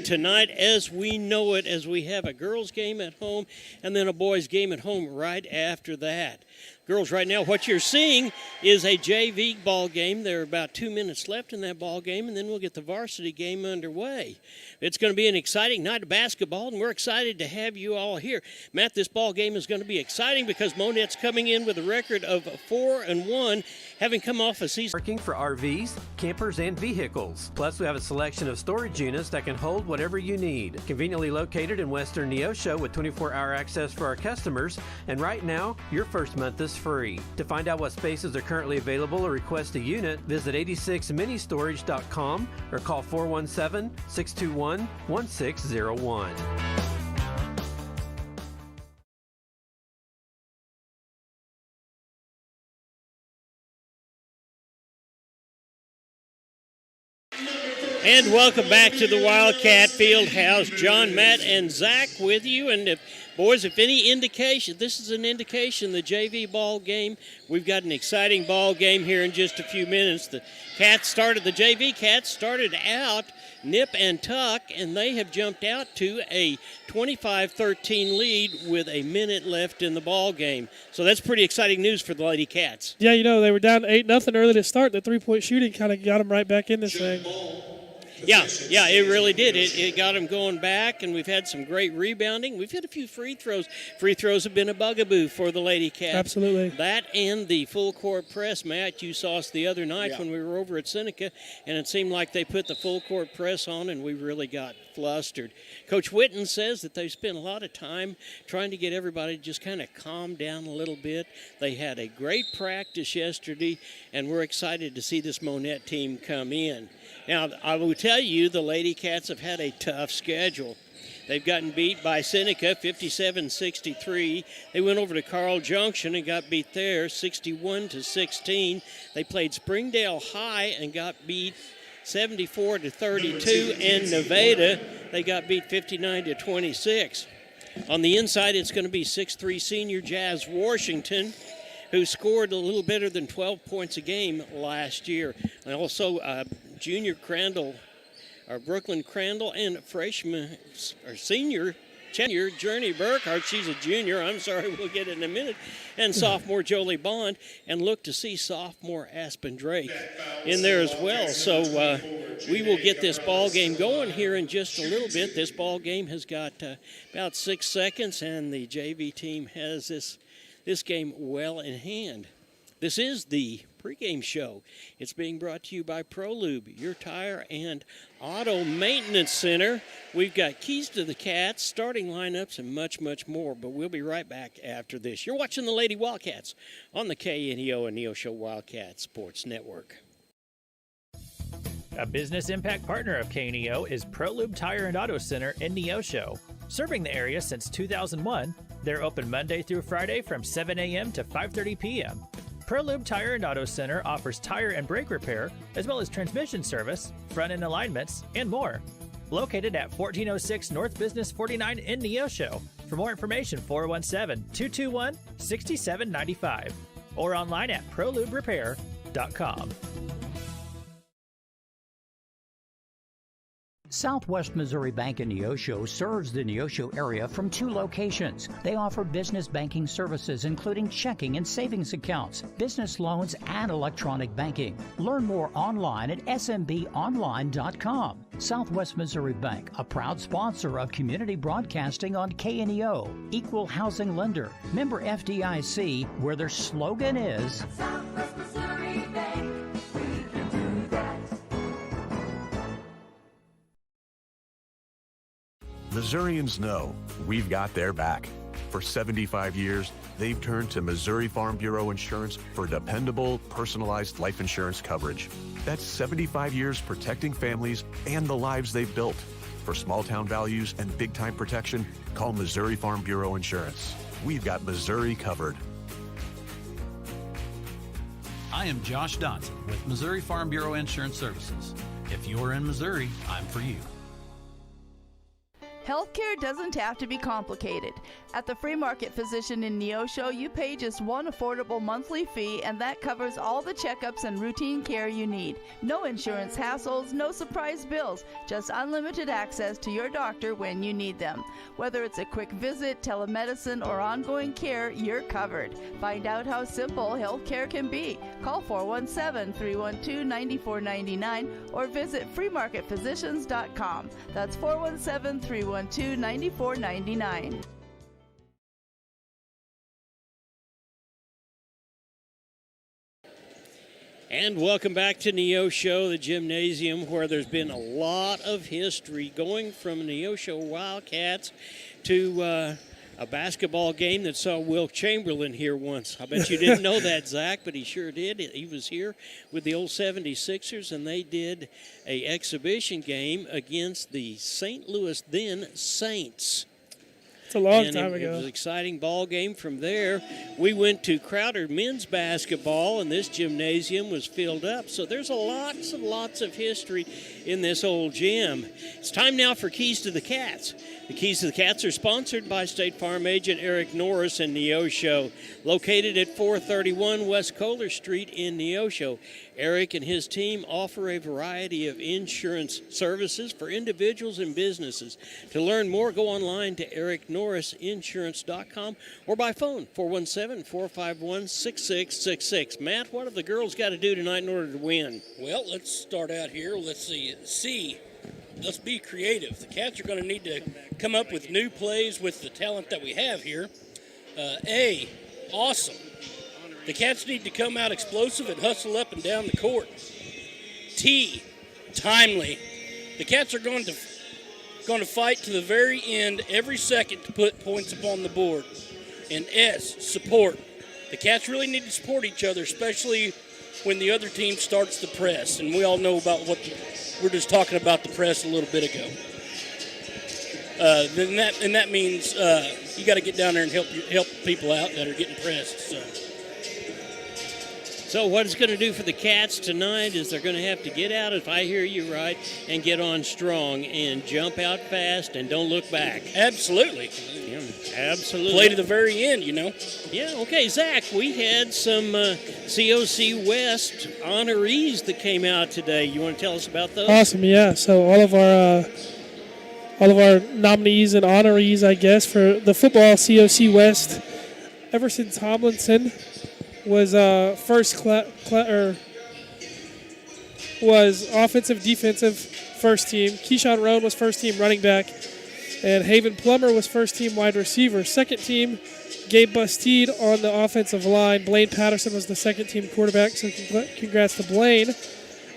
tonight as we know it, as we have a girls' game at home and then a boys' game at home right after that. Girls, right now, what you're seeing is a JV ball game. There are about 2 minutes left in that ball game, and then we'll get the varsity game underway. It's going to be an exciting night of basketball, and we're excited to have you all here. Matt, this ball game is going to be exciting because Monett's coming in with a record of 4-1, having come off a season. Parking for RVs, campers, and vehicles. Plus, we have a selection of storage units that can hold whatever you need. Conveniently located in Western Neosho with 24-hour access for our customers. And right now, your first month is free. To find out what spaces are currently available or request a unit, visit 86ministorage.com or call 417-621-1601. And welcome back to the Wildcat Fieldhouse. John, Matt, and Zach with you. And boys, if any indication, this is an indication, the JV ball game. We've got an exciting ball game here in just a few minutes. The JV Cats started out nip and tuck, and they have jumped out to a 25-13 lead with a minute left in the ball game. So that's pretty exciting news for the Lady Cats. Yeah, they were down 8-0 early to start. The three-point shooting kind of got them right back in this thing. Yeah, it really did. It got them going back, and we've had some great rebounding. We've had a few free throws. Free throws have been a bugaboo for the Lady Cats. Absolutely. That and the full court press. Matt, you saw us the other night when we were over at Seneca, and it seemed like they put the full court press on, and we really got flustered. Coach Whitten says that they spent a lot of time trying to get everybody to just kind of calm down a little bit. They had a great practice yesterday, and we're excited to see this Monett team come in. Now, I will tell you, the Lady Cats have had a tough schedule. They've gotten beat by Seneca, 57-63. They went over to Carl Junction and got beat there, 61-16. They played Springdale High and got beat 74-32. And Nevada, they got beat 59-26. On the inside, it's going to be 6'3" senior Jazz Washington, who scored a little better than 12 points a game last year. And also, junior Crandall, or Brooklyn Crandall, and freshman or senior Journey Burkhart. She's a junior. I'm sorry, we'll get it in a minute. And sophomore Jolie Bond, and look to see sophomore Aspen Drake in there as well. So we will get this ball game going here in just a little bit. This ball game has got about 6 seconds, and the JV team has this game well in hand. This is the pregame show. It's being brought to you by ProLube, your tire and auto maintenance center. We've got keys to the Cats, starting lineups, and much, much more. But we'll be right back after this. You're watching the Lady Wildcats on the KNEO and Neosho Wildcat Sports Network. A business impact partner of KNEO is ProLube Tire and Auto Center in Neosho. Serving the area since 2001, they're open Monday through Friday from 7 a.m. to 5:30 p.m. ProLube Tire and Auto Center offers tire and brake repair, as well as transmission service, front-end alignments, and more. Located at 1406 North Business 49 in Neosho. For more information, 417-221-6795 or online at proluberepair.com. Southwest Missouri Bank in Neosho serves the Neosho area from 2 locations. They offer business banking services including checking and savings accounts, business loans, and electronic banking. Learn more online at smbonline.com. Southwest Missouri Bank, a proud sponsor of community broadcasting on KNEO, equal housing lender, member FDIC, where their slogan is Southwest Missouri Bank. Missourians know we've got their back. For 75 years, they've turned to Missouri Farm Bureau Insurance for dependable, personalized life insurance coverage. That's 75 years protecting families and the lives they've built. For small-town values and big-time protection, call Missouri Farm Bureau Insurance. We've got Missouri covered. I am Josh Dotson with Missouri Farm Bureau Insurance Services. If you're in Missouri, I'm for you. Healthcare doesn't have to be complicated. At the Free Market Physician in Neosho, you pay just one affordable monthly fee, and that covers all the checkups and routine care you need. No insurance hassles, no surprise bills, just unlimited access to your doctor when you need them. Whether it's a quick visit, telemedicine, or ongoing care, you're covered. Find out how simple healthcare can be. Call 417-312-9499 or visit freemarketphysicians.com. That's 417-312-9499. And welcome back to Neosho, the gymnasium, where there's been a lot of history going from Neosho Wildcats to a basketball game that saw Will Chamberlain here once. I bet you didn't know that, Zach, but he sure did. He was here with the old 76ers, and they did a exhibition game against the St. Louis then Saints. It's a long and time it ago. was an exciting ball game. From there, we went to Crowder men's basketball, and this gymnasium was filled up. So there's lots of history in this old gym. It's time now for Keys to the Cats. The Keys to the Cats are sponsored by State Farm agent Eric Norris in Neosho, located at 431 West Kohler Street in Neosho. Eric and his team offer a variety of insurance services for individuals and businesses. To learn more, go online to ericnorrisinsurance.com or by phone, 417-451-6666. Matt, what have the girls got to do tonight in order to win? Well, let's start out here. Let's see. Let's be creative. The Cats are going to need to come up with new plays with the talent that we have here. Awesome. The Cats need to come out explosive and hustle up and down the court. T, timely. The Cats are going to fight to the very end every second to put points upon the board. And S, support. The Cats really need to support each other, especially when the other team starts the press. And we all know about we're just talking about the press a little bit ago. That means you got to get down there and help people out that are getting pressed. So what it's going to do for the Cats tonight is they're going to have to get out, if I hear you right, and get on strong and jump out fast and don't look back. Absolutely. Yeah, absolutely. Play to the very end, you know. Yeah, okay, Zach, we had some COC West honorees that came out today. You want to tell us about those? Awesome, yeah. So all of our nominees and honorees, I guess, for the football COC West, Everson Tomlinson was was offensive, defensive, first team. Keyshawn Roan was first team running back, and Haven Plummer was first team wide receiver. Second team, Gabe Bustede on the offensive line. Blaine Patterson was the second team quarterback, so congrats to Blaine.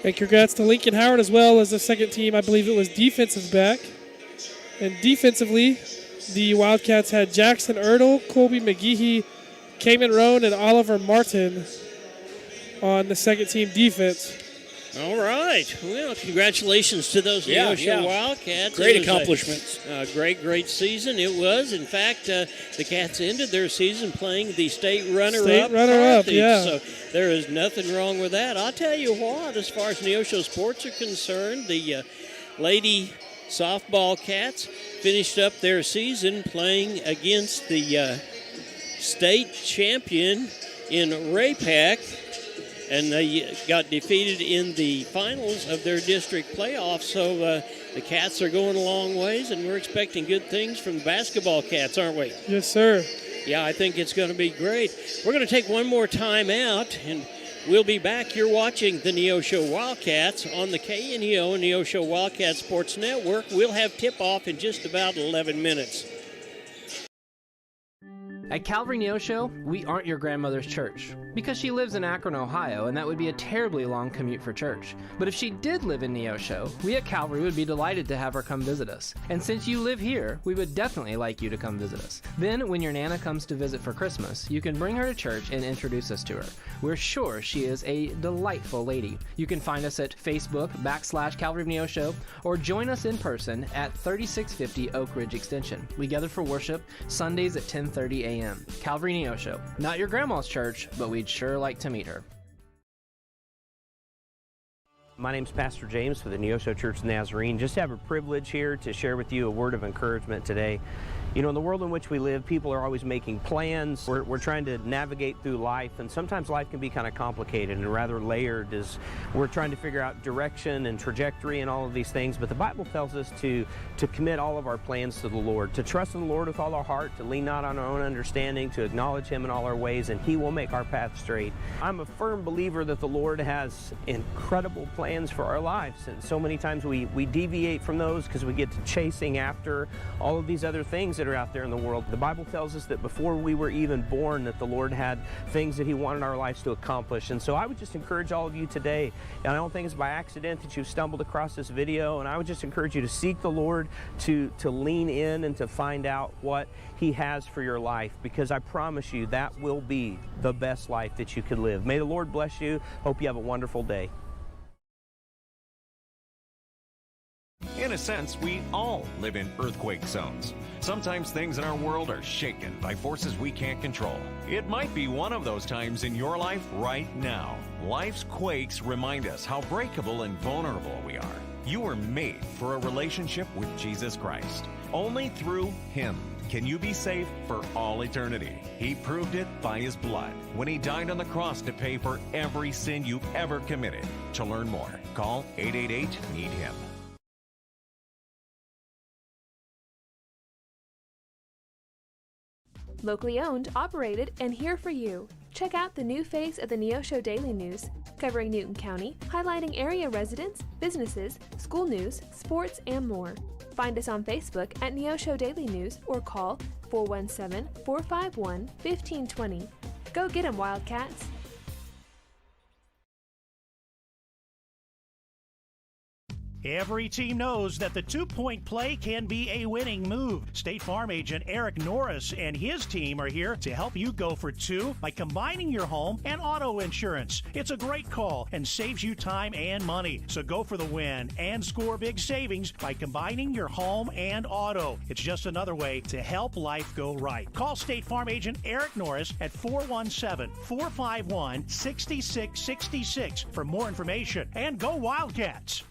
And congrats to Lincoln Howard as well as the second team. I believe it was defensive back. And defensively, the Wildcats had Jackson Erdl, Colby McGehee, Cayman Roan, and Oliver Martin on the second team defense. All right. Well, congratulations to those Neosho Wildcats. Great accomplishments. Great season it was. In fact, the Cats ended their season playing the state runner-up. Yeah. So there is nothing wrong with that. I'll tell you what, as far as Neosho sports are concerned, the Lady softball Cats finished up their season playing against the state champion in Ray-Pac, and they got defeated in the finals of their district playoffs. So the Cats are going a long ways, and we're expecting good things from the basketball Cats, aren't we? Yes, sir. Yeah, I think it's going to be great. We're going to take one more time out, and we'll be back. You're watching the Neosho Wildcats on the KNEO Neosho Wildcat Sports Network. We'll have tip-off in just about 11 minutes. At Calvary Neosho, we aren't your grandmother's church, because she lives in Akron, Ohio, and that would be a terribly long commute for church. But if she did live in Neosho, we at Calvary would be delighted to have her come visit us. And since you live here, we would definitely like you to come visit us. Then, when your Nana comes to visit for Christmas, you can bring her to church and introduce us to her. We're sure she is a delightful lady. You can find us at Facebook/Calvary Neosho, or join us in person at 3650 Oak Ridge Extension. We gather for worship Sundays at 10:30 a.m. Calvary Neosho. Not your grandma's church, but we'd sure like to meet her. My name's Pastor James for the Neosho Church of the Nazarene. Just have a privilege here to share with you a word of encouragement today. You know, in the world in which we live, people are always making plans. We're trying to navigate through life, and sometimes life can be kind of complicated and rather layered as we're trying to figure out direction and trajectory and all of these things. But the Bible tells us to commit all of our plans to the Lord, to trust in the Lord with all our heart, to lean not on our own understanding, to acknowledge Him in all our ways, and He will make our path straight. I'm a firm believer that the Lord has incredible plans for our lives, and so many times we deviate from those because we get to chasing after all of these other things that are out there in the world. The Bible tells us that before we were even born, that the Lord had things that He wanted our lives to accomplish. And so I would just encourage all of you today, and I don't think it's by accident that you've stumbled across this video, and I would just encourage you to seek the Lord, to lean in and to find out what He has for your life, because I promise you that will be the best life that you could live. May the Lord bless you. Hope you have a wonderful day. In a sense, we all live in earthquake zones. Sometimes things in our world are shaken by forces we can't control. It might be one of those times in your life right now. Life's quakes remind us how breakable and vulnerable we are. You were made for a relationship with Jesus Christ. Only through Him can you be saved for all eternity. He proved it by His blood when He died on the cross to pay for every sin you've ever committed. To learn more, call 888-NEED-HIM. Locally owned, operated, and here for you. Check out the new face of the Neosho Daily News, covering Newton County, highlighting area residents, businesses, school news, sports, and more. Find us on Facebook at Neosho Daily News or call 417-451-1520. Go get 'em, Wildcats! Every team knows that the two-point play can be a winning move. State Farm agent Eric Norris and his team are here to help you go for two by combining your home and auto insurance. It's a great call and saves you time and money. So go for the win and score big savings by combining your home and auto. It's just another way to help life go right. Call State Farm agent Eric Norris at 417-451-6666 for more information. And go Wildcats!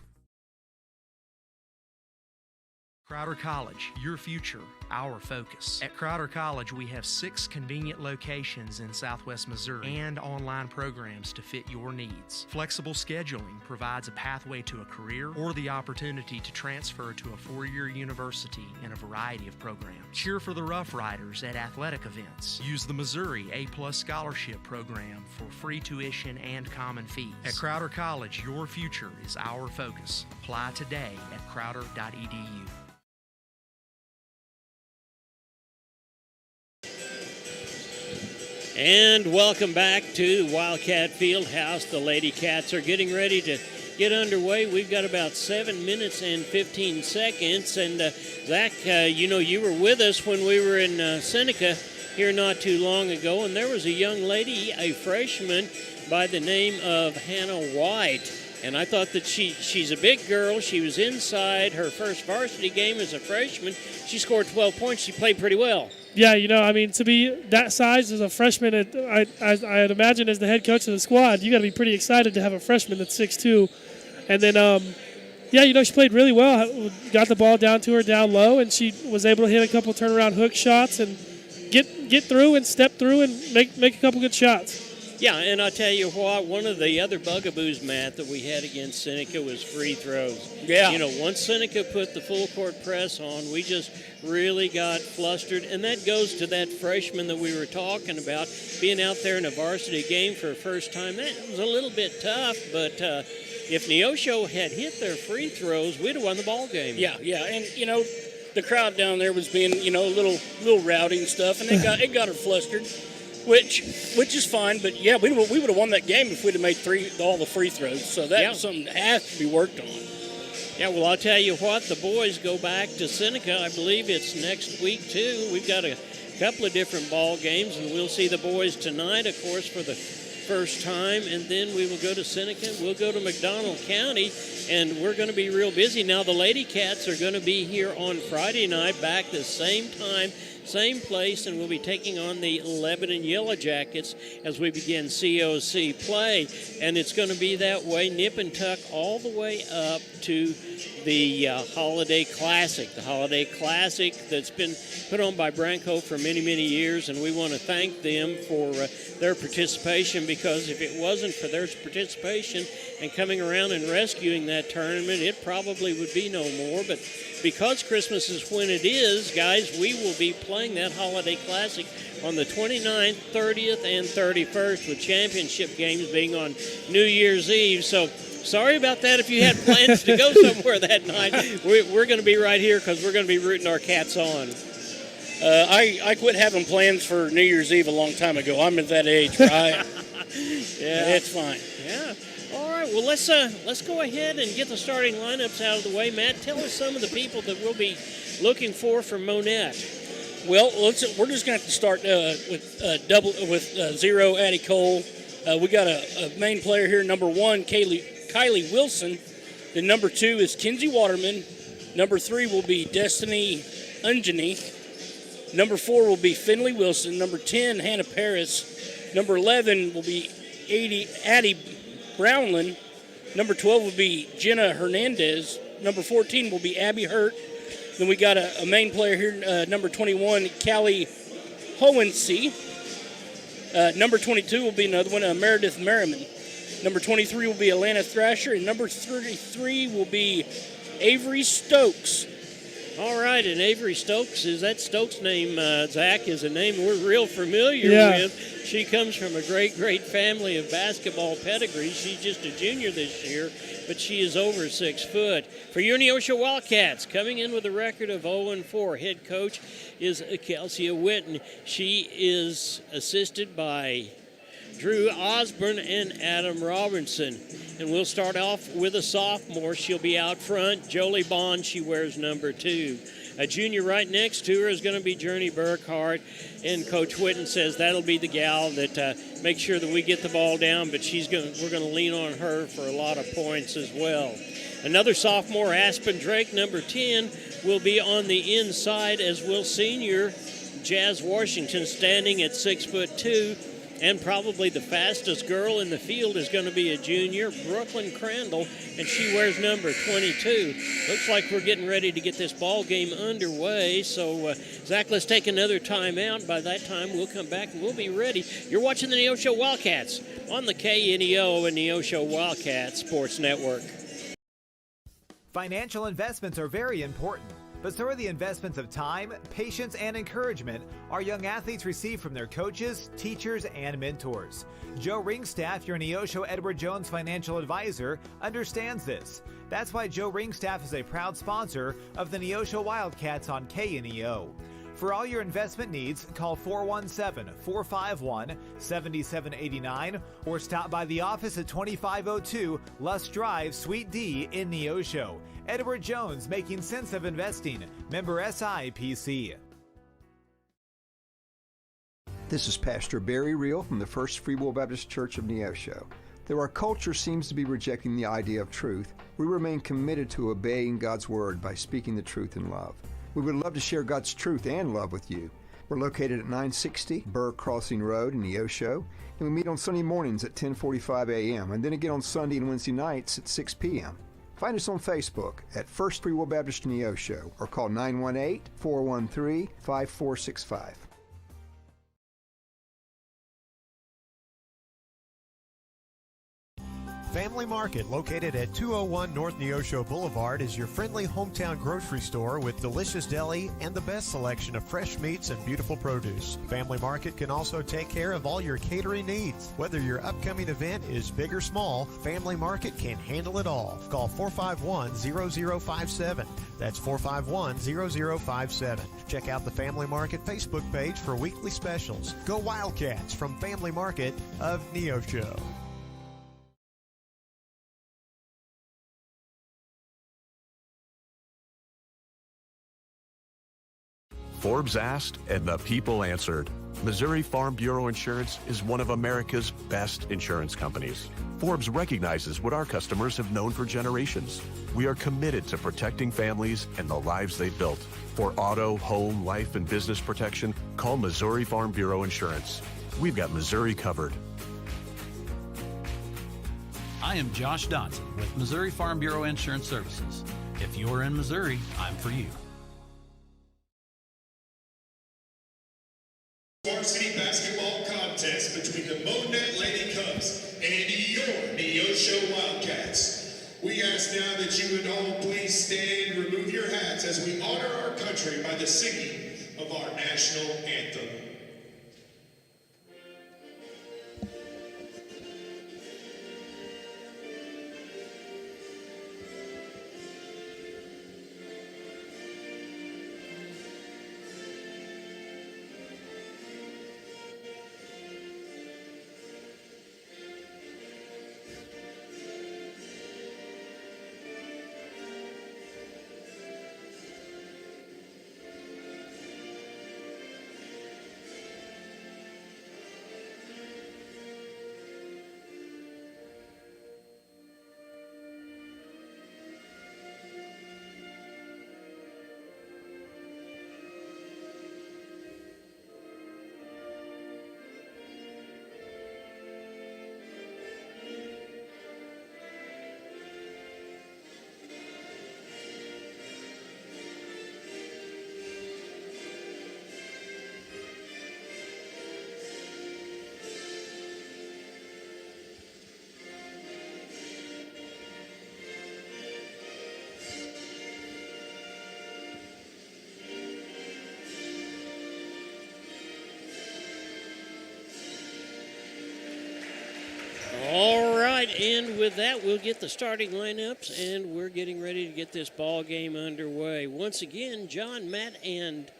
Crowder College, your future, our focus. At Crowder College, we have 6 convenient locations in Southwest Missouri and online programs to fit your needs. Flexible scheduling provides a pathway to a career or the opportunity to transfer to a 4-year university in a variety of programs. Cheer for the Rough Riders at athletic events. Use the Missouri A-Plus Scholarship Program for free tuition and common fees. At Crowder College, your future is our focus. Apply today at crowder.edu. And welcome back to Wildcat Fieldhouse. The Lady Cats are getting ready to get underway. We've got about 7 minutes and 15 seconds. And Zach, you were with us when we were in Seneca here not too long ago, and there was a young lady, a freshman by the name of Hannah White. And I thought that she's a big girl. She was inside her first varsity game as a freshman. She scored 12 points. She played pretty well. Yeah, to be that size as a freshman, I'd imagine as the head coach of the squad, you got to be pretty excited to have a freshman that's 6'2". And then, she played really well. Got the ball down to her down low, and she was able to hit a couple turnaround hook shots and get through and step through and make a couple good shots. Yeah, and I'll tell you what, one of the other bugaboos, Matt, that we had against Seneca was free throws. Yeah. Once Seneca put the full court press on, we just really got flustered. And that goes to that freshman that we were talking about, being out there in a varsity game for the first time. That was a little bit tough, but if Neosho had hit their free throws, we'd have won the ball game. Yeah, and, the crowd down there was being, a little rowdy and stuff, and it got her flustered. Which is fine, but yeah, we would have won that game if we'd have made all the free throws. So that's something that has to be worked on. Yeah, well, I'll tell you what, the boys go back to Seneca. I believe it's next week too. We've got a couple of different ball games, and we'll see the boys tonight, of course, for the first time, and then we will go to Seneca. We'll go to McDonald County, and we're going to be real busy. Now, the Lady Cats are going to be here on Friday night, back the same time, same place, and we'll be taking on the Lebanon Yellow Jackets as we begin COC play. And it's going to be that way, nip and tuck, all the way up to the Holiday Classic. The Holiday Classic that's been put on by Branco for many, many years, and we want to thank them for their participation, because if it wasn't for their participation and coming around and rescuing that tournament, it probably would be no more. But because Christmas is when it is, guys, we will be playing that Holiday Classic on the 29th, 30th, and 31st, with championship games being on New Year's Eve. So sorry about that if you had plans to go somewhere that night. We're going to be right here because we're going to be rooting our Cats on. I quit having plans for New Year's Eve a long time ago. I'm at that age, right? Yeah, it's fine. Yeah. All right. Well, let's go ahead and get the starting lineups out of the way. Matt, tell us some of the people that we'll be looking for from Monett. Well, we're just going to have to start with zero Addie Cole. We got a main player here, number 1, Kylie Wilson. Then number 2 is Kinsey Waterman. Number 3 will be Destiny Unjani. Number 4 will be Finley Wilson. Number 10, Hannah Paris. Number 11 will be Addie Brownland. Number 12 will be Jenna Hernandez. Number 14 will be Abby Hurt. Then we got a main player here, number 21, Callie Hohensee. Number 22 will be another one, Meredith Merriman. Number 23 will be Alana Thrasher. And number 33 will be Avery Stokes. All right, and Avery Stokes, is that Stokes' name, Zach, is a name we're real familiar with. She comes from a great, great family of basketball pedigree. She's just a junior this year, but she is over 6 foot. For your Neosho Wildcats, coming in with a record of 0-4, head coach is Kelsey Witten. She is assisted by Drew Osborne and Adam Robinson. And we'll start off with a sophomore. She'll be out front. Jolie Bond, she wears number 2. A junior right next to her is going to be Journey Burkhart. And Coach Witten says that'll be the gal that makes sure that we get the ball down, but we're going to lean on her for a lot of points as well. Another sophomore, Aspen Drake, number 10, will be on the inside, as will senior Jazz Washington, standing at 6'2". And probably the fastest girl in the field is going to be a junior, Brooklyn Crandall, and she wears number 22. Looks like we're getting ready to get this ball game underway. So, Zach, let's take another timeout. By that time, we'll come back and we'll be ready. You're watching the Neosho Wildcats on the KNEO and Neosho Wildcats Sports Network. Financial investments are very important, but so are the investments of time, patience, and encouragement our young athletes receive from their coaches, teachers, and mentors. Joe Ringstaff, your Neosho Edward Jones financial advisor, understands this. That's why Joe Ringstaff is a proud sponsor of the Neosho Wildcats on KNEO. For all your investment needs, call 417-451-7789 or stop by the office at 2502 Lusk Drive, Suite D in Neosho. Edward Jones, making sense of investing. Member SIPC. This is Pastor Barry Reel from the First Free Will Baptist Church of Neosho. Though our culture seems to be rejecting the idea of truth, we remain committed to obeying God's Word by speaking the truth in love. We would love to share God's truth and love with you. We're located at 960 Burr Crossing Road in Neosho, and we meet on Sunday mornings at 10:45 a.m. and then again on Sunday and Wednesday nights at 6 p.m. Find us on Facebook at First Free Will Baptist Neosho or call 918-413-5465. Family Market, located at 201 North Neosho Boulevard, is your friendly hometown grocery store with delicious deli and the best selection of fresh meats and beautiful produce. Family Market can also take care of all your catering needs. Whether your upcoming event is big or small, Family Market can handle it all. Call 451-0057. That's 451-0057. Check out the Family Market Facebook page for weekly specials. Go Wildcats from Family Market of Neosho. Forbes asked, and the people answered. Missouri Farm Bureau Insurance is one of America's best insurance companies. Forbes recognizes what our customers have known for generations. We are committed to protecting families and the lives they've built. For auto, home, life, and business protection, call Missouri Farm Bureau Insurance. We've got Missouri covered. I am Josh Dotson with Missouri Farm Bureau Insurance Services. If you're in Missouri, I'm for you. Varsity basketball contest between the Monett Lady Cubs and your Neosho Wildcats. We ask now that you would all please stand and remove your hats as we honor our country by the singing of our national anthem. All right, and with that, we'll get the starting lineups, and we're getting ready to get this ball game underway. Once again, John, Matt, and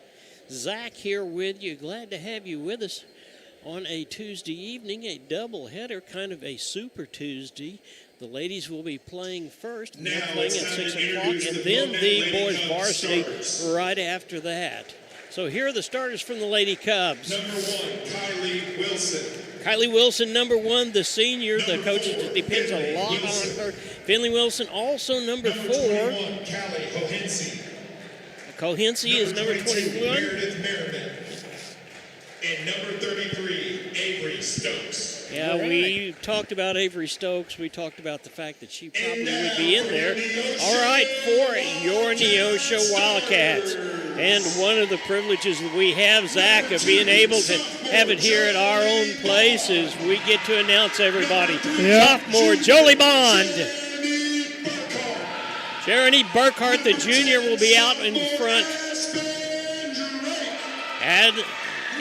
Zach here with you. Glad to have you with us on a Tuesday evening, a doubleheader, kind of a super Tuesday. The ladies will be playing first. They're playing at 6 o'clock, and then the boys varsity right after that. So here are the starters from the Lady Cubs. Number 1, Kylie Wilson. Kylie Wilson, number 1, the senior. The coach depends a lot on her. Finley Wilson, also number 4. Callie Cohency. Cohency is number 21. Meredith Merriman. And number 33, Avery Stokes. Yeah, we talked about Avery Stokes. We talked about the fact that she probably would be in there. All right, for your Neosho Wildcats. And one of the privileges that we have, Zach, of being able to have it here at our own place is we get to announce everybody. Yep. Sophomore Jolie Bond. Jeremy Burkhart, the junior, will be out in front. And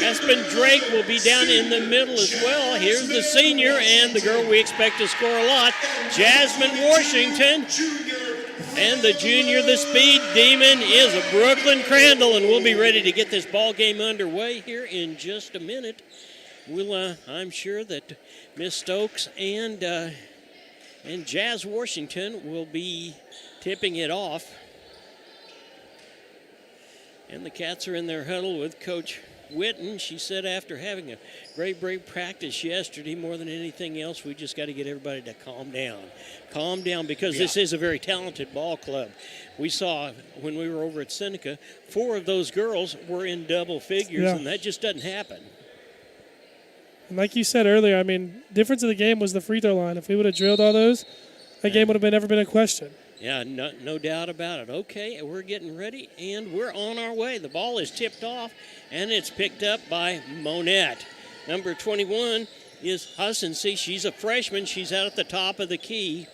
Aspen Drake will be down in the middle as well. Here's the senior and the girl we expect to score a lot, Jasmine Washington. And the junior, the speed demon, is a Brooklyn Crandall, and we'll be ready to get this ball game underway here in just a minute. I'm sure that Miss Stokes and Jazz Washington will be tipping it off. And the Cats are in their huddle with Coach Witten. She said after having a great practice yesterday, more than anything else, we just got to get everybody to calm down. Calm down, because this is a very talented ball club. We saw when we were over at Seneca, 4 of those girls were in double figures, and that just doesn't happen. And like you said earlier, I mean, difference of the game was the free throw line. If we would have drilled all those, that game would have never been a question. Yeah, no doubt about it. Okay, we're getting ready, and we're on our way. The ball is tipped off, and it's picked up by Monett. Number 21 is Hussensee. She's a freshman. She's out at the top of the key.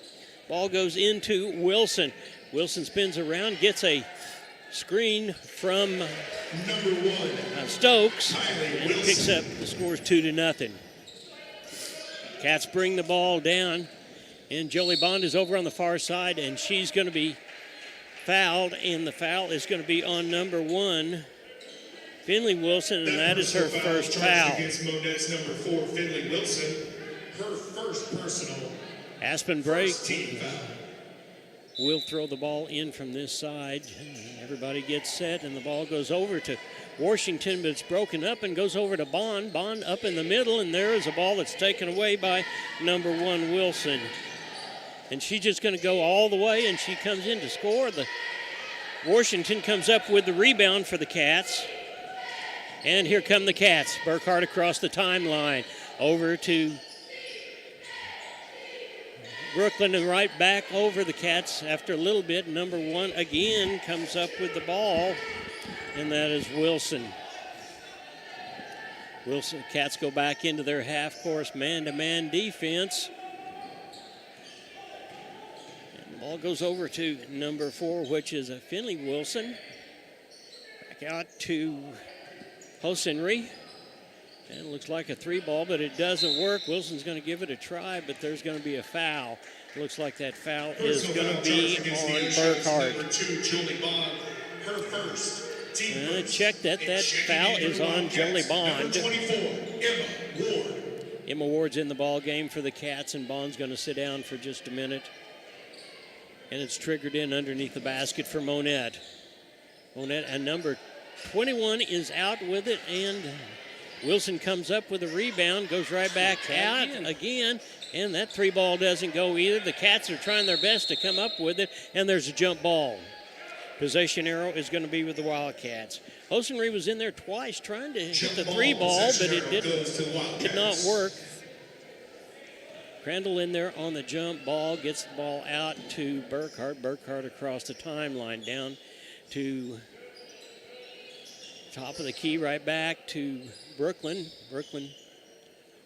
Ball goes into Wilson. Wilson spins around, gets a screen from number 1, Stokes, and picks up the score's 2-0. Cats bring the ball down. And Jolie Bond is over on the far side, and she's going to be fouled, and the foul is going to be on number 1, Finley Wilson, and that is her first foul. Against Monett's number 4, Finley Wilson, her first personal. Aspen Drake. Team foul. will throw the ball in from this side. Everybody gets set, and the ball goes over to Washington, but it's broken up and goes over to Bond. Bond up in the middle, and there is a ball that's taken away by number 1, Wilson. And she's just going to go all the way, and she comes in to score. The Washington comes up with the rebound for the Cats. And here come the Cats. Burkhart across the timeline over to Brooklyn and right back over the Cats after a little bit. Number 1 again comes up with the ball, and that is Wilson. Cats go back into their half-course man-to-man defense. And the ball goes over to number 4, which is Finley Wilson. Back out to Hosenry. And it looks like a 3-ball, but it doesn't work. Wilson's going to give it a try, but there's going to be a foul. It looks like that foul is going to be on Burkhart. Number 2, Julie Bond, her first. Check that foul is on Jolie Bond. Number 24, Emma Ward. Emma Ward's in the ball game for the Cats, and Bond's going to sit down for just a minute. And it's triggered in underneath the basket for Monett. Monett, and number 21 is out with it, and Wilson comes up with a rebound, goes right back out again, and that 3-ball doesn't go either. The Cats are trying their best to come up with it, and there's a jump ball. Possession arrow is going to be with the Wildcats. Hosenry was in there twice trying to hit the 3-ball, but it did not work. Crandall in there on the jump ball, gets the ball out to Burkhart. Burkhart across the timeline down to top of the key, right back to Brooklyn. Brooklyn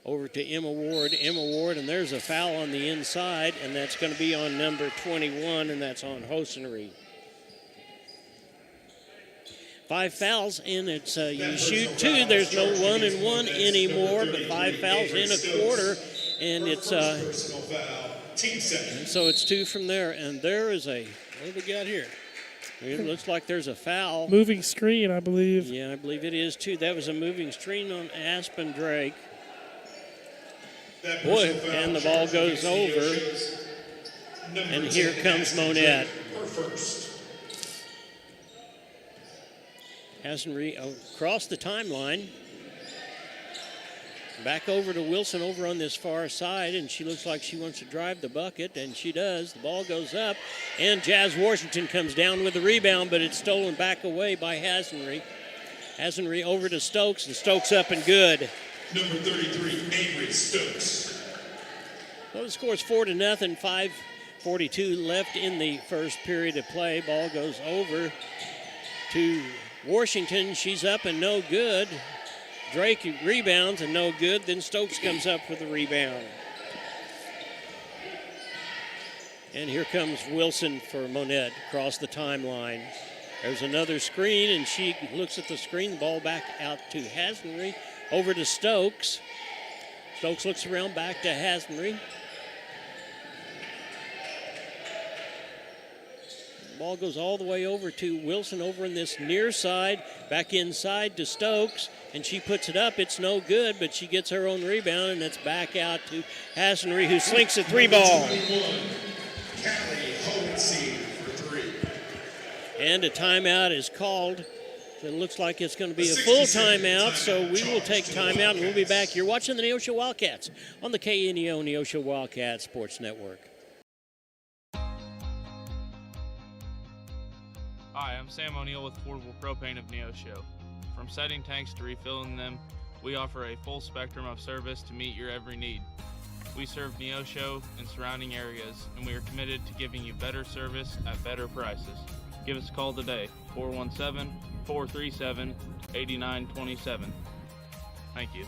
over to Emma Ward. Emma Ward, and there's a foul on the inside, and that's going to be on number 21, and that's on Hosenry. 5 fouls, and it's you shoot 2. There's no 1-and-1 anymore, but 5 fouls in a quarter, and it's so it's 2 from there. And there is a, what do we got here? It looks like there's a foul. Moving screen, I believe. Yeah, I believe it is too. That was a moving screen on Aspen Drake. Boy, and the ball goes over. And here comes Monett. Hasenry across the timeline. Back over to Wilson over on this far side, and she looks like she wants to drive the bucket, and she does. The ball goes up, and Jazz Washington comes down with the rebound, but it's stolen back away by Hasenry. Hasenry over to Stokes, and Stokes up and good. Number 33, Avery Stokes. Well, the score is 4-0, 5:42 left in the first period of play. Ball goes over to Washington. She's up and no good. Drake rebounds and no good. Then Stokes comes up with the rebound. And here comes Wilson for Monett across the timeline. There's another screen, and she looks at the screen. The ball back out to Hasenry. Over to Stokes. Stokes looks around back to Hasenry. The ball goes all the way over to Wilson over in this near side. Back inside to Stokes, and she puts it up. It's no good, but she gets her own rebound, and it's back out to Hasenry, who slinks a 3-ball. And a timeout is called. It looks like it's going to be a full timeout, so we will take timeout, and we'll be back. You're watching the Neosho Wildcats on the KNEO Neosho Wildcats Sports Network. Hi, I'm Sam O'Neill with Affordable Propane of Neosho. From setting tanks to refilling them, we offer a full spectrum of service to meet your every need. We serve Neosho and surrounding areas, and we are committed to giving you better service at better prices. Give us a call today, 417-437-8927. Thank you.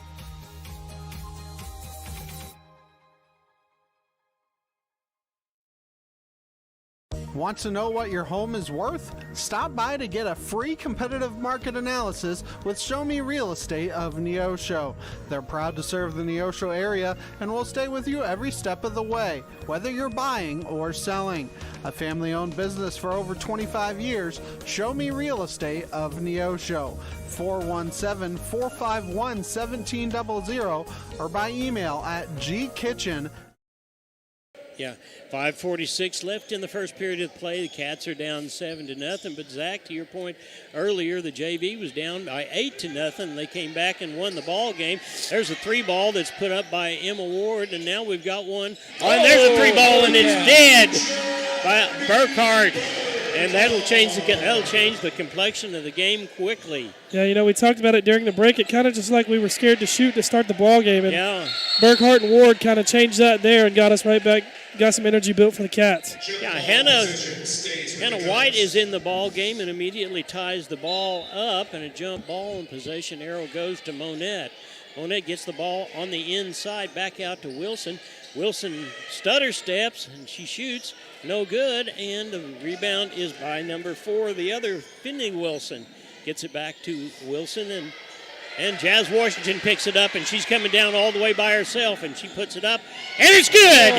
Want to know what your home is worth? Stop by to get a free competitive market analysis with Show Me Real Estate of Neosho. They're proud to serve the Neosho area and will stay with you every step of the way, whether you're buying or selling. A family-owned business for over 25 years, Show Me Real Estate of Neosho. 417-451-1700 or by email at gkitchen. Yeah, 5:46 left in the first period of play. The Cats are down 7-0. But Zach, to your point earlier, the JV was down by 8-0. They came back and won the ball game. There's a 3-ball that's put up by Emma Ward, and now we've got one. Oh, and there's a 3-ball, and it's dead by Burkhart. And that'll change the complexion of the game quickly. Yeah, we talked about it during the break. It kind of just like we were scared to shoot to start the ball game. And yeah. Burkhart and Ward kind of changed that there and got us right back, got some energy built for the Cats. Yeah, Hannah White is in the ball game and immediately ties the ball up, and a jump ball and possession arrow goes to Monett. Monett gets the ball on the inside, back out to Wilson. Wilson stutter steps, and she shoots. No good, and the rebound is by number 4, the other Finley Wilson. Gets it back to Wilson, and Jazz Washington picks it up, and she's coming down all the way by herself, and she puts it up, and it's good!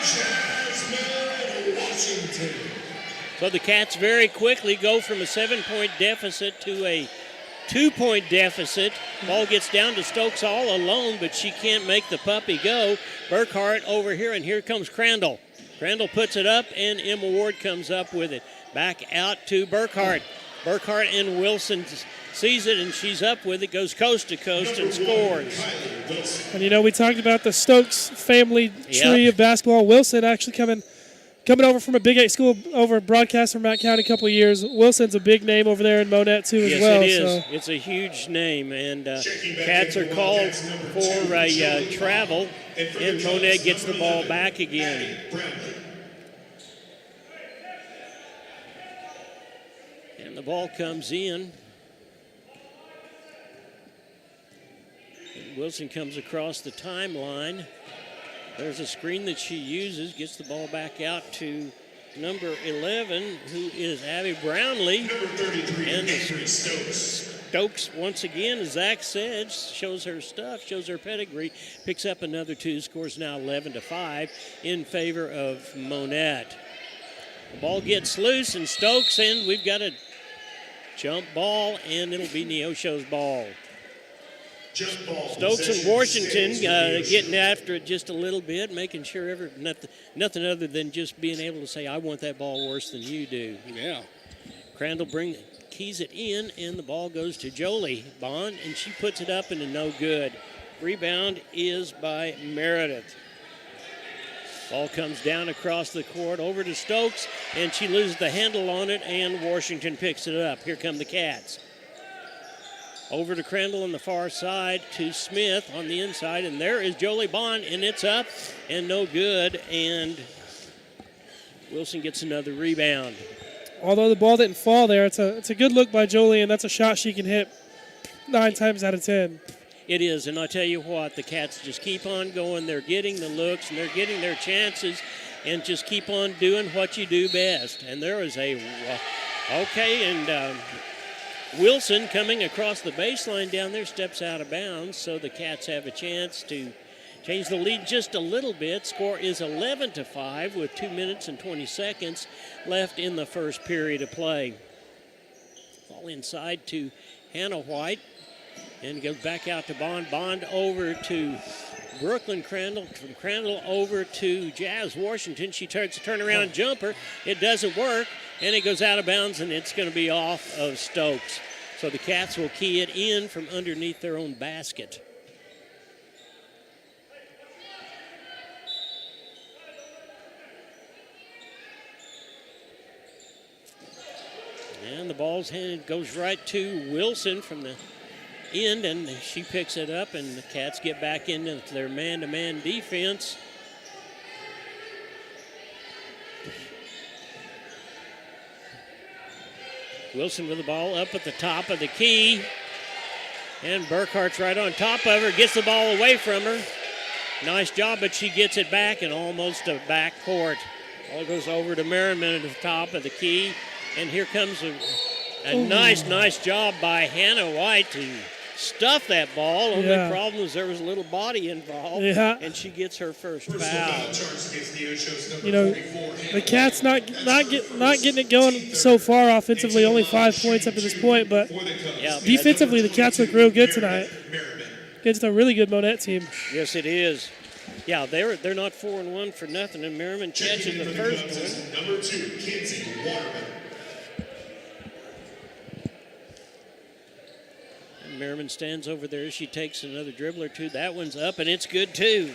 Jasmine Washington. So the Cats very quickly go from a 7-point deficit to a 2-point deficit. Ball gets down to Stokes all alone, but she can't make the puppy go. Burkhart over here, and here comes Crandall. Crandall puts it up, and Emma Ward comes up with it. Back out to Burkhart. Burkhart and Wilson sees it, and she's up with it, goes coast to coast and scores. And, we talked about the Stokes family tree of basketball. Wilson actually coming over from a Big 8 school over broadcast from Mount County a couple of years. Wilson's a big name over there in Monett, too, as well. Yes, it is. So. It's a huge name, and Cats are called for a travel, and Monett gets the ball back again. And the ball comes in. And Wilson comes across the timeline. There's a screen that she uses, gets the ball back out to number 11, who is Abby Brownlee. Number 33, and Stokes, once again, as Zach said, shows her stuff, shows her pedigree, picks up another 2, scores now 11-5 in favor of Monett. The ball gets loose, and Stokes, and we've got a jump ball, and it'll be Neosho's ball. Stokes and Washington getting after it just a little bit, making sure nothing other than just being able to say, I want that ball worse than you do. Yeah. Crandall keys it in, and the ball goes to Jolie Bond, and she puts it up into no good. Rebound is by Meredith. Ball comes down across the court over to Stokes, and she loses the handle on it, and Washington picks it up. Here come the Cats. Over to Crandall on the far side to Smith on the inside, and there is Jolie Bond, and it's up and no good, and Wilson gets another rebound. Although the ball didn't fall there, it's a good look by Jolie, and that's a shot she can hit 9 times out of 10. It is, and I tell you what, the Cats just keep on going. They're getting the looks, and they're getting their chances, and just keep on doing what you do best. And there is Wilson coming across the baseline down there steps out of bounds, so the Cats have a chance to change the lead just a little bit. Score is 11-5 with 2 minutes and 20 seconds left in the first period of play. Ball inside to Hannah White, and goes back out to Bond. Bond over to Brooklyn Crandall. From Crandall over to Jazz Washington. She tries to turn around jumper. It doesn't work, and it goes out of bounds, and it's going to be off of Stokes. So the Cats will key it in from underneath their own basket. And the ball's handed, goes right to Wilson from the end, and she picks it up, and the Cats get back into their man-to-man defense. Wilson with the ball up at the top of the key, and Burkhart's right on top of her, gets the ball away from her. Nice job, but she gets it back and almost a back court. Ball goes over to Merriman at the top of the key, and here comes a nice job by Hannah White to stuff that ball. Only problem is there was a little body involved, and she gets her first foul. The Cats not getting it going so far offensively, only 5 points up to this point, but defensively the Cats look real good tonight against a really good Monett team. Yes, it is. Yeah, they're not 4-1 for nothing, and Merriman catches the first one. Number 2, Kinsey Waterman. And Merriman stands over there. She takes another dribble or two. That one's up, and it's good, too.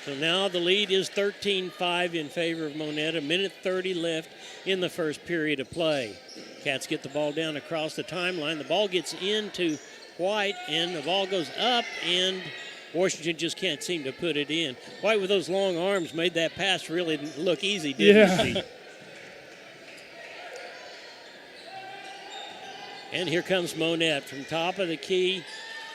So now the lead is 13-5 in favor of Monett. 1:30 left in the first period of play. Cats get the ball down across the timeline. The ball gets into White, and the ball goes up, and Washington just can't seem to put it in. White with those long arms made that pass really look easy, didn't she? And here comes Monett from top of the key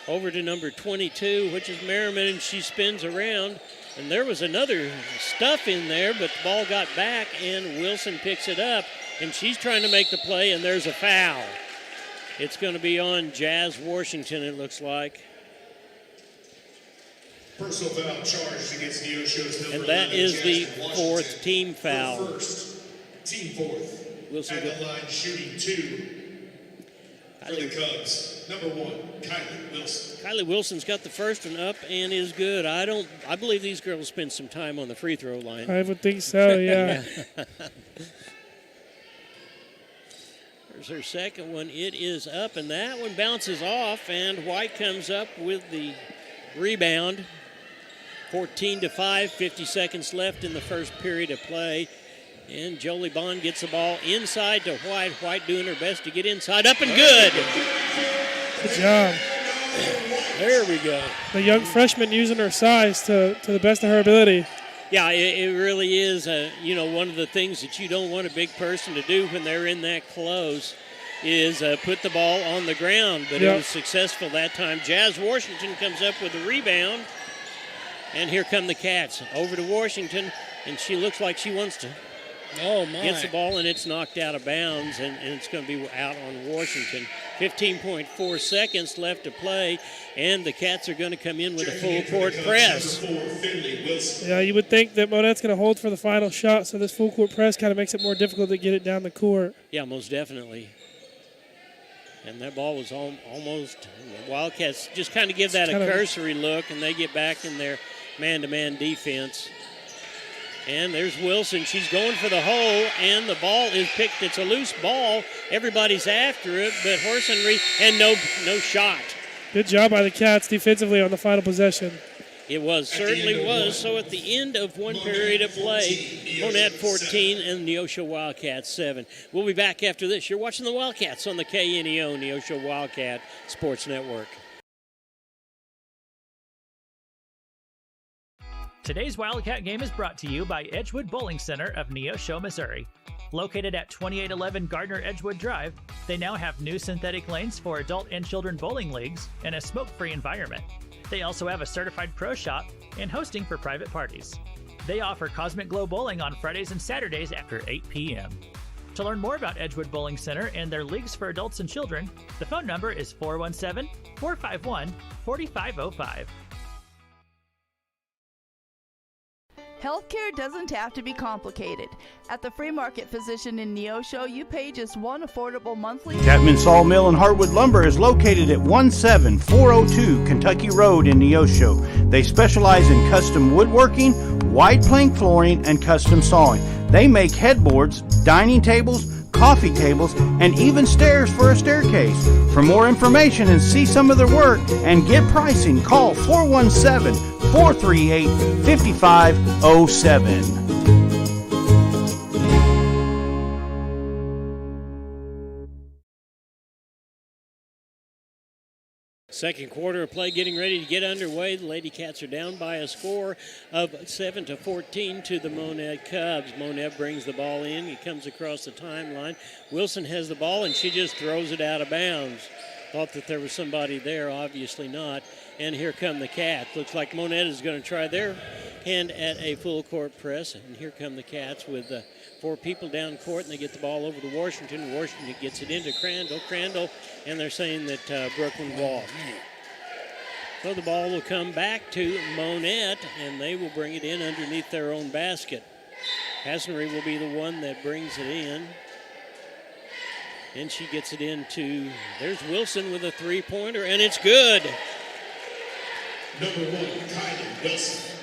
over to number 22, which is Merriman, and she spins around. And there was another stuff in there, but the ball got back, and Wilson picks it up, and she's trying to make the play, and there's a foul. It's going to be on Jazz Washington, it looks like. Personal foul charged against Neosho's number And that 11, is the Jazz fourth Washington. team foul. Her first, team fourth. Wilson at the line shooting 2 for the Cubs. Number 1, Kylie Wilson. Kylie Wilson's got the first one up and is good. I believe these girls spend some time on the free throw line. I would think so, yeah. There's her second one. It is up, and that one bounces off, and White comes up with the rebound. 14-5, 50 seconds left in the first period of play. And Jolie Bond gets the ball inside to White. White doing her best to get inside. Up and good. Good job. There we go. The young freshman using her size to the best of her ability. Yeah, it really is, one of the things that you don't want a big person to do when they're in that close is put the ball on the ground. But it was successful that time. Jazz Washington comes up with a rebound. And here come the Cats. Over to Washington, and she looks like she wants to. Oh, my. Gets the ball, and it's knocked out of bounds, and it's going to be out on Washington. 15.4 seconds left to play, and the Cats are going to come in with a full-court press. Yeah, you would think that Monett's going to hold for the final shot, so this full-court press kind of makes it more difficult to get it down the court. Yeah, most definitely. And that ball was almost – the Wildcats just kind of give that a cursory look, and they get back in their man-to-man defense. And there's Wilson. She's going for the hole, and the ball is picked. It's a loose ball. Everybody's after it, but Horsenry, and no shot. Good job by the Cats defensively on the final possession. It certainly was. So at the end of one period of play, Monett 14 and Neosho Wildcats 7. We'll be back after this. You're watching the Wildcats on the KNEO Neosho Wildcat Sports Network. Today's Wildcat game is brought to you by Edgewood Bowling Center of Neosho, Missouri. Located at 2811 Gardner Edgewood Drive, they now have new synthetic lanes for adult and children bowling leagues and a smoke-free environment. They also have a certified pro shop and hosting for private parties. They offer Cosmic Glow Bowling on Fridays and Saturdays after 8 p.m. To learn more about Edgewood Bowling Center and their leagues for adults and children, the phone number is 417-451-4505. Healthcare doesn't have to be complicated. At the Free Market Physician in Neosho, you pay just one affordable monthly. Chapman Sawmill and Hardwood Lumber is located at 17402 Kentucky Road in Neosho. They specialize in custom woodworking, wide plank flooring, and custom sawing. They make headboards, dining tables, coffee tables, and even stairs for a staircase. For more information and see some of their work and get pricing, call 417-438-5507. Second quarter of play getting ready to get underway. The Lady Cats are down by a score of 7-14 to the Monett Cubs. Monett brings the ball in. He comes across the timeline. Wilson has the ball, and she just throws it out of bounds. Thought that there was somebody there, obviously not. And here come the Cats. Looks like Monett is going to try their hand at a full court press. And here come the Cats with 4 people down court, and they get the ball over to Washington. Washington gets it into Crandall, and they're saying that Brooklyn walked. So the ball will come back to Monett, and they will bring it in underneath their own basket. Hasnery will be the one that brings it in. And she gets it into, there's Wilson with a three-pointer, and it's good. Number 1, Kylie Wilson.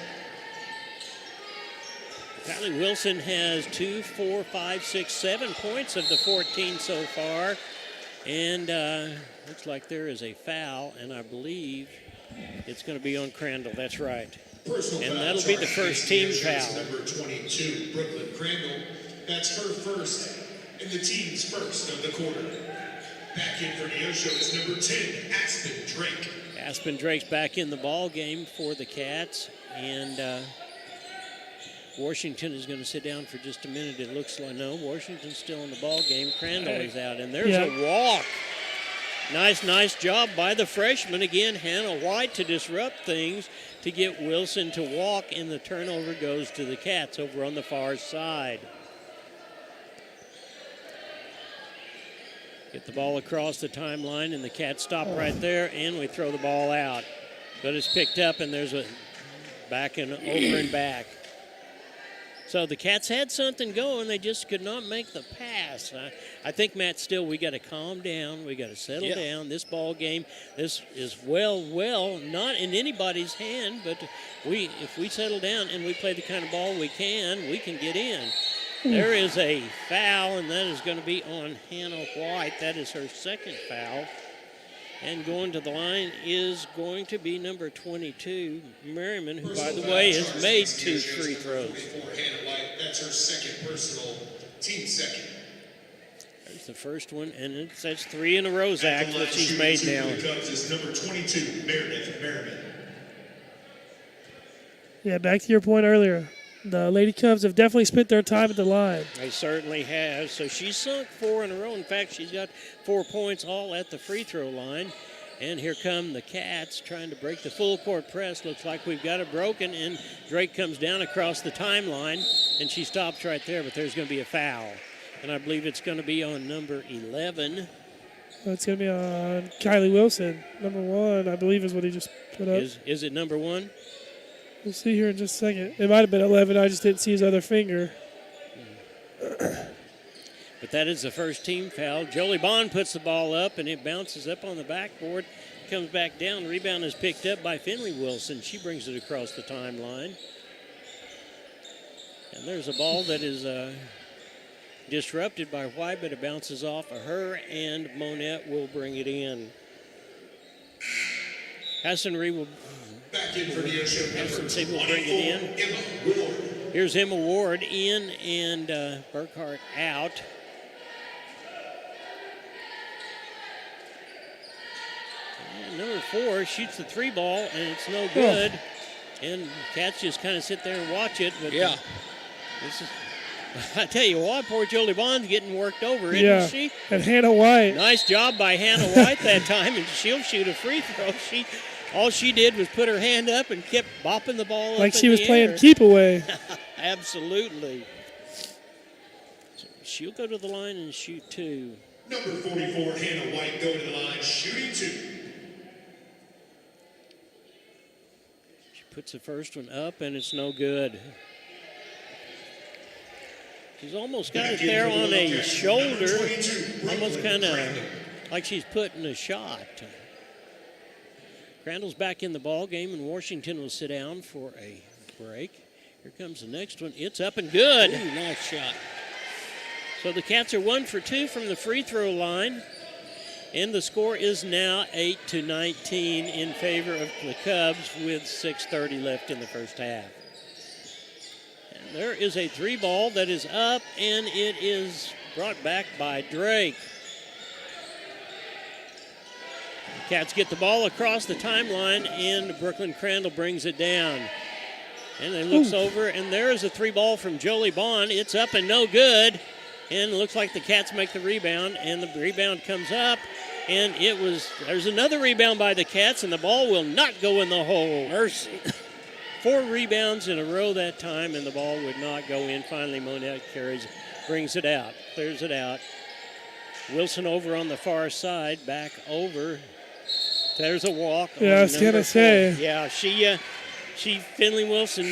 Kylie Wilson has 2, 4, 5, 6, 7 points of the 14 so far. And looks like there is a foul, and I believe it's going to be on Crandall. That's right. Personal And foul that'll be the charge first against team Neosho's foul. Number 22, Brooklyn Crandall. That's her first and the team's first of the quarter. Back in for Neosho is number 10, Aspen Drake. Aspen Drake's back in the ball game for the Cats, and Washington is going to sit down for just a minute. It looks like no, Washington's still in the ball game. Crandall is out, and there's a walk. Nice job by the freshman again, Hannah White, to disrupt things to get Wilson to walk, and the turnover goes to the Cats over on the far side. Get the ball across the timeline, and the Cats stop right there, and we throw the ball out. But it's picked up, and there's a back and over and back. So the Cats had something going. They just could not make the pass. I think, Matt, still we got to calm down. We got to settle down. This ball game, this is well, not in anybody's hand, but if we settle down and we play the kind of ball we can get in. There is a foul, and that is going to be on Hannah White. That is her second foul. And going to the line is going to be number 22, Merriman, who, by the way, has made 2 free throws. Hannah White, that's her second personal, team second. There's the first one, and that's 3 in a row, Zach, that she's made now. The Cubs is number 22, Meredith Merriman. Yeah, back to your point earlier. The Lady Cubs have definitely spent their time at the line. They certainly have. So she's sunk 4 in a row. In fact, she's got 4 points all at the free throw line. And here come the Cats trying to break the full court press. Looks like we've got it broken, and Drake comes down across the timeline, and she stops right there, but there's going to be a foul. And I believe it's going to be on number 11. It's going to be on Kylie Wilson. Number 1, I believe, is what he just put up. Is it number 1? We'll see here in just a second. It might have been 11. I just didn't see his other finger. But that is the first team foul. Jolie Bond puts the ball up, and it bounces up on the backboard, comes back down. The rebound is picked up by Finley Wilson. She brings it across the timeline. And there's a ball that is disrupted by White, but it bounces off of her, and Monett will bring it in. Hassan Reed will bring it in. Here's Emma Ward in, and Burkhart out. And number 4 shoots the 3 ball, and it's no good. And Cats just kind of sit there and watch it. But this is, I tell you what, poor Jolie Bond's getting worked over, isn't she? And Hannah White. Nice job by Hannah White that time, and she'll shoot a free throw. All she did was put her hand up and kept bopping the ball up like she was in the playing air. keep away. Absolutely. So she'll go to the line and shoot 2. Number 44, Hannah White, go to the line, shooting 2. She puts the first one up, and it's no good. She's almost got it there on a shoulder, almost kind of like she's putting a shot. Crandall's back in the ball game, and Washington will sit down for a break. Here comes the next one. It's up and good. Ooh, nice shot. So the Cats are 1 for 2 from the free throw line, and the score is now 8-19 in favor of the Cubs with 6:30 left in the first half. And there is a 3 ball that is up, and it is brought back by Drake. Cats get the ball across the timeline, and Brooklyn Crandall brings it down. And they looks over, and there is a 3 ball from Jolie Bond. It's up and no good. And it looks like the Cats make the rebound, and the rebound comes up. And there's another rebound by the Cats, and the ball will not go in the hole. Mercy. 4 rebounds in a row that time, and the ball would not go in. Finally, Monett brings it out, clears it out. Wilson over on the far side, back over. There's a walk. Yeah, I was going to say. Yeah, Finley Wilson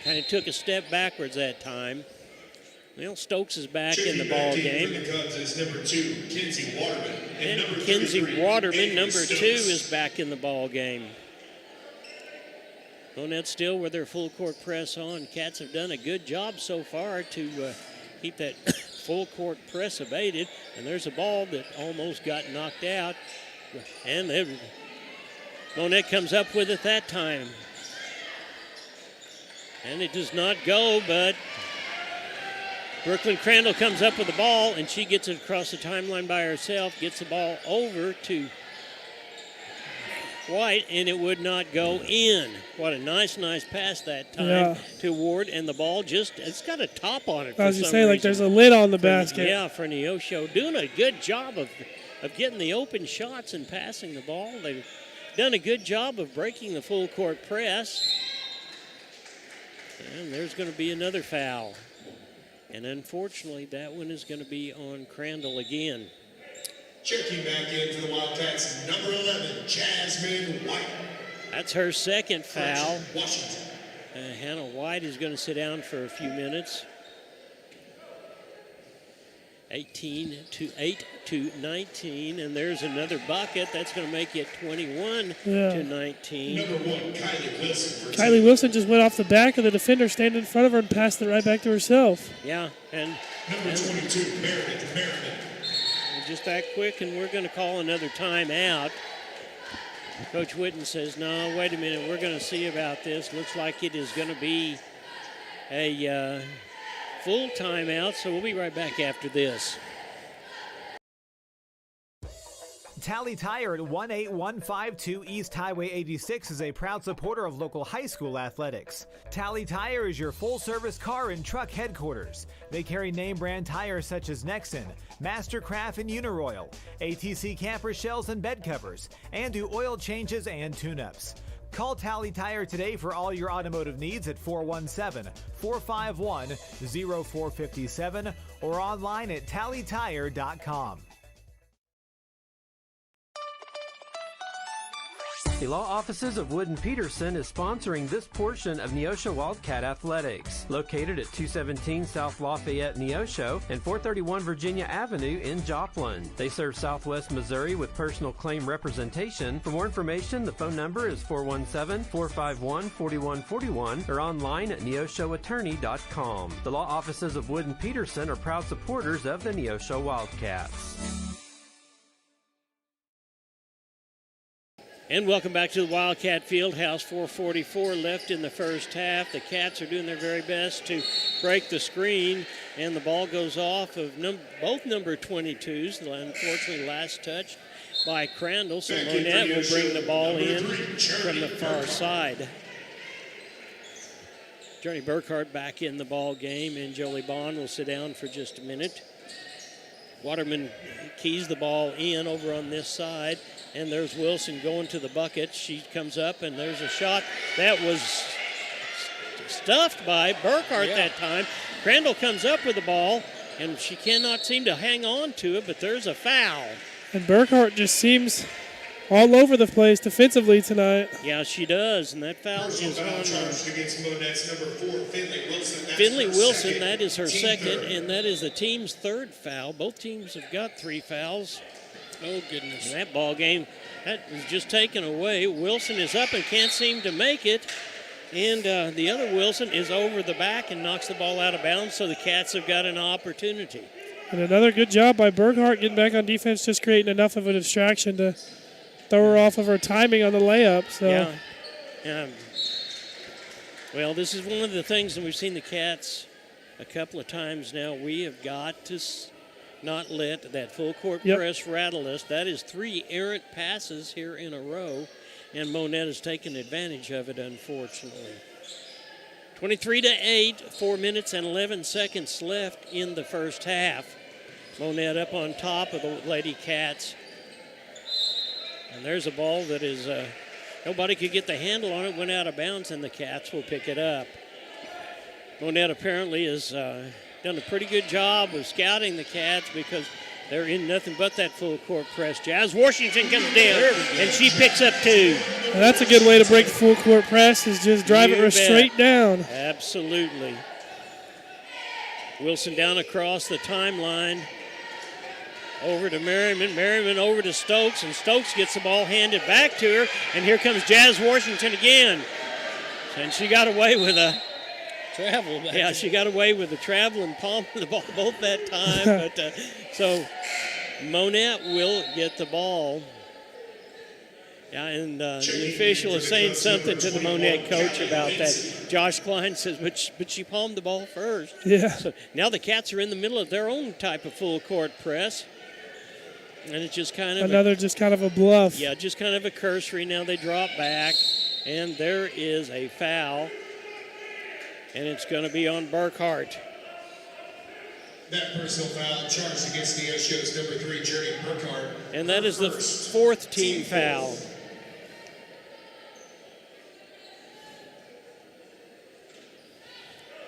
kind of took a step backwards that time. Well, Stokes is back in the ball game. For the Cubs is number 2, Kinsey Waterman. And number Kinsey 33, Waterman, Avery number Stokes. 2, is back in the ball game. Monett still with their full court press on. Cats have done a good job so far to keep that full court press evaded. And there's a ball that almost got knocked out. And Monett comes up with it that time. And it does not go, but Brooklyn Crandall comes up with the ball, and she gets it across the timeline by herself, gets the ball over to White, and it would not go in. What a nice pass that time to Ward, and the ball it's got a top on it. I was going to say, like there's a lid on the basket. Yeah, for Neosho. Doing a good job of getting the open shots and passing the ball. They've done a good job of breaking the full court press. And there's going to be another foul. And unfortunately, that one is going to be on Crandall again. Checking back in for the Wildcats, number 11, Jasmine White. That's her second foul. Washington. Hannah White is going to sit down for a few minutes. 8 to 19, and there's another bucket. That's going to make it 21 to 19. Number 1, Kylie Wilson. Kylie Wilson just went off the back of the defender standing in front of her and passed it right back to herself. Yeah, and number 22, Meredith Merriman. Just that quick, and we're going to call another timeout. Coach Whitten says, no, wait a minute, we're going to see about this. Looks like it is going to be a full timeout, so we'll be right back after this. Tally Tire at 18152 East Highway 86 is a proud supporter of local high school athletics. Tally Tire is your full-service car and truck headquarters. They carry name-brand tires such as Nexen, Mastercraft, and Uniroyal, ATC camper shells and bed covers, and do oil changes and tune-ups. Call Tally Tire today for all your automotive needs at 417-451-0457 or online at tallytire.com. The law offices of Wood & Peterson is sponsoring this portion of Neosho Wildcat Athletics, located at 217 South Lafayette, Neosho, and 431 Virginia Avenue in Joplin. They serve Southwest Missouri with personal claim representation. For more information, the phone number is 417-451-4141 or online at neoshoattorney.com. The law offices of Wood & Peterson are proud supporters of the Neosho Wildcats. And welcome back to the Wildcat Fieldhouse. 4:44 left in the first half. The Cats are doing their very best to break the screen, and the ball goes off of both number 22s. Unfortunately, last touch by Crandall, so Monett will bring the ball in from the far side. Journey Burkhart back in the ball game, and Jolie Bond will sit down for just a minute. Waterman keys the ball in over on this side, and there's Wilson going to the bucket. She comes up, and there's a shot that was stuffed by Burkhart that time. Crandall comes up with the ball, and she cannot seem to hang on to it, but there's a foul. And Burkhart just seems all over the place defensively tonight. Yeah, she does, and that foul is on against Monett's number 4, Finley Wilson. Finley Wilson. That is her second, and that is the team's third foul. Both teams have got 3 fouls. Oh, goodness. And that ball game, that was just taken away. Wilson is up and can't seem to make it. And the other Wilson is over the back and knocks the ball out of bounds, so the Cats have got an opportunity. And another good job by Burkhart getting back on defense, just creating enough of a distraction to throw her off of her timing on the layup. So. Yeah. Well, this is one of the things, and we've seen the Cats a couple of times now. We have got to not let that full court press rattle us. That is 3 errant passes here in a row, and Monett has taken advantage of it, unfortunately. 23-8, 4 minutes and 11 seconds left in the first half. Monett up on top of the Lady Cats. And there's a ball that is, nobody could get the handle on it, went out of bounds, and the Cats will pick it up. Monett apparently has done a pretty good job of scouting the Cats because they're in nothing but that full court press. Jazz Washington comes down, and she picks up 2. And that's a good way to break the full court press, is just drive it straight down. Absolutely. Wilson down across the timeline. Over to Merriman. Merriman over to Stokes, and Stokes gets the ball handed back to her, and here comes Jazz Washington again. And she got away with a travel. Yeah, she got away with the travel and palm of the ball both that time. But so Monett will get the ball. Yeah, and the official is saying something to the Monett coach about that. Josh Klein says, but she palmed the ball first. Yeah. So now the Cats are in the middle of their own type of full court press. And it's just kind of just kind of a bluff. Yeah, just kind of a cursory. Now they drop back, and there is a foul. And it's going to be on Burkhart. That personal foul charged against Neosho's number 3, Journey Burkhart. And that is the fourth team foul.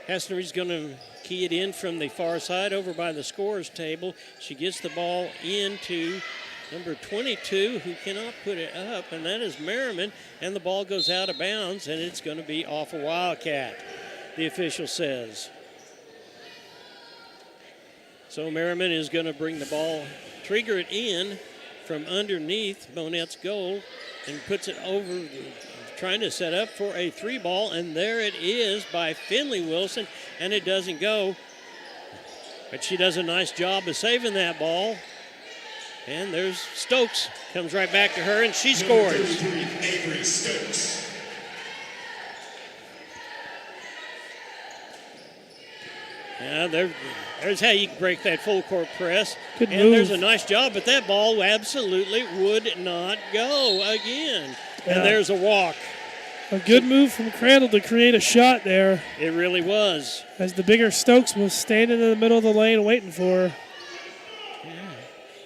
Hessner's going to key it in from the far side over by the scorer's table. She gets the ball into number 22, who cannot put it up, and that is Merriman. And the ball goes out of bounds, and it's going to be off a Wildcat, the official says. So Merriman is going to bring the ball, trigger it in from underneath Monett's goal, and puts it over, trying to set up for a 3-ball, and there it is by Finley Wilson, and it doesn't go. But she does a nice job of saving that ball. And there's Stokes, comes right back to her, and she scores. Avery Stokes. Yeah, there's how you break that full court press. Good and move. There's a nice job, but that ball absolutely would not go again. Yeah. And there's a walk. A good move from Crandall to create a shot there. It really was. As the bigger Stokes was standing in the middle of the lane waiting for her.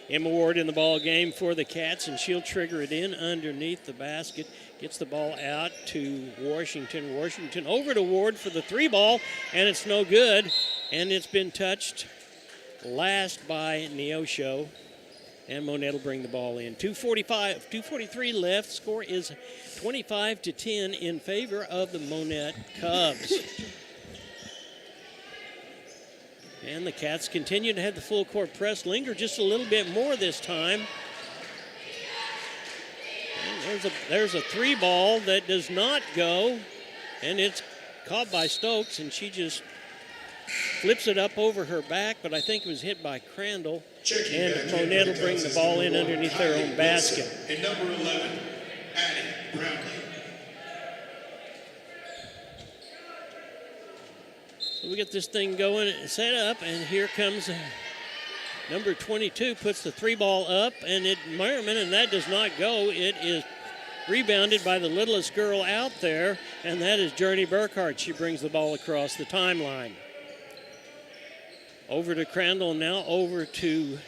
Emma Ward in the ball game for the Cats, and she'll trigger it in underneath the basket. Gets the ball out to Washington. Washington over to Ward for the 3-ball, and it's no good. And it's been touched last by Neosho. And Monett will bring the ball in. 2:43 left. Score is 25-10 in favor of the Monett Cubs. And the Cats continue to have the full court press, linger just a little bit more this time. And there's a 3-ball that does not go, and it's caught by Stokes, and she just flips it up over her back, but I think it was hit by Crandall. And Monett will bring the ball in underneath their own basket. And number 11, Addie Brownlee. So we get this thing going and set up, and here comes number 22, puts the 3-ball up, and Merriman, and that does not go. It is rebounded by the littlest girl out there, and that is Journey Burkhart. She brings the ball across the timeline. Over to Crandall, now over to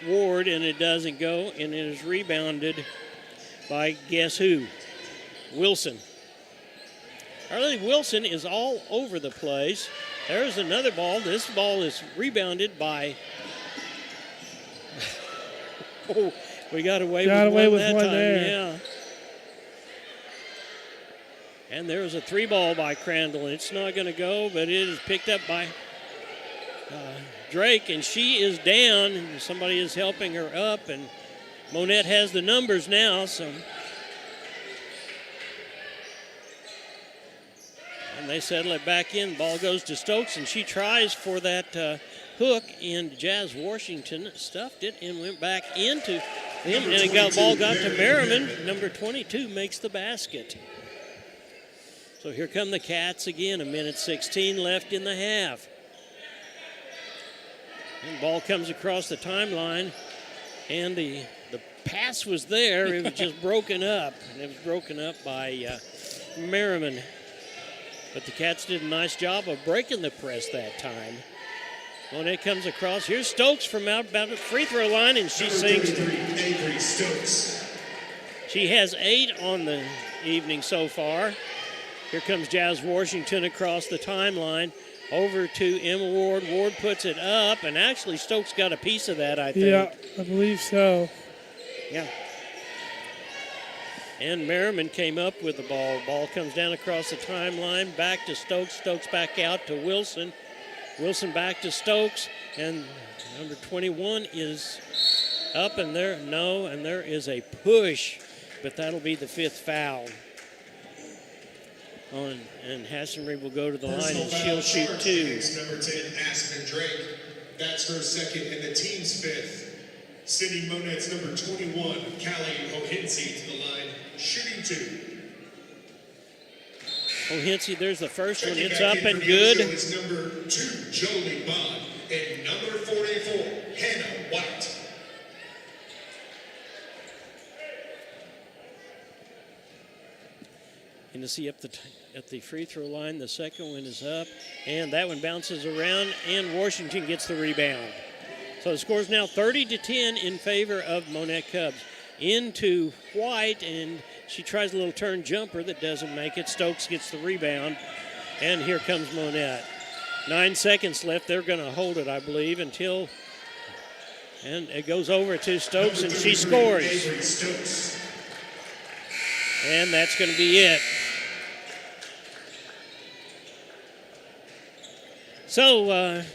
Ward, and it doesn't go, and it is rebounded by guess who? Wilson. Arlie Wilson is all over the place. There's another ball. This ball is rebounded by... oh, we got away with one that time. Yeah. And there was a 3-ball by Crandall, and it's not going to go, but it is picked up by Drake, and she is down, and somebody is helping her up, and Monett has the numbers now, so... And they settle it back in. Ball goes to Stokes, and she tries for that hook, and Jazz Washington stuffed it and went back into him, and the ball got to Merriman. Number 22 makes the basket. So here come the Cats again. 1:16 left in the half. And ball comes across the timeline, and the pass was there. It was just broken up, and it was broken up by Merriman. But the Cats did a nice job of breaking the press that time. Monett comes across. Here's Stokes from out about the free throw line, and she sinks. Avery Stokes. She has 8 on the evening so far. Here comes Jazz Washington across the timeline. Over to Emma Ward. Ward puts it up, and actually Stokes got a piece of that, I think. Yeah, I believe so. Yeah. And Merriman came up with the ball. Ball comes down across the timeline, back to Stokes. Stokes back out to Wilson. Wilson back to Stokes, and number 21 is up, and there is a push, but that'll be the 5th foul. and Hassenry will go to the line and she'll shoot 2. Number 10, Aspen Drake. That's her second and the team's 5th. Sending Monett's number 21, Callie O'Hinsey, to the line, shooting 2. O'Hinsey, there's the first one. It's Checking up back in and for good. Neosho is number 2, Jolie Bond, and number 44, Hannah White. And to see up at the free throw line, the second one is up, and that one bounces around, and Washington gets the rebound. So the score is now 30-10 in favor of Monett Cubs. Into White, and she tries a little turn jumper that doesn't make it. Stokes gets the rebound, and here comes Monett. 9 seconds left. They're going to hold it, I believe, until, and it goes over to Stokes, and she scores. And that's going to be it. So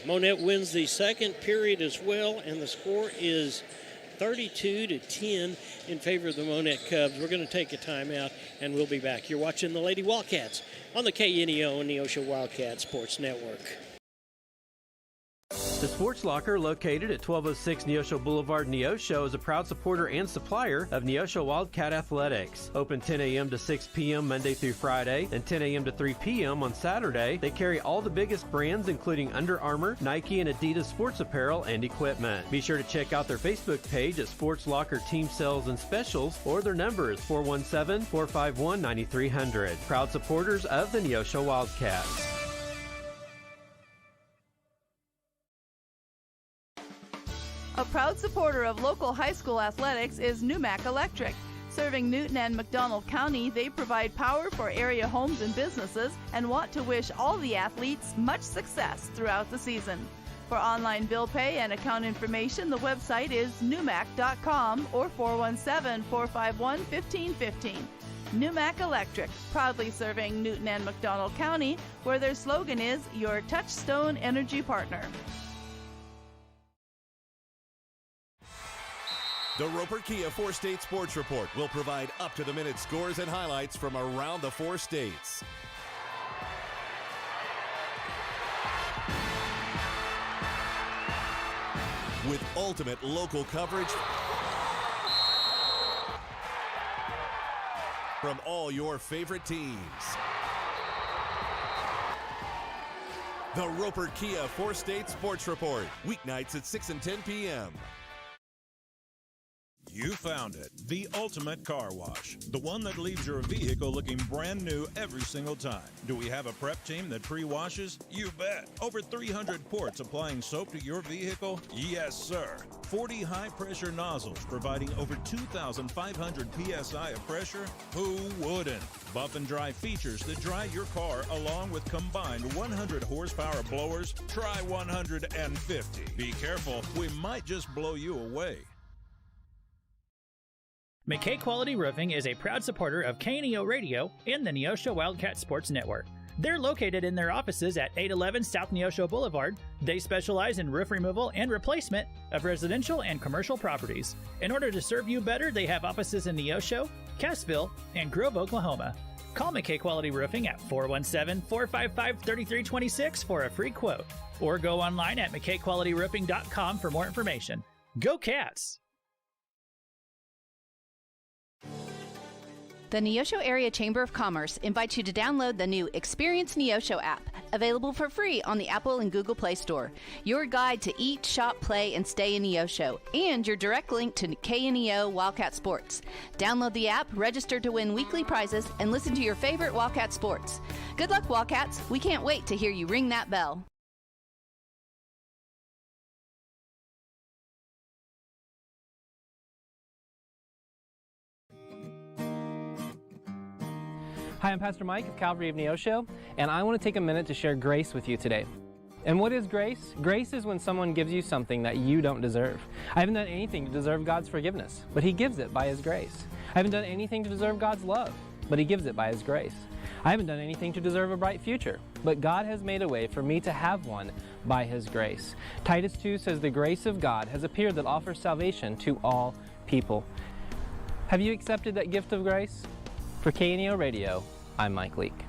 Monett wins the second period as well, and the score is 32-10 in favor of the Monett Cubs. We're going to take a timeout, and we'll be back. You're watching the Lady Wildcats on the KNEO and Neosho Wildcat Sports Network. The Sports Locker, located at 1206 Neosho Boulevard, Neosho, is a proud supporter and supplier of Neosho Wildcat Athletics. Open 10 a.m. to 6 p.m. Monday through Friday and 10 a.m. to 3 p.m. on Saturday. They carry all the biggest brands, including Under Armour, Nike, and Adidas sports apparel and equipment. Be sure to check out their Facebook page at Sports Locker Team Sales and Specials, or their number is 417-451-9300. Proud supporters of the Neosho Wildcats. A proud supporter of local high school athletics is Numac Electric. Serving Newton and McDonald County, they provide power for area homes and businesses and want to wish all the athletes much success throughout the season. For online bill pay and account information, the website is numac.com or 417-451-1515. Numac Electric, proudly serving Newton and McDonald County, where their slogan is your touchstone energy partner. The Roper Kia 4-State Sports Report will provide up-to-the-minute scores and highlights from around the 4 states. With ultimate local coverage from all your favorite teams. The Roper Kia 4-State Sports Report, weeknights at 6 and 10 p.m. You found it, the ultimate car wash, the one that leaves your vehicle looking brand new every single time. Do we have a prep team that pre-washes? You bet. Over 300 ports applying soap to your vehicle? Yes, sir. 40 high-pressure nozzles providing over 2,500 psi of pressure? Who wouldn't? Buff and dry features that dry your car along with combined 100 horsepower blowers? Try 150. Be careful, we might just blow you away. McKay Quality Roofing is a proud supporter of KNEO Radio and the Neosho Wildcat Sports Network. They're located in their offices at 811 South Neosho Boulevard. They specialize in roof removal and replacement of residential and commercial properties. In order to serve you better, they have offices in Neosho, Cassville, and Grove, Oklahoma. Call McKay Quality Roofing at 417-455-3326 for a free quote, or go online at mckayqualityroofing.com for more information. Go Cats! The Neosho Area Chamber of Commerce invites you to download the new Experience Neosho app, available for free on the Apple and Google Play Store. Your guide to eat, shop, play, and stay in Neosho, and your direct link to KNEO Wildcat Sports. Download the app, register to win weekly prizes, and listen to your favorite Wildcat sports. Good luck, Wildcats. We can't wait to hear you ring that bell. Hi, I'm Pastor Mike of Calvary of Neosho, and I want to take a minute to share grace with you today. And what is grace? Grace is when someone gives you something that you don't deserve. I haven't done anything to deserve God's forgiveness, but He gives it by His grace. I haven't done anything to deserve God's love, but He gives it by His grace. I haven't done anything to deserve a bright future, but God has made a way for me to have one by His grace. Titus 2 says the grace of God has appeared that offers salvation to all people. Have you accepted that gift of grace? For KNEO Radio, I'm Mike Leake.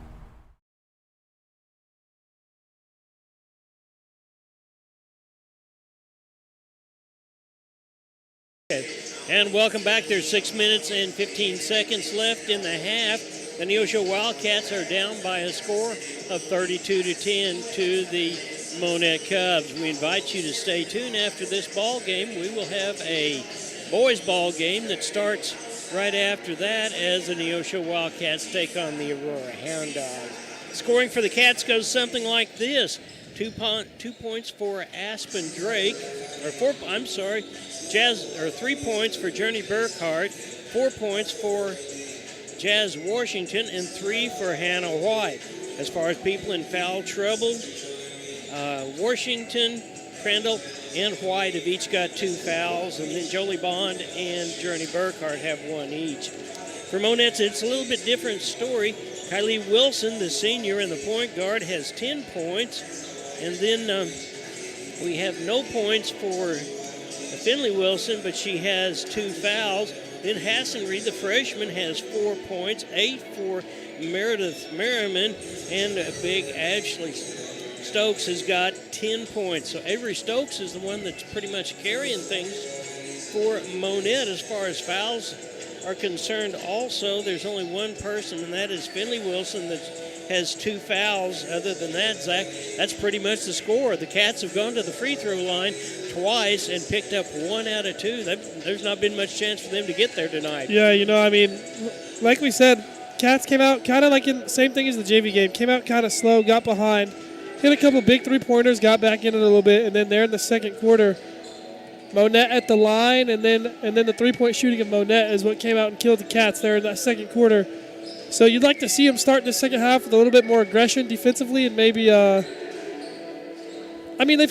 And welcome back. There's 6 minutes and 15 seconds left in the half. The Neosho Wildcats are down by a score of 32-10 to the Monett Cubs. We invite you to stay tuned. After this ball game, we will have a boys ball game that starts right after that as the Neosho Wildcats take on the Aurora Hound Dogs. Scoring for the Cats goes something like this. 2 points for Aspen Drake, or 3 points for Journey Burkhart, 4 points for Jazz Washington, and 3 for Hannah White. As far as people in foul trouble, Washington, Crandall, and White have each got 2 fouls, and then Jolie Bond and Journey Burkhart have 1 each. For Monett, it's a little bit different story. Kylie Wilson, the senior and the point guard, has 10 points. And then we have no points for Finley Wilson, but she has 2 fouls. Then Hassan Reed, the freshman, has 4 points, 8 for Meredith Merriman, and big Ashley Stokes has got 10 points. So Avery Stokes is the one that's pretty much carrying things for Monett as far as fouls are concerned. Also, there's only one person, and that is Finley Wilson that has 2 fouls. Other than that, Zach, that's pretty much the score. The Cats have gone to the free throw line twice and picked up 1 out of 2. There's not been much chance for them to get there tonight. Yeah, like we said, Cats came out kind of like in same thing as the JV game. Came out kind of slow, got behind, hit a couple big 3-pointers, got back in it a little bit, and then there in the second quarter, Monett at the line, and then the 3-point shooting of Monett is what came out and killed the Cats there in that second quarter. So you'd like to see them start the second half with a little bit more aggression defensively, and maybe they've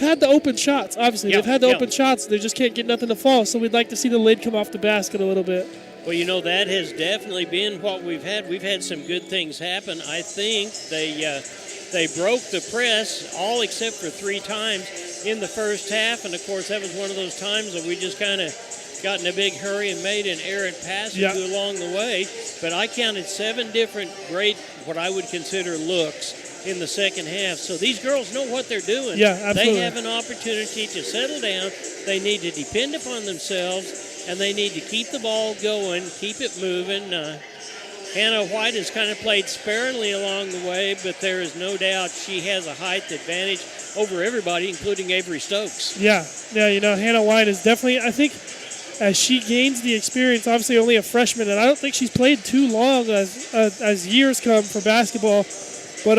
had the open shots, obviously. They've had the open shots. They just can't get nothing to fall, so we'd like to see the lid come off the basket a little bit. Well, that has definitely been what we've had. We've had some good things happen. I think they broke the press all except for 3 times in the first half, and, of course, that was one of those times that we just kind of got in a big hurry and made an errant pass along the way. But I counted 7 different great, what I would consider, looks in the second half. So these girls know what they're doing. Yeah, absolutely. They have an opportunity to settle down. They need to depend upon themselves, and they need to keep the ball going, keep it moving. Hannah White has kind of played sparingly along the way, but there is no doubt she has a height advantage over everybody, including Avery Stokes. Yeah, Hannah White is definitely, I think, as she gains the experience, obviously only a freshman, and I don't think she's played too long as years come for basketball. But,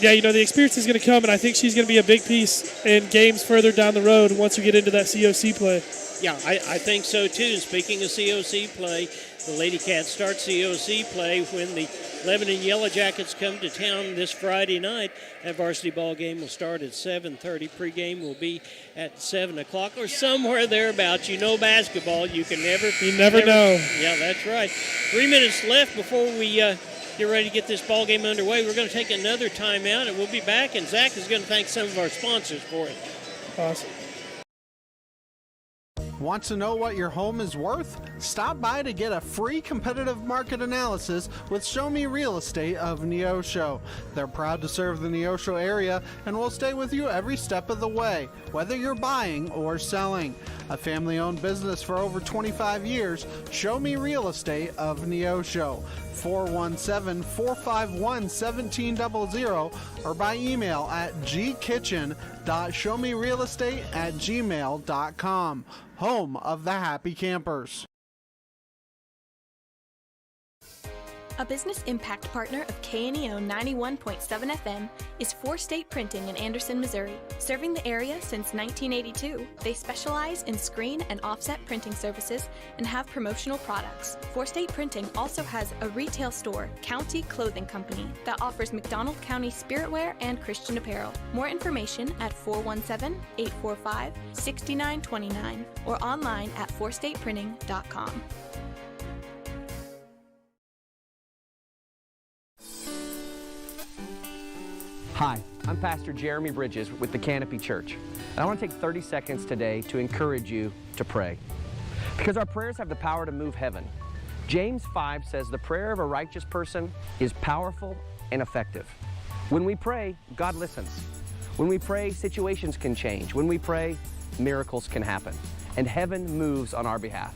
the experience is going to come, and I think she's going to be a big piece in games further down the road once we get into that COC play. Yeah, I think so, too. And speaking of COC play, the Lady Cats start COC play when the Lebanon Yellow Jackets come to town this Friday night. That varsity ball game will start at 7:30. Pregame will be at 7 o'clock or somewhere thereabouts. Basketball, you never know. Yeah, that's right. 3 minutes left before we get ready to get this ball game underway. We're going to take another timeout, and we'll be back, and Zach is going to thank some of our sponsors for it. Awesome. Want to know what your home is worth? Stop by to get a free competitive market analysis with Show Me Real Estate of Neosho. They're proud to serve the Neosho area and will stay with you every step of the way, whether you're buying or selling. A family-owned business for over 25 years, Show Me Real Estate of Neosho. 417-451-1700 or by email at gkitchen.showmerealestate@gmail.com. Home of the Happy Campers. A business impact partner of KNEO 91.7 FM is 4 State Printing in Anderson, Missouri. Serving the area since 1982, they specialize in screen and offset printing services and have promotional products. 4 State Printing also has a retail store, County Clothing Company, that offers McDonald County spiritwear and Christian apparel. More information at 417-845-6929 or online at 4stateprinting.com. Hi, I'm Pastor Jeremy Bridges with the Canopy Church, and I want to take 30 seconds today to encourage you to pray. Because our prayers have the power to move heaven. James 5 says the prayer of a righteous person is powerful and effective. When we pray, God listens. When we pray, situations can change. When we pray, miracles can happen, and heaven moves on our behalf.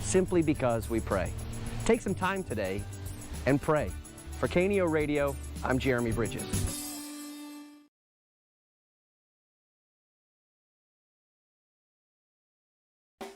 simply because we pray. Take some time today and pray. For KNEO Radio, I'm Jeremy Bridges.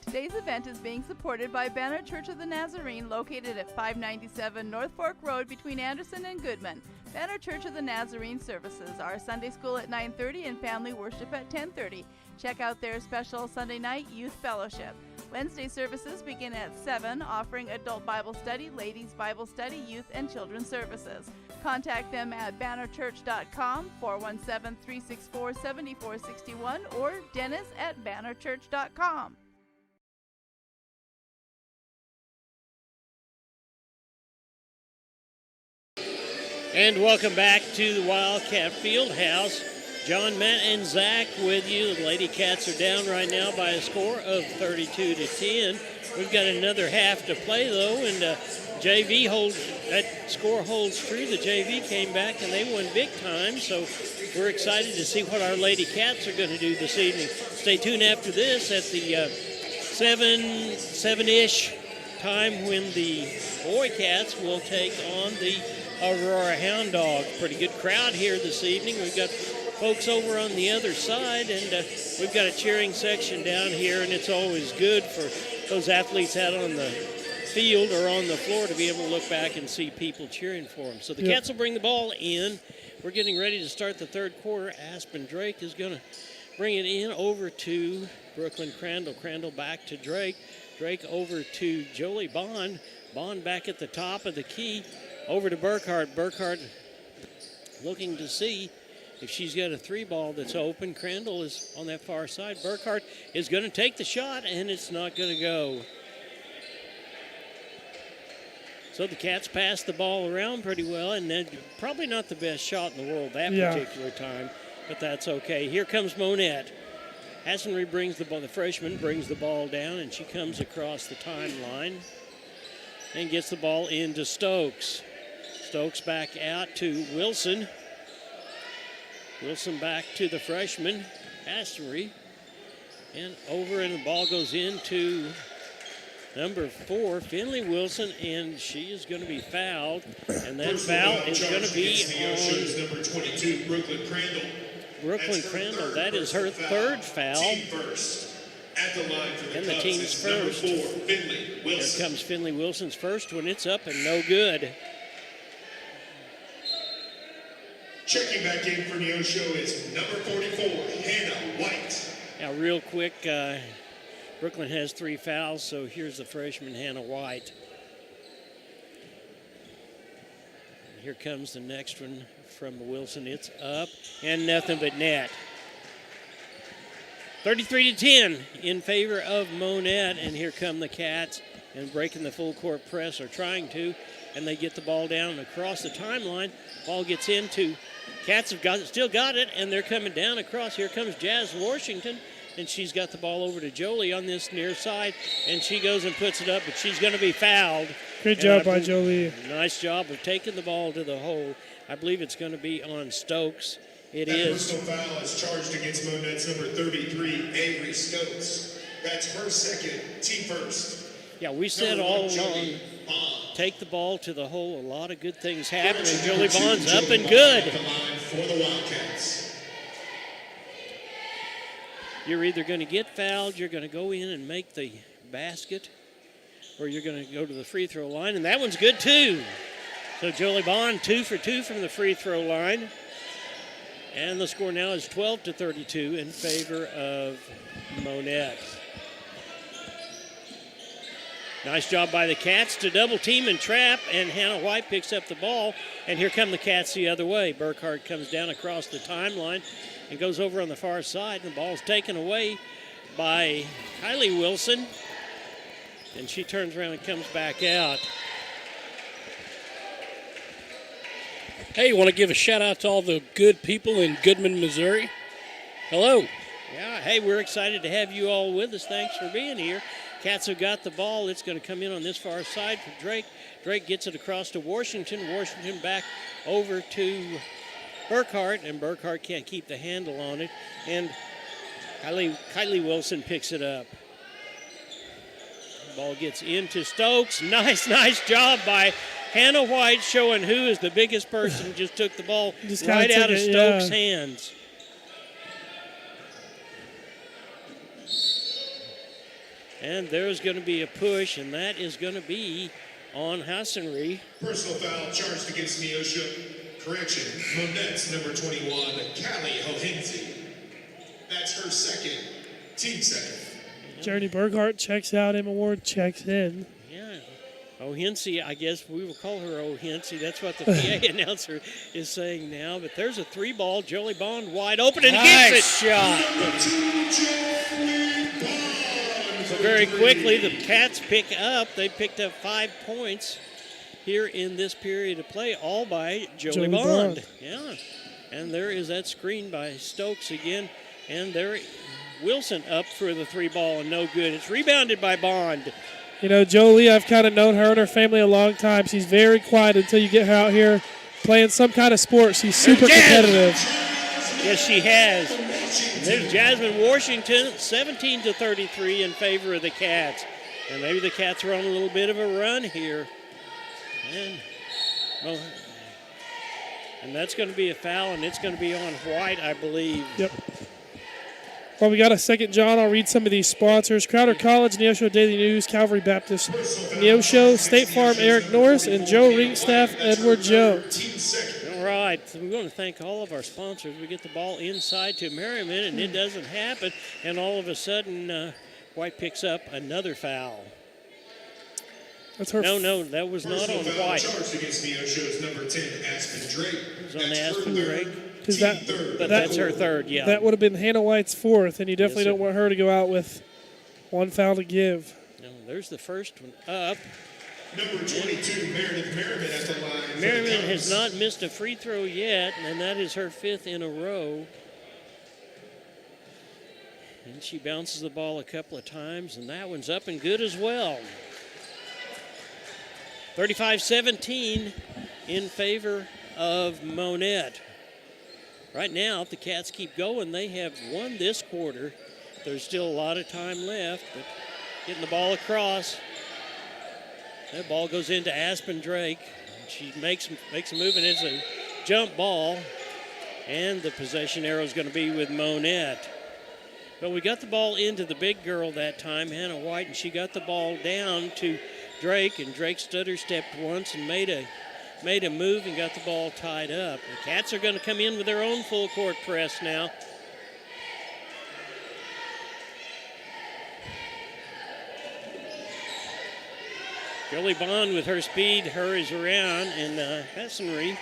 Today's event is being supported by Banner Church of the Nazarene, located at 597 North Fork Road between Anderson and Goodman. Banner Church of the Nazarene services are Sunday school at 9:30 and family worship at 10:30. Check out their special Sunday night youth fellowship. Wednesday services begin at 7, offering adult Bible study, ladies Bible study, youth and children's services. Contact them at bannerchurch.com, 417-364-7461, or dennis@bannerchurch.com. And welcome back to the Wildcat Fieldhouse. John, Matt, and Zach with you. The Lady Cats are down right now by a score of 32-10. We've got another half to play, though, and JV that score holds true. The JV came back, and they won big time, so we're excited to see what our Lady Cats are going to do this evening. Stay tuned after this at the 7-ish time when the Boy Cats will take on the Aurora Hound Dogs. Pretty good crowd here this evening. We've got folks over on the other side, and we've got a cheering section down here, and it's always good for those athletes out on the field or on the floor to be able to look back and see people cheering for them. So the Cats will bring the ball in. We're getting ready to start the third quarter. Aspen Drake is going to bring it in over to Brooklyn Crandall. Crandall back to Drake. Drake over to Jolie Bond. Bond back at the top of the key. Over to Burkhart. Burkhart looking to see if she's got a three ball that's open. Crandall is on that far side. Burkhart is going to take the shot, and it's not going to go. So the Cats pass the ball around pretty well, and then probably not the best shot in the world that particular time, but that's okay. Here comes Monett. Hassenry brings the ball, the freshman brings the ball down, and she comes across the timeline and gets the ball into Stokes. Stokes back out to Wilson. Wilson back to the freshman, Hassenry. And over, and the ball goes into number 4, Finley Wilson, and she is going to be fouled. And that foul is going to be on number 22, Brooklyn Crandall. Brooklyn Crandall. That is her third foul. Team first. At the line for the and the Cubs team's is first. number 4, Finley Wilson. Here comes Finley Wilson's first one. It's up and no good. Checking back in for Neosho is number 44, Hannah White. Now, real quick, Brooklyn has 3 fouls, so here's the freshman, Hannah White. Here comes the next one from Wilson. It's up and nothing but net. 33-10 in favor of Monett, and here come the Cats and breaking the full court press, or trying to, and they get the ball down across the timeline. Ball gets into Cats have still got it, and they're coming down across. Here comes Jazz Washington, and she's got the ball over to Jolie on this near side, and she goes and puts it up, but she's going to be fouled. Good job by Jolie. Nice job of taking the ball to the hole. I believe it's going to be on Stokes. It that is. personal foul is charged against Monett's number 33, Avery Stokes. That's her second, team first. Yeah, we said all along, take the ball to the hole. A lot of good things happen, and Jolie Bond's up and good. For the Wildcats. You're either going to get fouled, you're going to go in and make the basket, or you're going to go to the free throw line, and that one's good too. So Jolie Bond 2 for 2 from the free throw line. And the score now is 12-32 in favor of Monett. Nice job by the Cats to double team and trap, and Hannah White picks up the ball, and here come the Cats the other way. Burkhart comes down across the timeline and goes over on the far side, and the ball's taken away by Kylie Wilson, and she turns around and comes back out. Hey, want to give a shout out to all the good people in Goodman, Missouri? Hello. Yeah, hey, we're excited to have you all with us. Thanks for being here. Cats have got the ball. It's going to come in on this far side for Drake. Drake gets it across to Washington. Washington back over to Burkhart, and Burkhart can't keep the handle on it. And Kylie Wilson picks it up. Ball gets into Stokes. Nice job by Hannah White, showing who is the biggest person. Just took the ball right out of Stokes' hands. And there's going to be a push, and that is going to be on Hassenry. Personal foul charged against Neosho. Correction, Monett's number 21, Callie Hohenzi. That's her second, team second. Journey Burkhart checks out. Emma Ward checks in. Yeah. O'Hensey, I guess we will call her O'Hensey. That's what the PA announcer is saying now. But there's a 3-ball. Jolie Bond wide open and gets it. shot. So very quickly, the Cats pick up. They picked up 5 points here in this period of play, all by Jolie Bond. Yeah. And there is that screen by Stokes again. And there Wilson up for the 3-ball and no good. It's rebounded by Bond. You know, Jolie, I've kind of known her and her family a long time. She's very quiet until you get her out here playing some kind of sport. She's super competitive. Yes, she has. And there's Jasmine Washington, 17-33 in favor of the Cats. And maybe the Cats are on a little bit of a run here. And that's going to be a foul, and it's going to be on White, I believe. Yep. Well, we got a second, John. I'll read some of these sponsors. Crowder College, Neosho Daily News, Calvary Baptist, Neosho, State Farm, Eric Norris, and Joe Ringstaff, Edward Jones. All right. So we want to thank all of our sponsors. We get the ball inside to Merriman, and it doesn't happen. And all of a sudden, White picks up another foul. That's her. No, that was not on White. Charged against Neosho's number 10, Aspen Drake. It was on Aspen Drake. But that's her third, yeah. That would have been Hannah White's 4th, and you definitely don't want her to go out with one foul to give. No, there's the first one up. Number 22, Meredith Merriman at the line. Merriman has not missed a free throw yet, and that is her 5th in a row. And she bounces the ball a couple of times, and that one's up and good as well. 35-17 in favor of Monett. Right now, if the Cats keep going, they have won this quarter. There's still a lot of time left, but getting the ball across. That ball goes into Aspen Drake. She makes a move, and it's a jump ball. And the possession arrow is going to be with Monett. But we got the ball into the big girl that time, Hannah White, and she got the ball down to Drake, and Drake stutter stepped once and made a move and got the ball tied up. The Cats are going to come in with their own full court press now. Jolie Bond with her speed hurries around, and Hassenry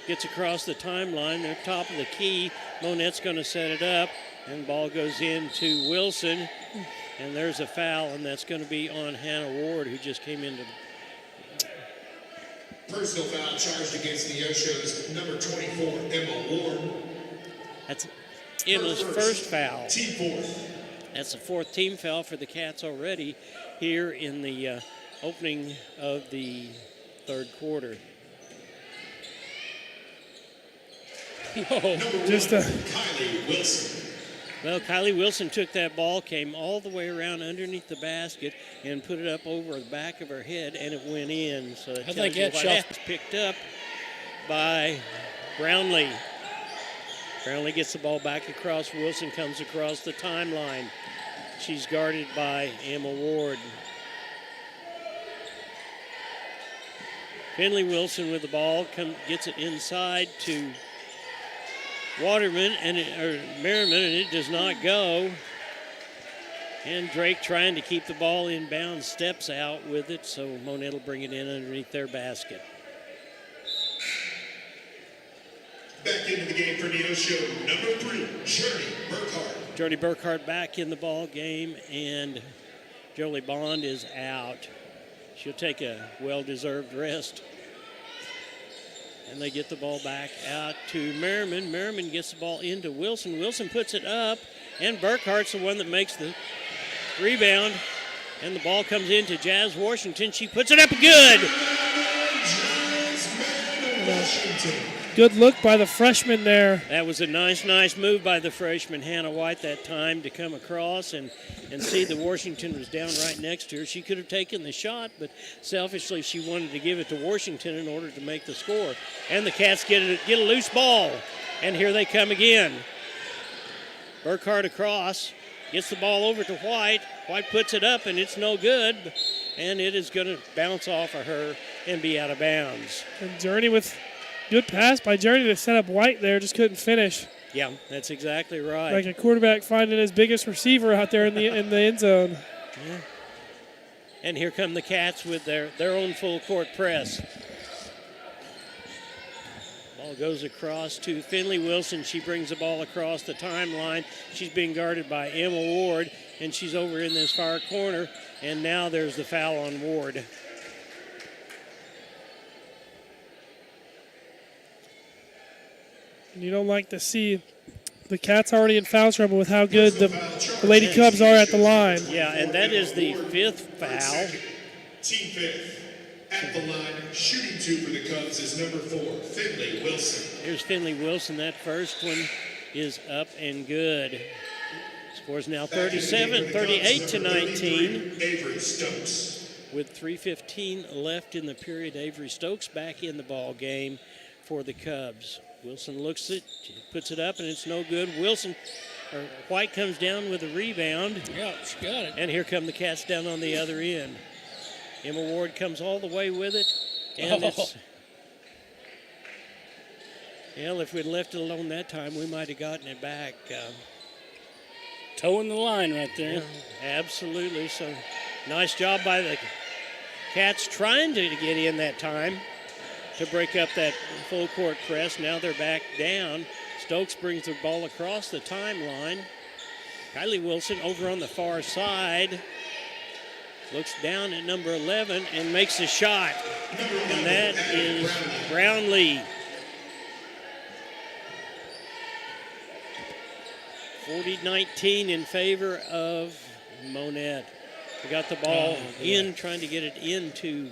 gets across the timeline. They're top of the key. Monett's going to set it up, and the ball goes into Wilson. And there's a foul, and that's going to be on Hannah Ward, who just came into Personal foul charged against Neosho's number 24, Emma Ward. That's Emma's first foul. Team 4th. That's the 4th team foul for the Cats already here in the opening of the 3rd quarter. Kylie Wilson. Well, Kylie Wilson took that ball, came all the way around underneath the basket, and put it up over the back of her head, and it went in. So I think that shot was picked up by Brownlee. Brownlee gets the ball back across. Wilson comes across the timeline. She's guarded by Emma Ward. Finley Wilson with the ball, gets it inside to Merriman, and it does not go. And Drake trying to keep the ball inbound, steps out with it, so Monett will bring it in underneath their basket. Back into the game for Neosho, number 3, Journey Burkhart. Journey Burkhart back in the ball game, and Jolie Bond is out. She'll take a well-deserved rest. And they get the ball back out to Merriman. Merriman gets the ball into Wilson. Wilson puts it up, and Burkhart's the one that makes the rebound. And the ball comes into Jazz Washington. She puts it up good. Good look by the freshman there. That was a nice move by the freshman, Hannah White, that time to come across and see that Washington was down right next to her. She could have taken the shot, but selfishly she wanted to give it to Washington in order to make the score. And the Cats get a loose ball, and here they come again. Burkhart across, gets the ball over to White. White puts it up, and it's no good, and it is going to bounce off of her and be out of bounds. And Journey with good pass by Journey to set up White there, just couldn't finish. Yeah, that's exactly right. Like a quarterback finding his biggest receiver out there in the end zone. Yeah. And here come the Cats with their own full court press. Ball goes across to Finley Wilson. She brings the ball across the timeline. She's being guarded by Emma Ward, and she's over in this far corner. And now there's the foul on Ward. You don't like to see the Cats already in foul trouble with how good the Lady Cubs are at the line. Yeah, and that is the 5th foul. Team 5th at the line, shooting 2 for the Cubs is number 4, Finley Wilson. Here's Finley Wilson. That first one is up and good. Scores now 38 to 19. Avery Stokes. With 3:15 left in the period, Avery Stokes back in the ball game for the Cubs. Wilson looks it, puts it up, and it's no good. White comes down with a rebound. Yeah, she got it. And here come the Cats down on the other end. Emma Ward comes all the way with it. And it's... Well, if we'd left it alone that time, we might have gotten it back. Toeing the line right there. Yeah, absolutely. So nice job by the Cats trying to get in that time to break up that full court press. Now they're back down. Stokes brings the ball across the timeline. Kylie Wilson over on the far side. Looks down at number 11 and makes a shot. And that is Brownlee. 40-19 in favor of Monett. We got the ball in, trying to get it into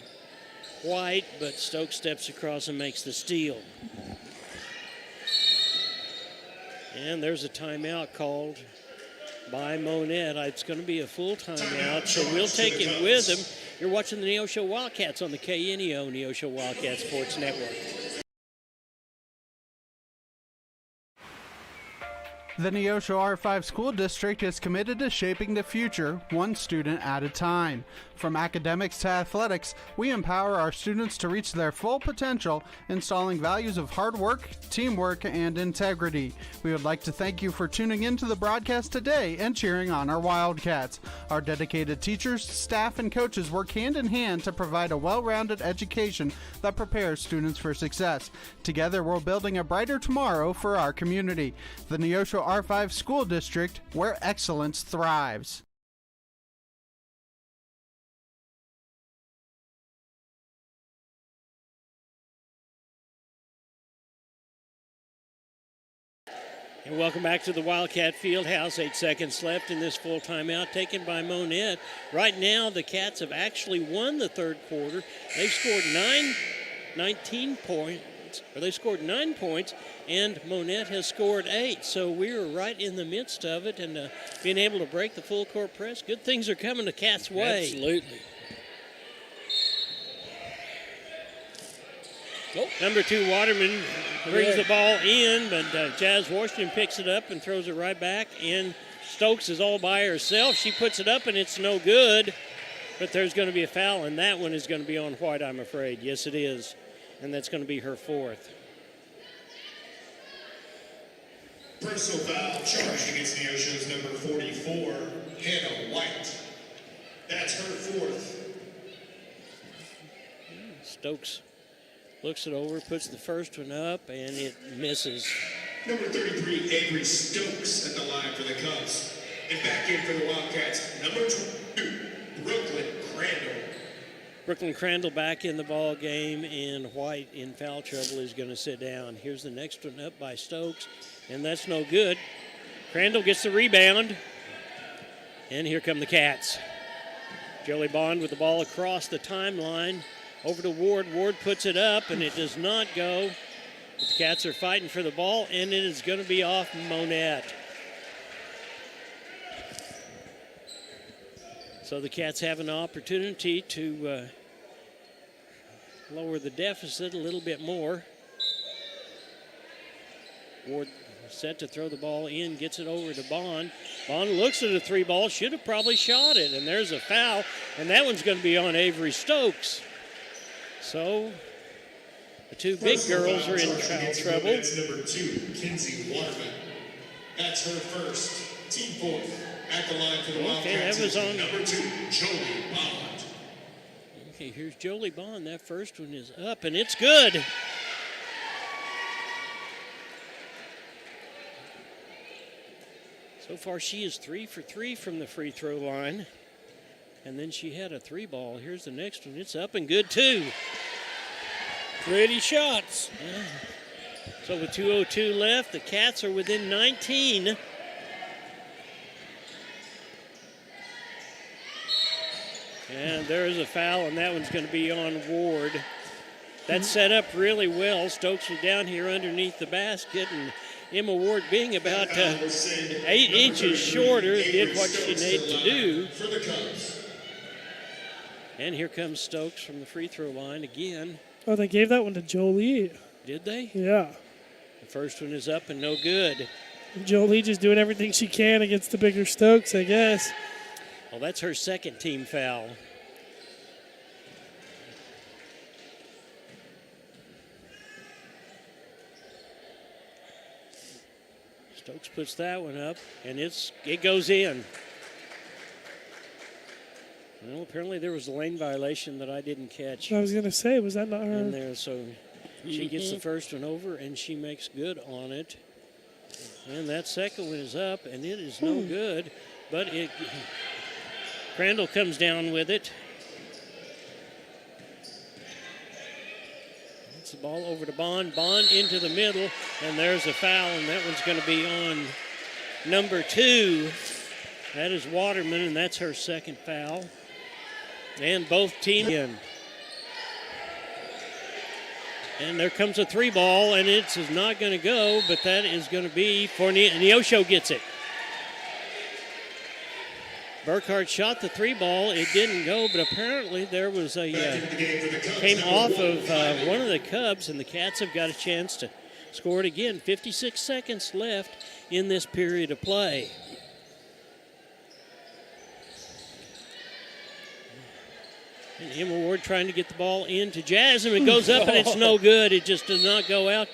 White, but Stokes steps across and makes the steal. And there's a timeout called by Monett. It's going to be a full timeout, so we'll take it with him. You're watching the Neosho Wildcats on the KNEO Neosho Wildcat Sports Network. The Neosho R5 School District is committed to shaping the future, one student at a time. From academics to athletics, we empower our students to reach their full potential, installing values of hard work, teamwork, and integrity. We would like to thank you for tuning in to the broadcast today and cheering on our Wildcats. Our dedicated teachers, staff, and coaches work hand in hand to provide a well-rounded education that prepares students for success. Together, we're building a brighter tomorrow for our community. The Neosho R5 School District, where excellence thrives. And welcome back to the Wildcat Fieldhouse. 8 seconds left in this full timeout taken by Monett. Right now, the Cats have actually won the third quarter. They've scored 9 points, and Monett has scored 8. So we're right in the midst of it, and being able to break the full court press. Good things are coming to Cats' way. Absolutely. Oh. Number 2, Waterman brings the ball in, but Jazz Washington picks it up and throws it right back. And Stokes is all by herself. She puts it up, and it's no good. But there's going to be a foul, and that one is going to be on White, I'm afraid. Yes, it is. And that's going to be her 4th. Personal foul charged against Neosho's number 44, Hannah White. That's her 4th. Stokes looks it over, puts the first one up, and it misses. Number 33, Avery Stokes at the line for the Cubs. And back in for the Wildcats, number 2, Brooklyn Crandall. Brooklyn Crandall back in the ball game, and White in foul trouble is going to sit down. Here's the next one up by Stokes, and that's no good. Crandall gets the rebound, and here come the Cats. Jolie Bond with the ball across the timeline. Over to Ward. Ward puts it up, and it does not go. The Cats are fighting for the ball, and it is going to be off Monett. So the Cats have an opportunity to lower the deficit a little bit more. Ward set to throw the ball in, gets it over to Bond. Bond looks at a three ball, should have probably shot it, and there's a foul, and that one's going to be on Avery Stokes. So the two big girls are in foul trouble. That's number 2, Kinsey Waterman. That's her first. Team fourth. At the line for the Wildcats, that was on number 2, Jolie Bond. Okay, here's Jolie Bond. That first one is up, and it's good. So far, she is 3 for 3 from the free throw line. And then she had a three ball. Here's the next one. It's up and good, too. Pretty shots. Yeah. So with 2:02 left, the Cats are within 19. And there's a foul, and that one's going to be on Ward. That's set up really well. Stokes was down here underneath the basket, and Emma Ward, being about 8 inches shorter, did what she needed to do. And here comes Stokes from the free throw line again. Oh, they gave that one to Jolie. Did they? Yeah. The first one is up and no good. Jolie just doing everything she can against the bigger Stokes, I guess. Well, that's her second team foul. Stokes puts that one up, and it goes in. Well, apparently there was a lane violation that I didn't catch. I was going to say, was that not her? In there, so she gets the first one over, and she makes good on it. And that second one is up, and it is no good, but Crandall comes down with it. It's the ball over to Bond. Bond into the middle, and there's a foul, and that one's going to be on number 2. That is Waterman, and that's her second foul. And both teams in. And there comes a three ball, and it's not going to go, but that is going to be for Neosho gets it. Burkhart shot the three ball. It didn't go, but apparently there was came off of one of the Cubs, and the Cats have got a chance to score it again. 56 seconds left in this period of play. And Emma Ward trying to get the ball into Jasmine. It goes up, and it's no good. It just does not go out,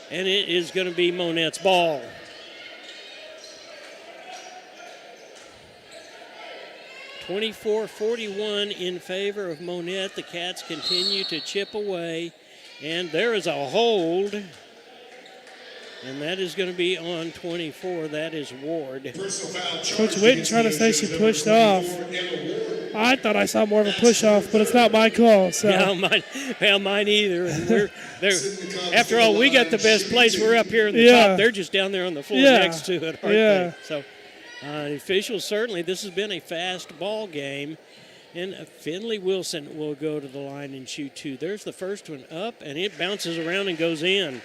and it is going to be Monett's ball. (24-41) in favor of Monett. The Cats continue to chip away, and there is a hold, and that is going to be on 24. That is Ward. Coach Whitten trying to say she pushed off. I thought I saw more of a push off, but it's not my call. So. Yeah, mine either. And after all, we got the best place. We're up here in the top. They're just down there on the floor next to it, aren't they? So. Officials, certainly, this has been a fast ball game. And Finley Wilson will go to the line and shoot 2. There's the first one up, and it bounces around and goes in.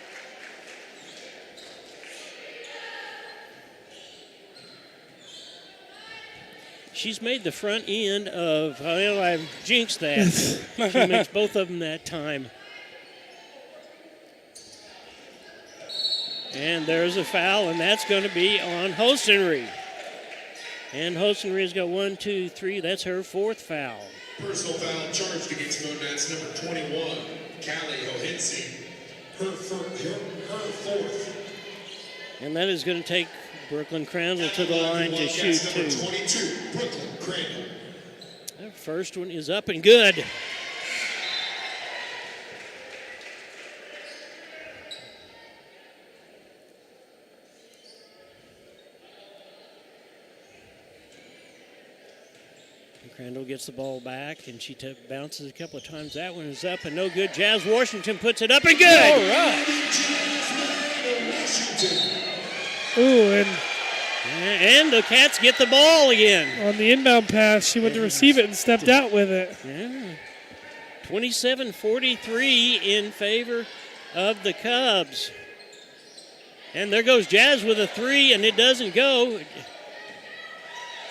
She's made the front end of, well, I've jinxed that. She makes both of them that time. And there's a foul, and that's going to be on Hosenry. And Hosenry's got 1, 2, 3. That's her 4th foul. Personal foul charged against Monett's number 21, Callie Hohensi. Her 4th. And that is going to take Brooklyn Crandall to the line to shoot 2. Number 22, Brooklyn Crandall. That first one is up and good. Crandall gets the ball back, and she bounces a couple of times. That one is up and no good. Jazz Washington puts it up and good. All right. Ooh, and the Cats get the ball again. On the inbound pass, she went to receive it and stepped out with it. Yeah. 27-43 in favor of the Cubs. And there goes Jazz with a three, and it doesn't go.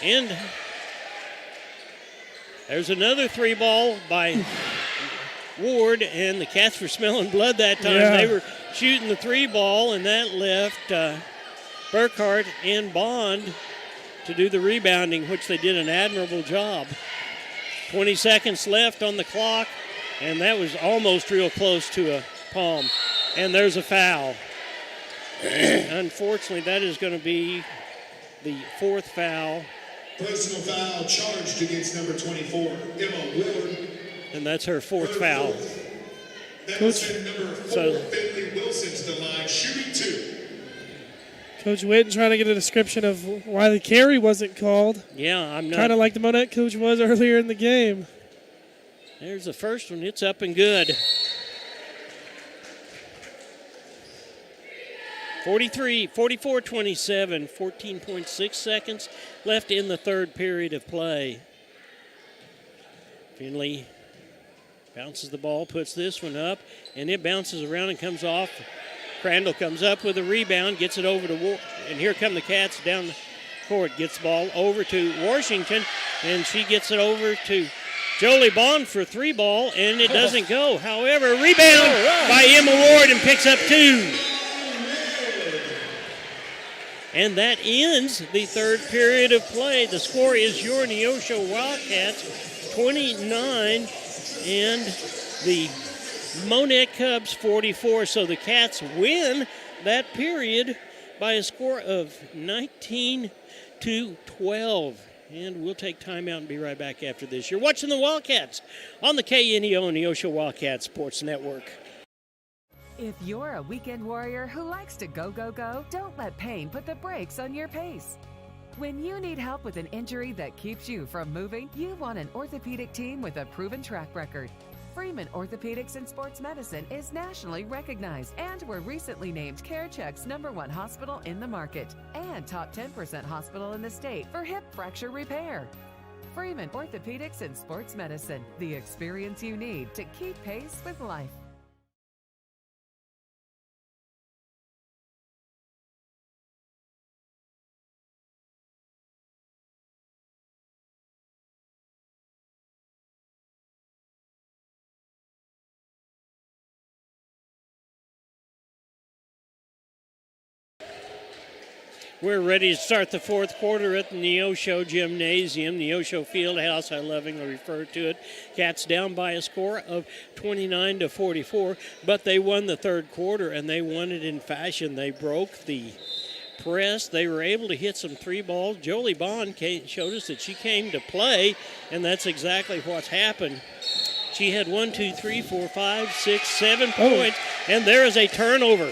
And there's another three ball by Ward, and the Cats were smelling blood that time. Yeah. They were shooting the three ball, and that left Burkhart and Bond to do the rebounding, which they did an admirable job. 20 seconds left on the clock, and that was almost real close to a palm. And there's a foul. Unfortunately, that is going to be the fourth foul. Personal foul charged against number 24, Emma Willard. And that's her fourth foul. That will send number 4, Finley Wilson, to the line, shooting 2. Coach Witten trying to get a description of why the carry wasn't called. Yeah, I'm not. Kind of like the Monett coach was earlier in the game. There's the first one. It's up and good. 44-27, 14.6 seconds left in the third period of play. Finley bounces the ball, puts this one up, and it bounces around and comes off. Crandall comes up with a rebound, gets it over to Ward, and here come the Cats down the court. Gets the ball over to Washington, and she gets it over to Jolie Bond for three ball, and it doesn't go. However, a rebound by Emma Ward and picks up two. And that ends the third period of play. The score is your Neosho Wildcats 29 and the Monett Cubs 44. So the Cats win that period by a score of 19-12. And we'll take time out and be right back after this. You're watching the Wildcats on the KNEO Neosho Wildcats Sports Network. If you're a weekend warrior who likes to go, go, go, don't let pain put the brakes on your pace. When you need help with an injury that keeps you from moving, you want an orthopedic team with a proven track record. Freeman Orthopedics and Sports Medicine is nationally recognized, and were recently named CareCheck's #1 hospital in the market and top 10% hospital in the state for hip fracture repair. Freeman Orthopedics and Sports Medicine, the experience you need to keep pace with life. We're ready to start the fourth quarter at the Neosho Gymnasium, Neosho Fieldhouse, I lovingly refer to it. Cats down by a score of 29-44, but they won the third quarter, and they won it in fashion. They broke the press. They were able to hit some three balls. Jolie Bond showed us that she came to play, and that's exactly what's happened. She had 1, 2, 3, 4, 5, 6, 7 points, and there is a turnover.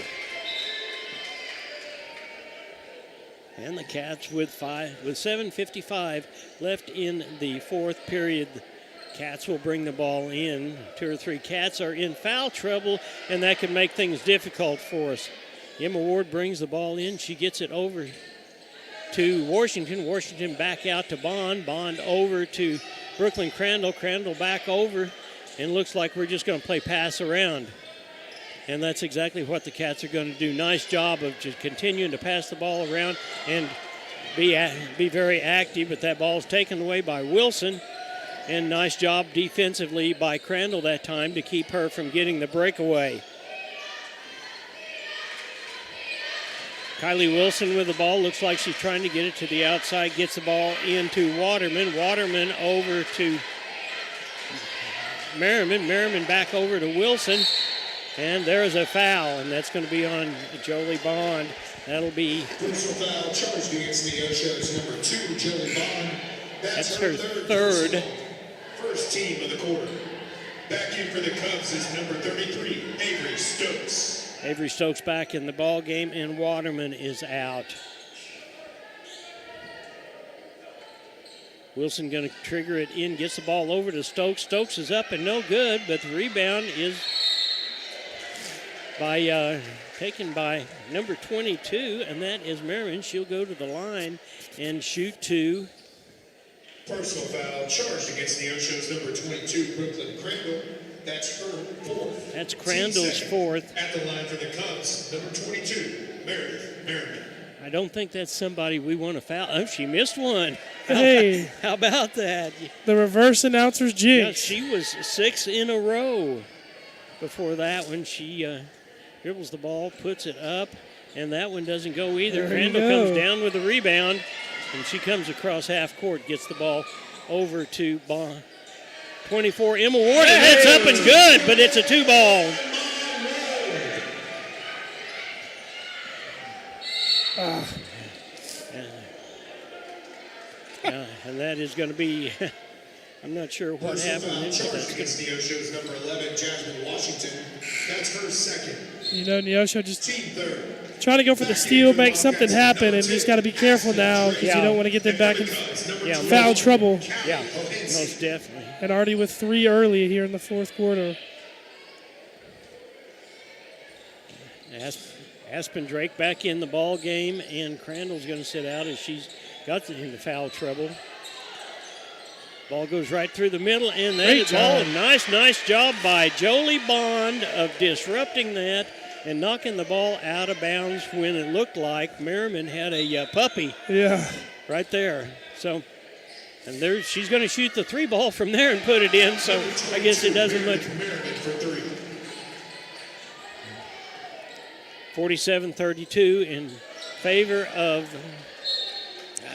And the Cats with 7:55 left in the fourth period. Cats will bring the ball in. 2 or 3 Cats are in foul trouble, and that can make things difficult for us. Emma Ward brings the ball in. She gets it over to Washington. Washington back out to Bond. Bond over to Brooklyn Crandall. Crandall back over, and looks like we're just going to play pass around. And that's exactly what the Cats are going to do. Nice job of just continuing to pass the ball around and be very active, but that ball's taken away by Wilson. And nice job defensively by Crandall that time to keep her from getting the breakaway. Kylie Wilson with the ball. Looks like she's trying to get it to the outside. Gets the ball into Waterman. Waterman over to Merriman. Merriman back over to Wilson. And there is a foul, and that's going to be on Jolie Bond. That'll be... Personal foul charged against Neosho's number 2, Jolie Bond. That's her third. First team of the quarter. Back in for the Cubs is number 33, Avery Stokes. Avery Stokes back in the ball game, and Waterman is out. Wilson going to trigger it in, gets the ball over to Stokes. Stokes is up and no good, but the rebound is taken by number 22, and that is Merriman. She'll go to the line and shoot 2. Personal foul charged against Neosho's number 22, Brooklyn Crandall. That's her fourth. That's Crandall's fourth. At the line for the Cubs, number 22, Meredith Merriman. I don't think that's somebody we want to foul. Oh, she missed one. Hey. How about that? The reverse announcer's jinx. Yeah, she was 6 in a row before that one. She dribbles the ball, puts it up, and that one doesn't go either. Crandall comes down with the rebound, and she comes across half court, gets the ball over to 24, Emma Ward, and that's up and good, but it's a 2-ball. And that is going to be, I'm not sure what happened. Against Neosho's number 11, Jasmine Washington. That's her second. You know, Neosho just trying to go for the steal, make something happen, and you just got to be careful now because you don't want to get them back in foul trouble. Yeah, most definitely. And already with 3 early here in the fourth quarter. Aspen Drake back in the ball game, and Crandall's going to sit out as she's got into foul trouble. Ball goes right through the middle, and that is all. Nice job by Jolie Bond of disrupting that and knocking the ball out of bounds when it looked like Merriman had a puppy. Yeah. Right there. So, and there she's going to shoot the 3-ball from there and put it in, so I guess it doesn't much. 47-32 in favor of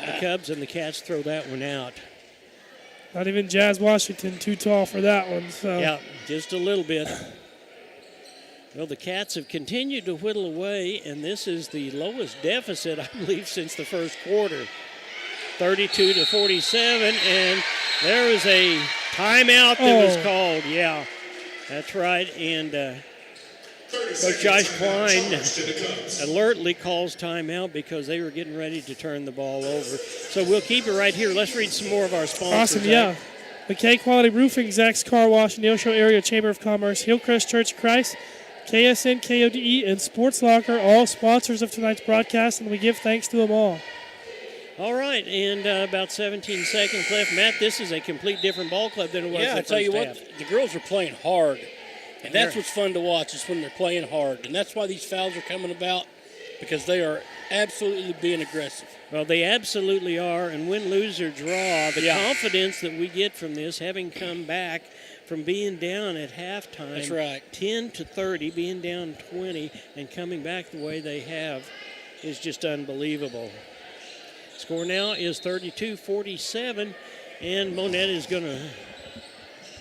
the Cubs, and the Cats throw that one out. Not even Jazz Washington too tall for that one. So. Yeah, just a little bit. Well, the Cats have continued to whittle away, and this is the lowest deficit, I believe, since the first quarter. 32-47, and there was a timeout that was called. Yeah, that's right. And Coach Josh Klein alertly calls timeout because they were getting ready to turn the ball over. So we'll keep it right here. Let's read some more of our sponsors. Awesome, yeah. McKay Quality Roofing, Zach's Car Wash, Neosho Area Chamber of Commerce, Hillcrest Church of Christ, KSN, KODE, and Sports Locker, all sponsors of tonight's broadcast, and we give thanks to them all. All right, and about 17 seconds left. Matt, this is a complete different ball club than it was. Yeah, I tell you what, the girls are playing hard. And that's what's fun to watch is when they're playing hard. And that's why these fouls are coming about, because they are absolutely being aggressive. Well, they absolutely are. And win, lose, or draw, the confidence that we get from this, having come back from being down at halftime. That's right. 10-30, being down 20, and coming back the way they have is just unbelievable. Score now is 32-47, and Monett is going to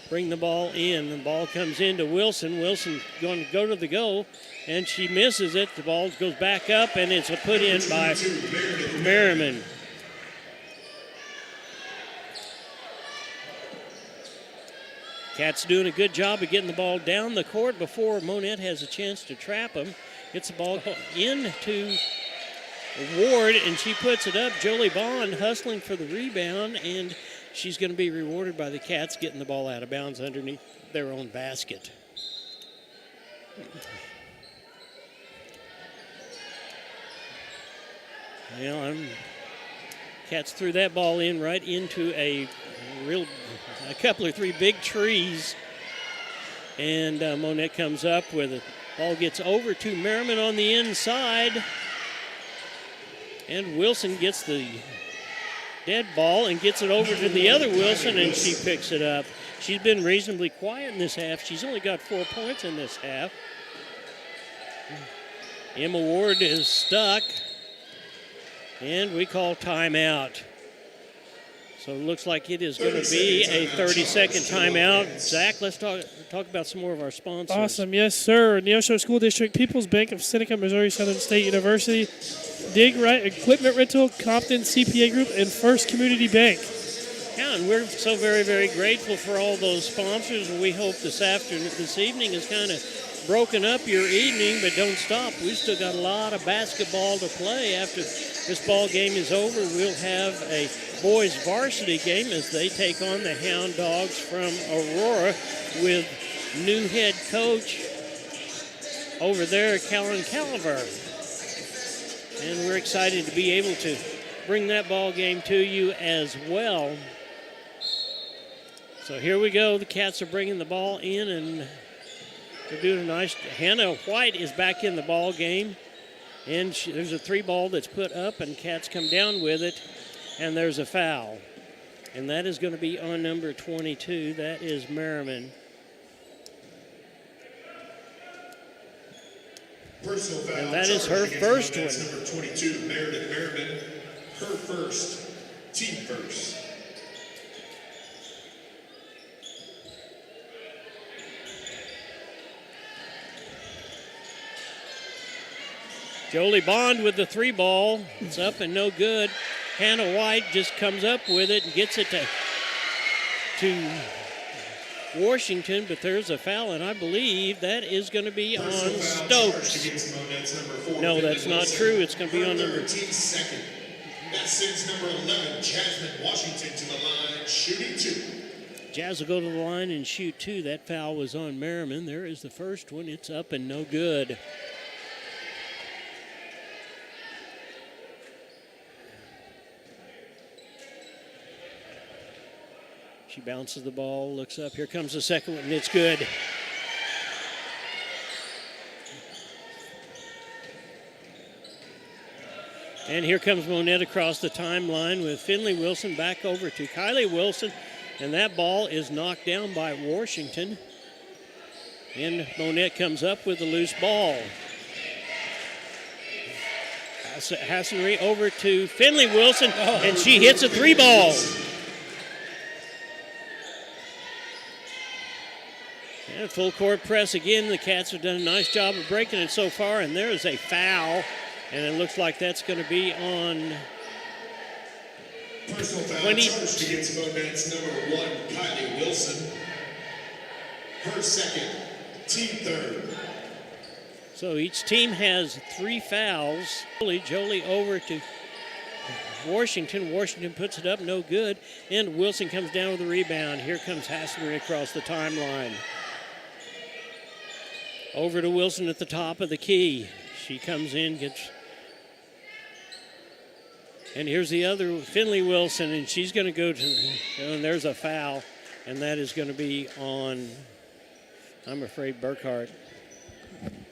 bring the ball in. The ball comes into Wilson. Wilson going to go to the goal, and she misses it. The ball goes back up, and it's put in by Merriman. Cats doing a good job of getting the ball down the court before Monett has a chance to trap him. Gets the ball into Ward, and she puts it up. Jolie Bond hustling for the rebound, and she's going to be rewarded by the Cats getting the ball out of bounds underneath their own basket. Well, Cats threw that ball in right into a couple or 3 big trees. And Monett comes up with it. Ball gets over to Merriman on the inside. And Wilson gets the dead ball and gets it over to the other Wilson, and she picks it up. She's been reasonably quiet in this half. She's only got 4 points in this half. Emma Ward is stuck, and we call timeout. So it looks like it is going to be a 30-second timeout. Zach, let's talk about some more of our sponsors. Awesome, yes, sir. Neosho School District, People's Bank of Seneca, Missouri Southern State University, Dig Right Equipment Rental, Compton CPA Group, and First Community Bank. Yeah, and we're so very, very grateful for all those sponsors. And we hope this evening is kind of broken up your evening, but don't stop. We've still got a lot of basketball to play. After this ball game is over, we'll have a boys varsity game as they take on the Hound Dogs from Aurora with new head coach over there, Callan Calaver. And we're excited to be able to bring that ball game to you as well. So here we go. The Cats are bringing the ball in, and they're doing a nice. Hannah White is back in the ball game, and there's a 3-ball that's put up, and Cats come down with it, and there's a foul. And that is going to be on number 22. That is Merriman. Personal foul. And that is her first one. That's number 22, Meredith Merriman. Her first. Team first. Jolie Bond with the 3-ball. It's up and no good. Hannah White just comes up with it and gets it to Washington, but there's a foul, and I believe that is going to be on Stokes. No, that's not true. It's going to be on number 13 second. That sends number 11, Jasmine Washington, to the line, shooting 2. Jazz will go to the line and shoot 2. That foul was on Merriman. There is the first one. It's up and no good. She bounces the ball, looks up. Here comes the second one, and it's good. And here comes Monett across the timeline with Finley Wilson back over to Kylie Wilson. And that ball is knocked down by Washington. And Monett comes up with a loose ball. Hassenry over to Finley Wilson, and she hits a 3-ball. And full court press again. The Cats have done a nice job of breaking it so far, and there is a foul. And it looks like that's going to be on Personal foul charged against Monett's number 1, Kylie Wilson. Her second, team third. So each team has 3 fouls. Jolie over to Washington. Washington puts it up, no good. And Wilson comes down with a rebound. Here comes Hasselbury across the timeline. Over to Wilson at the top of the key. She comes in, gets... And here's the other, Finley Wilson, and she's going to go to... And there's a foul, and that is going to be on, I'm afraid, Burkhart.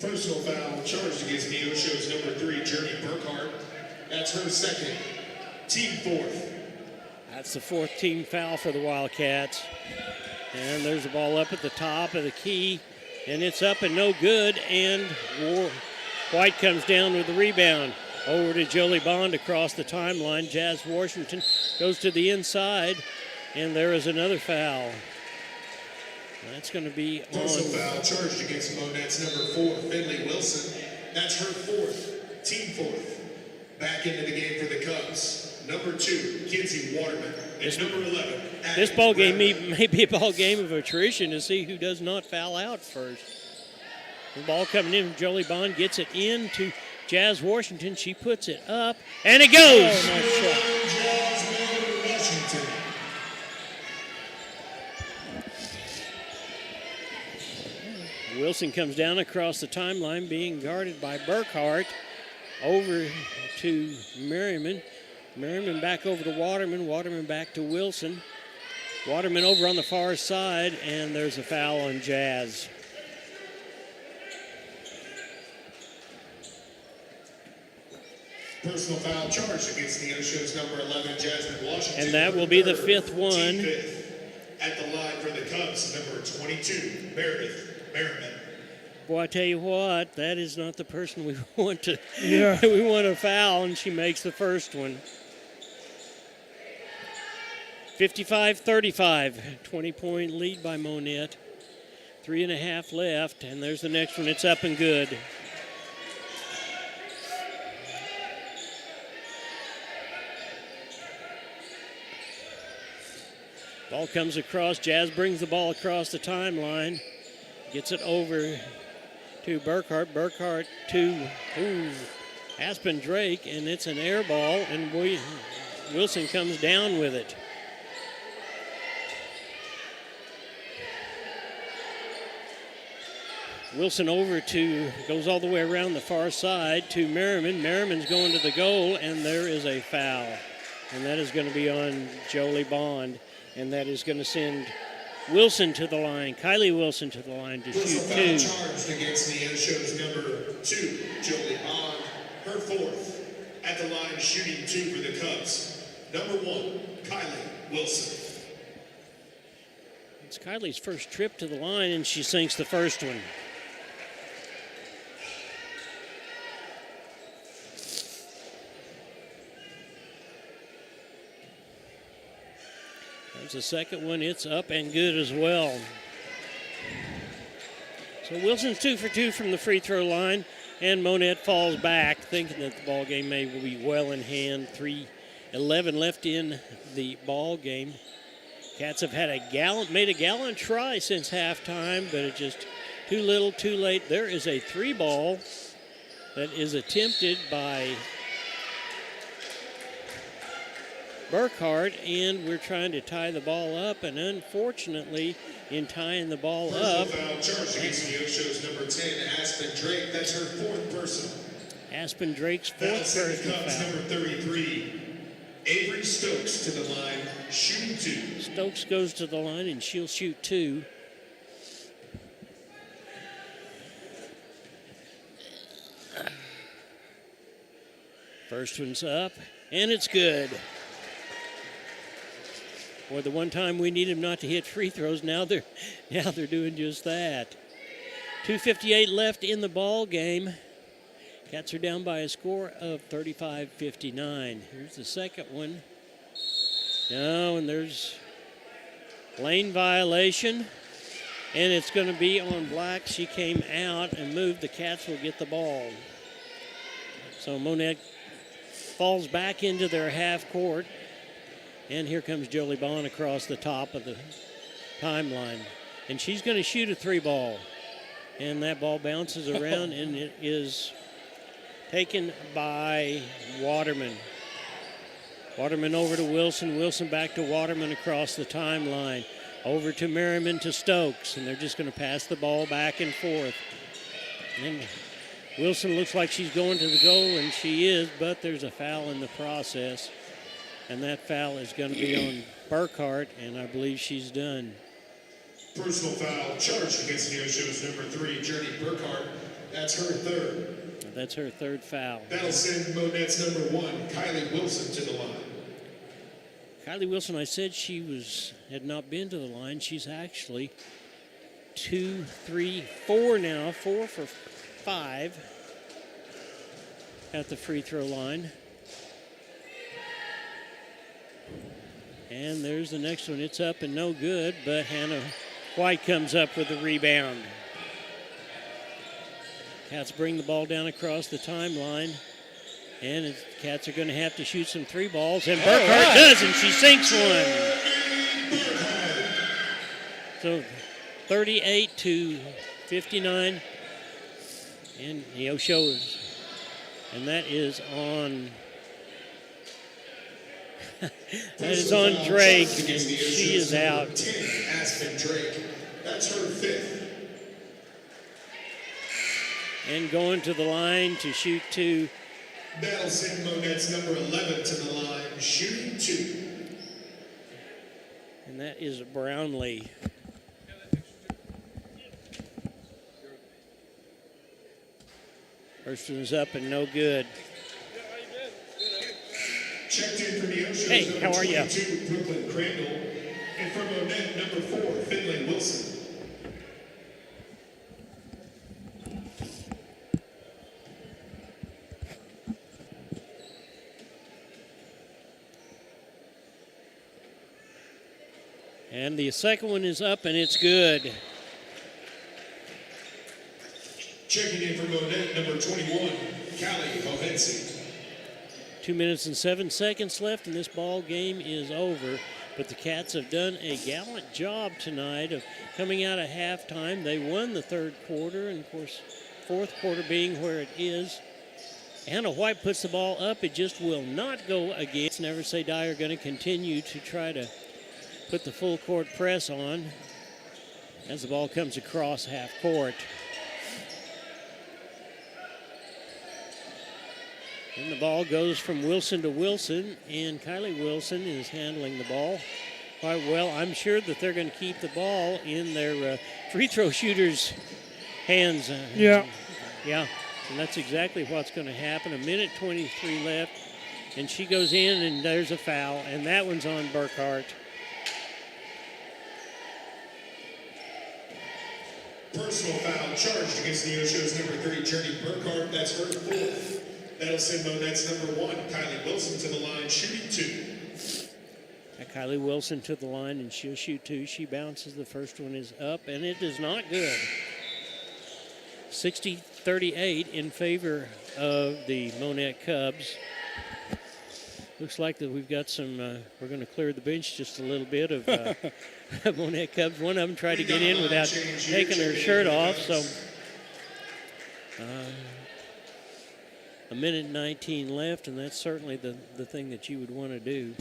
Personal foul charged against Neosho's number 3, Journey Burkhart. That's her second, team fourth. That's the 4th team foul for the Wildcats. And there's the ball up at the top of the key, and it's up and no good, and White comes down with the rebound. Over to Jolie Bond across the timeline. Jazz Washington goes to the inside, and there is another foul. That's going to be on. Personal foul charged against Monett's number 4, Finley Wilson. That's her 4th, team 4th. Back into the game for the Cubs. Number 2, Kinsey Waterman. And number 11, this ball game may be a ball game of attrition to see who does not foul out first. The ball coming in, Jolie Bond gets it into Jazz Washington. She puts it up, and it goes. Oh, nice shot. Wilson comes down across the timeline, being guarded by Burkhart. Over to Merriman. Merriman back over to Waterman. Waterman back to Wilson. Waterman over on the far side, and there's a foul on Jazz. Personal foul charged against Neosho's number 11, Jasmine Washington. And that will be the 5th one. At the line for the Cubs, number 22, Meredith Merriman. Boy, I tell you what, that is not the person we want to. Yeah. We want to foul, and she makes the first one. 55-35, 20-point lead by Monett. 3.5 left, and there's the next one. It's up and good. Ball comes across. Jazz brings the ball across the timeline. Gets it over to Burkhart. Burkhart to Aspen Drake, and it's an air ball, and Wilson comes down with it. Wilson goes all the way around the far side to Merriman. Merriman's going to the goal, and there is a foul. And that is going to be on Jolie Bond. And that is going to send Wilson to the line. Kylie Wilson to the line to shoot Foul two. charged against Neosho's number 2, Jolie Bond, her 4th. At the line, shooting 2 for the Cubs. Number 1, Kylie Wilson. It's Kylie's first trip to the line, and she sinks the first one. There's the second one. It's up and good as well. So Wilson's 2 for 2 from the free throw line, and Monett falls back, thinking that the ball game may be well in hand. 3:11 left in the ball game. Cats have had made a gallant try since halftime, but it's just too little, too late. There is a 3 ball that is attempted by Burkhart, and we're trying to tie the ball up, and unfortunately, in tying the ball up, Foul charged against Neosho's number 10, Aspen Drake. That's her 4th personal. Aspen Drake's 4th That'll send the personal Cubs foul. number 33, Avery Stokes to the line, shooting 2. Stokes goes to the line, and she'll shoot 2. First one's up, and it's good. Boy, the one time we need him not to hit free throws, now they're doing just that. 2:58 left in the ball game. Cats are down by a score of 35-59. Here's the second one. No, and there's lane violation, and it's going to be on Black. She came out and moved. The Cats will get the ball. So Monett falls back into their half court. And here comes Jolie Bond across the top of the timeline. And she's going to shoot a 3 ball. And that ball bounces around, and it is taken by Waterman. Waterman over to Wilson. Wilson back to Waterman across the timeline. Over to Merriman to Stokes. And they're just going to pass the ball back and forth. And Wilson looks like she's going to the goal, and she is, but there's a foul in the process. And that foul is going to be on Burkhart, and I believe she's done. Personal foul charged against Neosho's number 3, Journey Burkhart. That's her 3rd. That's her 3rd foul. That'll send Monett's number 1, Kylie Wilson, to the line. Kylie Wilson, I said she had not been to the line. She's actually 2, 3, 4 now. 4 for 5 at the free throw line. And there's the next one. It's up and no good, but Hannah White comes up with the rebound. Cats bring the ball down across the timeline, and the Cats are going to have to shoot some 3 balls, and Burkhart does, and she sinks one. So 38-59, and Neosho and that is on. That is on Drake, and she is out. 10, Aspen Drake. That's her 5th. And going to the line to shoot 2. That'll send Monett's number 11 to the line, shooting 2. And that is Brownlee. First one's up and no good. Checked in for Neosho's Hey, number how are you? 22, Brooklyn Crandall. And for Monett, number 4, Finley Wilson. And the second one is up and it's good. Checking in for Monett, number 21, Callie Bohensi. 2 minutes and 7 seconds left, and this ball game is over. But the Cats have done a gallant job tonight of coming out of halftime. They won the 3rd quarter, and of course, 4th quarter being where it is. Hannah White puts the ball up. It just will not go against. Never Say Die are going to continue to try to put the full court press on as the ball comes across half court. And the ball goes from Wilson to Wilson, and Kylie Wilson is handling the ball. quite well. I'm sure that they're going to keep the ball in their free throw shooters' hands. Yeah. Yeah, and that's exactly what's going to happen. 1:23 left, and she goes in, and there's a foul, and that one's on Burkhart. Personal foul charged against Neosho's number 3, Journey Burkhart. That's her 4th. That'll send Monett's number 1, Kylie Wilson, to the line, shooting 2. Kylie Wilson to the line, and she'll shoot 2. She bounces. The first one is up, and it is not good. 60-38 in favor of the Monett Cubs. Looks like that we've got some, we're going to clear the bench just a little bit of Monett Cubs. One of them tried to get in without taking her shirt off, so 1:19 left, and that's certainly the thing that you would want to do.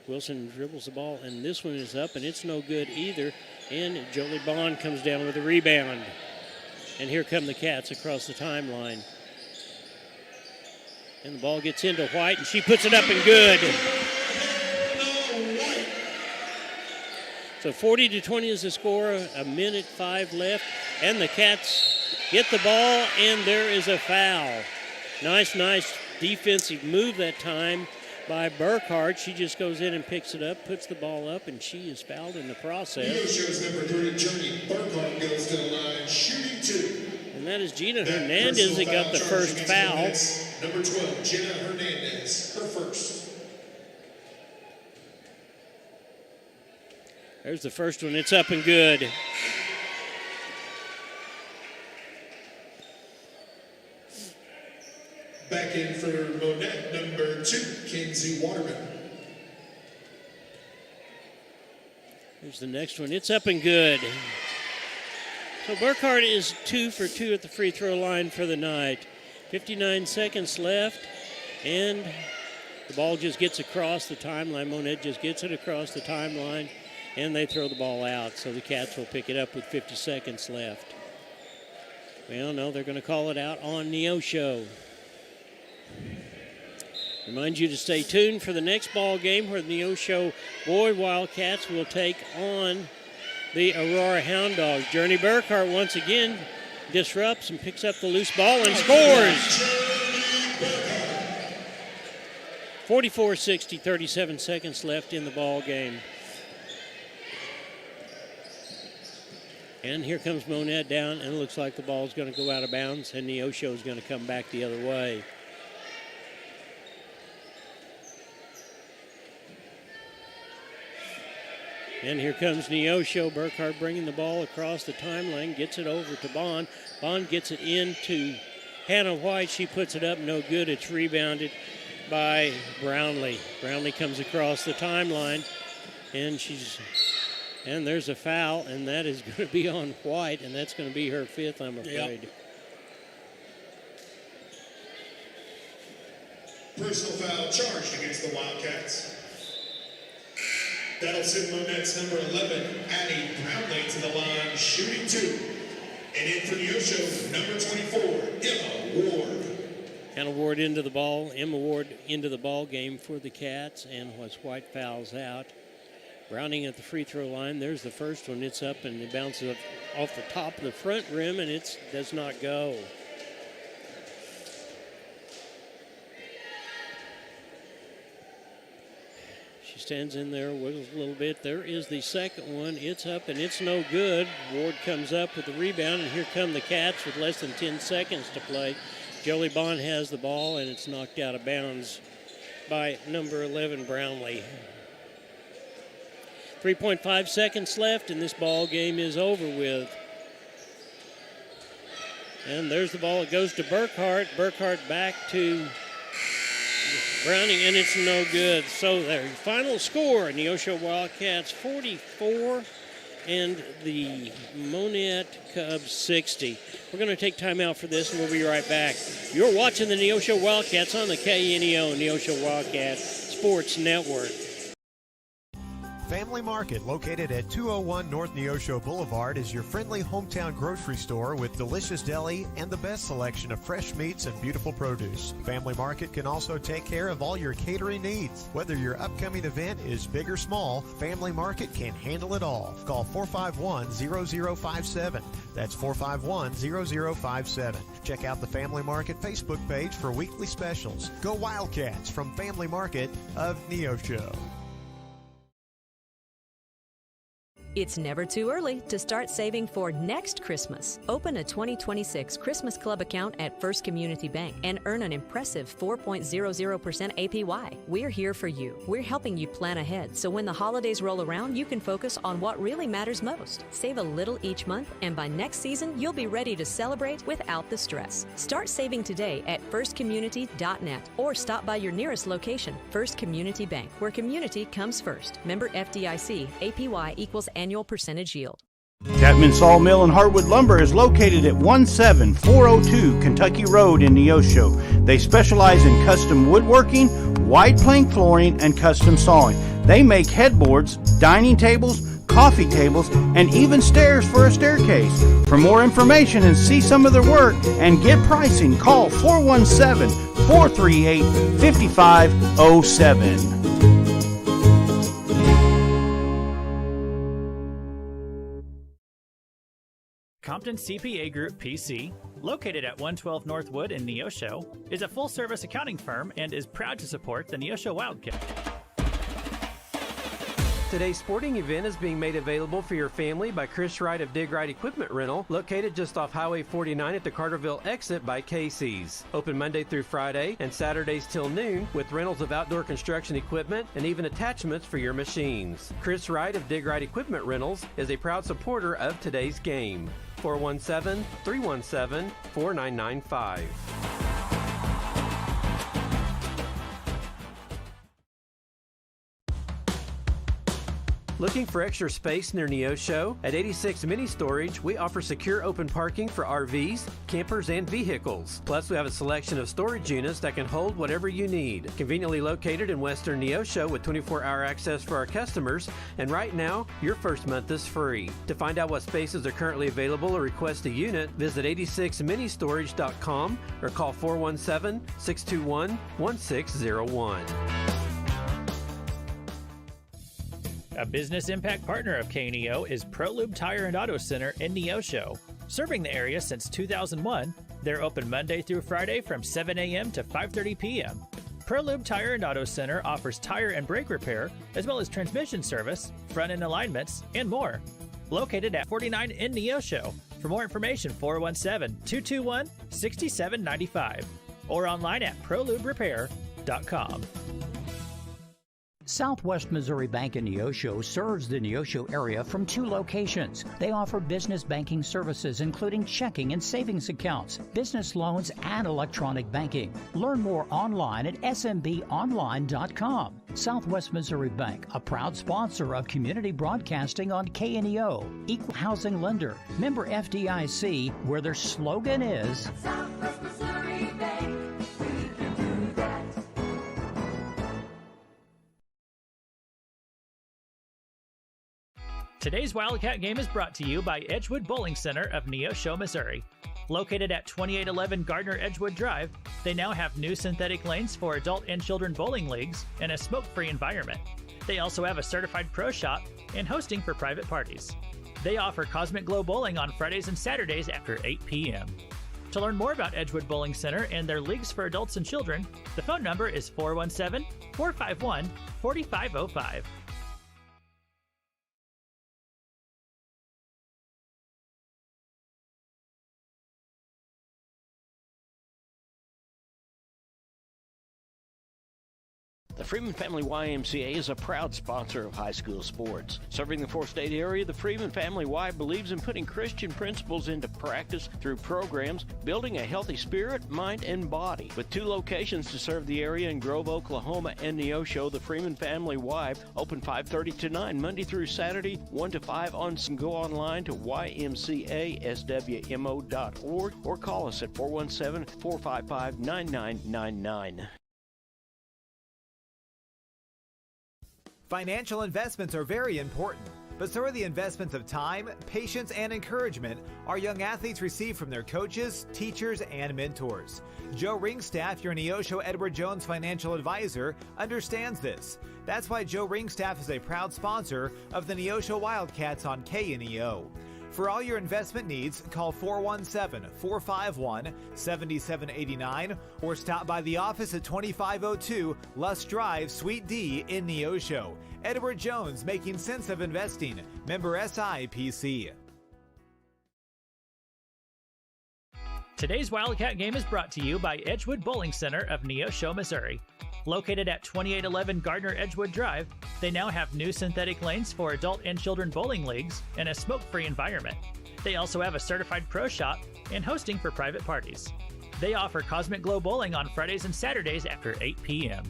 Wilson dribbles the ball, and this one is up, and it's no good either, and Jolie Bond comes down with a rebound. And here come the Cats across the timeline. And the ball gets into White, and she puts it up and good. So 40-20 is the score, 1:05 left, and the Cats get the ball, and there is a foul. Nice defensive move that time by Burkhart. She just goes in and picks it up, puts the ball up, and she is fouled in the process. Neosho's number 3, Journey Burkhart, goes to the line, shooting 2. And that is Gina Hernandez that got the first foul. Number 12, Gina Hernandez, her first. There's the first one. It's up and good. Back in for Monett, number 2, Kinsey Waterman. Here's the next one. It's up and good. So Burkhart is 2 for 2 at the free throw line for the night. 59 seconds left, and the ball just gets across the timeline. Monett just gets it across the timeline, and they throw the ball out. So the Cats will pick it up with 50 seconds left. Well, no, they're going to call it out on Neosho. Remind you to stay tuned for the next ball game where the Neosho Boy Wildcats will take on the Aurora Hound Dogs. Journey Burkhart once again disrupts and picks up the loose ball and scores. 44-60, 37 seconds left in the ball game. And here comes Monett down, and it looks like the ball's going to go out of bounds, and Neosho is going to come back the other way. And here comes Neosho. Burkhart bringing the ball across the timeline, gets it over to Bond. Bond gets it into Hannah White. She puts it up, no good. It's rebounded by Brownlee. Brownlee comes across the timeline, and there's a foul, and that is going to be on White, and that's going to be her 5th, I'm afraid. Yep. Personal foul charged against the Wildcats. That'll send Monett's number 11, Addie Brownlee, to the line, shooting 2. And in for Neosho, number 24, Emma Ward. Hannah Ward into the ball. Emma Ward into the ball game for the Cats, and was White fouls out. Browning at the free throw line. There's the first one. It's up, and it bounces off the top of the front rim, and it does not go. Stands in there, wiggles a little bit. There is the second one. It's up, and it's no good. Ward comes up with the rebound, and here come the Cats with less than 10 seconds to play. Jolie Bond has the ball, and it's knocked out of bounds by number 11, Brownlee. 3.5 seconds left, and this ball game is over with. And there's the ball. It goes to Burkhart. Burkhart back to Browning, and it's no good. So their final score, Neosho Wildcats 44 and the Monett Cubs 60. We're going to take time out for this, and we'll be right back. You're watching the Neosho Wildcats on the KNEO Neosho Wildcat Sports Network. Family Market, located at 201 North Neosho Boulevard, is your friendly hometown grocery store with delicious deli and the best selection of fresh meats and beautiful produce. Family Market can also take care of all your catering needs. Whether your upcoming event is big or small, Family Market can handle it all. Call 451-0057. That's 451-0057. Check out the Family Market Facebook page for weekly specials. Go Wildcats from Family Market of Neosho. It's never too early to start saving for next Christmas. Open a 2026 Christmas Club account at First Community Bank and earn an impressive 4.00% APY. We're here for you. We're helping you plan ahead so when the holidays roll around, you can focus on what really matters most. Save a little each month, and by next season, you'll be ready to celebrate without the stress. Start saving today at firstcommunity.net or stop by your nearest location. First Community Bank, where community comes first. Member FDIC, APY equals annual percentage yield. Chapman Sawmill and Hardwood Lumber is located at 17402 Kentucky Road in Neosho. They specialize in custom woodworking, wide plank flooring, and custom sawing. They make headboards, dining tables, coffee tables, and even stairs for a staircase. For more information and see some of their work and get pricing, call 417-438-5507. Compton CPA Group PC, located at 112 Northwood in Neosho, is a full-service accounting firm and is proud to support the Neosho Wildcat. Today's sporting event is being made available for your family by Chris Wright of Dig Right Equipment Rental, located just off Highway 49 at the Carterville exit by Casey's. Open Monday through Friday and Saturdays till noon with rentals of outdoor construction equipment and even attachments for your machines. Chris Wright of Dig Right Equipment Rentals is a proud supporter of today's game. 417-317-4995. Looking for extra space near Neosho? At 86 Mini Storage, we offer secure open parking for RVs, campers, and vehicles. Plus, we have a selection of storage units that can hold whatever you need. Conveniently located in western Neosho with 24-hour access for our customers, and right now, your first month is free. To find out what spaces are currently available or request a unit, visit 86ministorage.com or call 417-621-1601. A business impact partner of KNEO is ProLube Tire and Auto Center in Neosho. Serving the area since 2001, they're open Monday through Friday from 7 a.m. to 5:30 p.m. ProLube Tire and Auto Center offers tire and brake repair, as well as transmission service, front-end alignments, and more. Located at 49 in Neosho. For more information, 417-221-6795 or online at proluberepair.com. Southwest Missouri Bank in Neosho serves the Neosho area from 2 locations. They offer business banking services including checking and savings accounts, business loans, and electronic banking. Learn more online at smbonline.com. Southwest Missouri Bank, a proud sponsor of community broadcasting on KNEO, equal housing lender, member FDIC, where their slogan is Southwest Missouri Bank. Today's Wildcat game is brought to you by Edgewood Bowling Center of Neosho, Missouri. Located at 2811 Gardner Edgewood Drive, they now have new synthetic lanes for adult and children bowling leagues and a smoke-free environment. They also have a certified pro shop and hosting for private parties. They offer Cosmic Glow Bowling on Fridays and Saturdays after 8 p.m. To learn more about Edgewood Bowling Center and their leagues for adults and children, the phone number is 417-451-4505. The Freeman Family YMCA is a proud sponsor of high school sports. Serving the 4-state area, the Freeman Family Y believes in putting Christian principles into practice through programs, building a healthy spirit, mind, and body. With 2 locations to serve the area in Grove, Oklahoma, and Neosho, the Freeman Family Y open 5:30 to 9 Monday through Saturday, 1 to 5 on. Go online to ymcaswmo.org or call us at 417-455-9999. Financial investments are very important, but so are the investments of time, patience, and encouragement our young athletes receive from their coaches, teachers, and mentors. Joe Ringstaff, your Neosho Edward Jones financial advisor, understands this. That's why Joe Ringstaff is a proud sponsor of the Neosho Wildcats on KNEO. For all your investment needs, call 417-451-7789 or stop by the office at 2502 Lusk Drive, Suite D in Neosho. Edward Jones, making sense of investing. Member SIPC. Today's Wildcat game is brought to you by Edgewood Bowling Center of Neosho, Missouri. Located at 2811 Gardner Edgewood Drive, they now have new synthetic lanes for adult and children bowling leagues and a smoke-free environment. They also have a certified pro shop and hosting for private parties. They offer Cosmic Glow Bowling on Fridays and Saturdays after 8 p.m.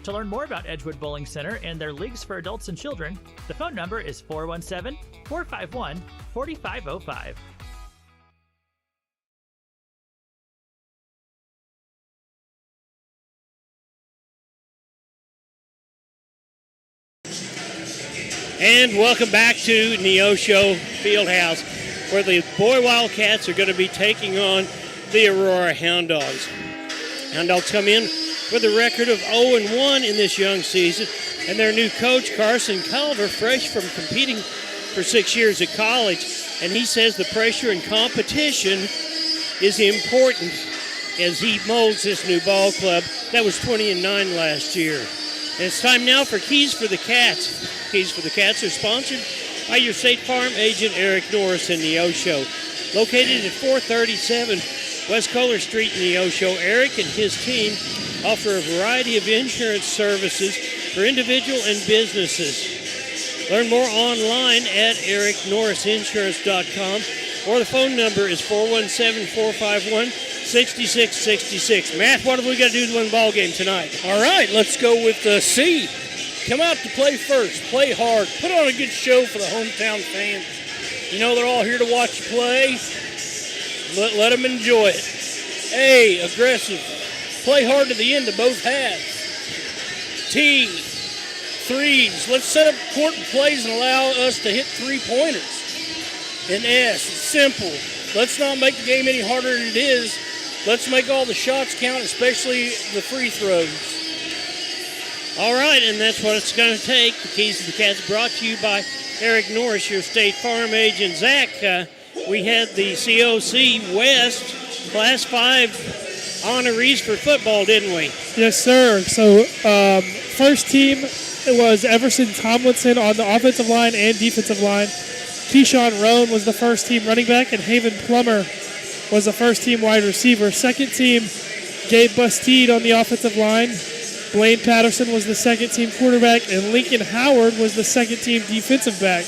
To learn more about Edgewood Bowling Center and their leagues for adults and children, the phone number is 417-451-4505. And welcome back to Neosho Fieldhouse, where the boy Wildcats are going to be taking on the Aurora Hound Dogs. Hound Dogs come in with a record of 0-1 in this young season, and their new coach, Carson Culver, fresh from competing for 6 years at college, and he says the pressure and competition is important as he molds this new ball club that was 20-9 last year. And it's time now for Keys for the Cats. Keys for the Cats are sponsored by your State Farm agent, Eric Norris in Neosho. Located at 437 West Kohler Street in Neosho, Eric and his team offer a variety of insurance services for individual and businesses. Learn more online at ericnorrisinsurance.com, or the phone number is 417-451-6666. Matt, what have we got to do to win the ball game tonight? All right, let's go with C. Come out to play first, play hard, put on a good show for the hometown fans. You know they're all here to watch you play. Let them enjoy it. A, aggressive. Play hard to the end of both halves. T, threes. Let's set up important plays and allow us to hit three-pointers. And S, it's simple. Let's not make the game any harder than it is. Let's make all the shots count, especially the free throws. All right, and that's what it's going to take. The Keys to the Cats brought to you by Eric Norris, your State Farm agent. Zach, we had the COC West Class 5 honorees for football, didn't we? Yes, sir. So first team, it was Everson Tomlinson on the offensive line and defensive line. Keyshawn Roan was the first team running back, and Haven Plummer was the first team wide receiver. Second team, Gabe Bustede on the offensive line. Blaine Patterson was the second team quarterback, and Lincoln Howard was the second team defensive back.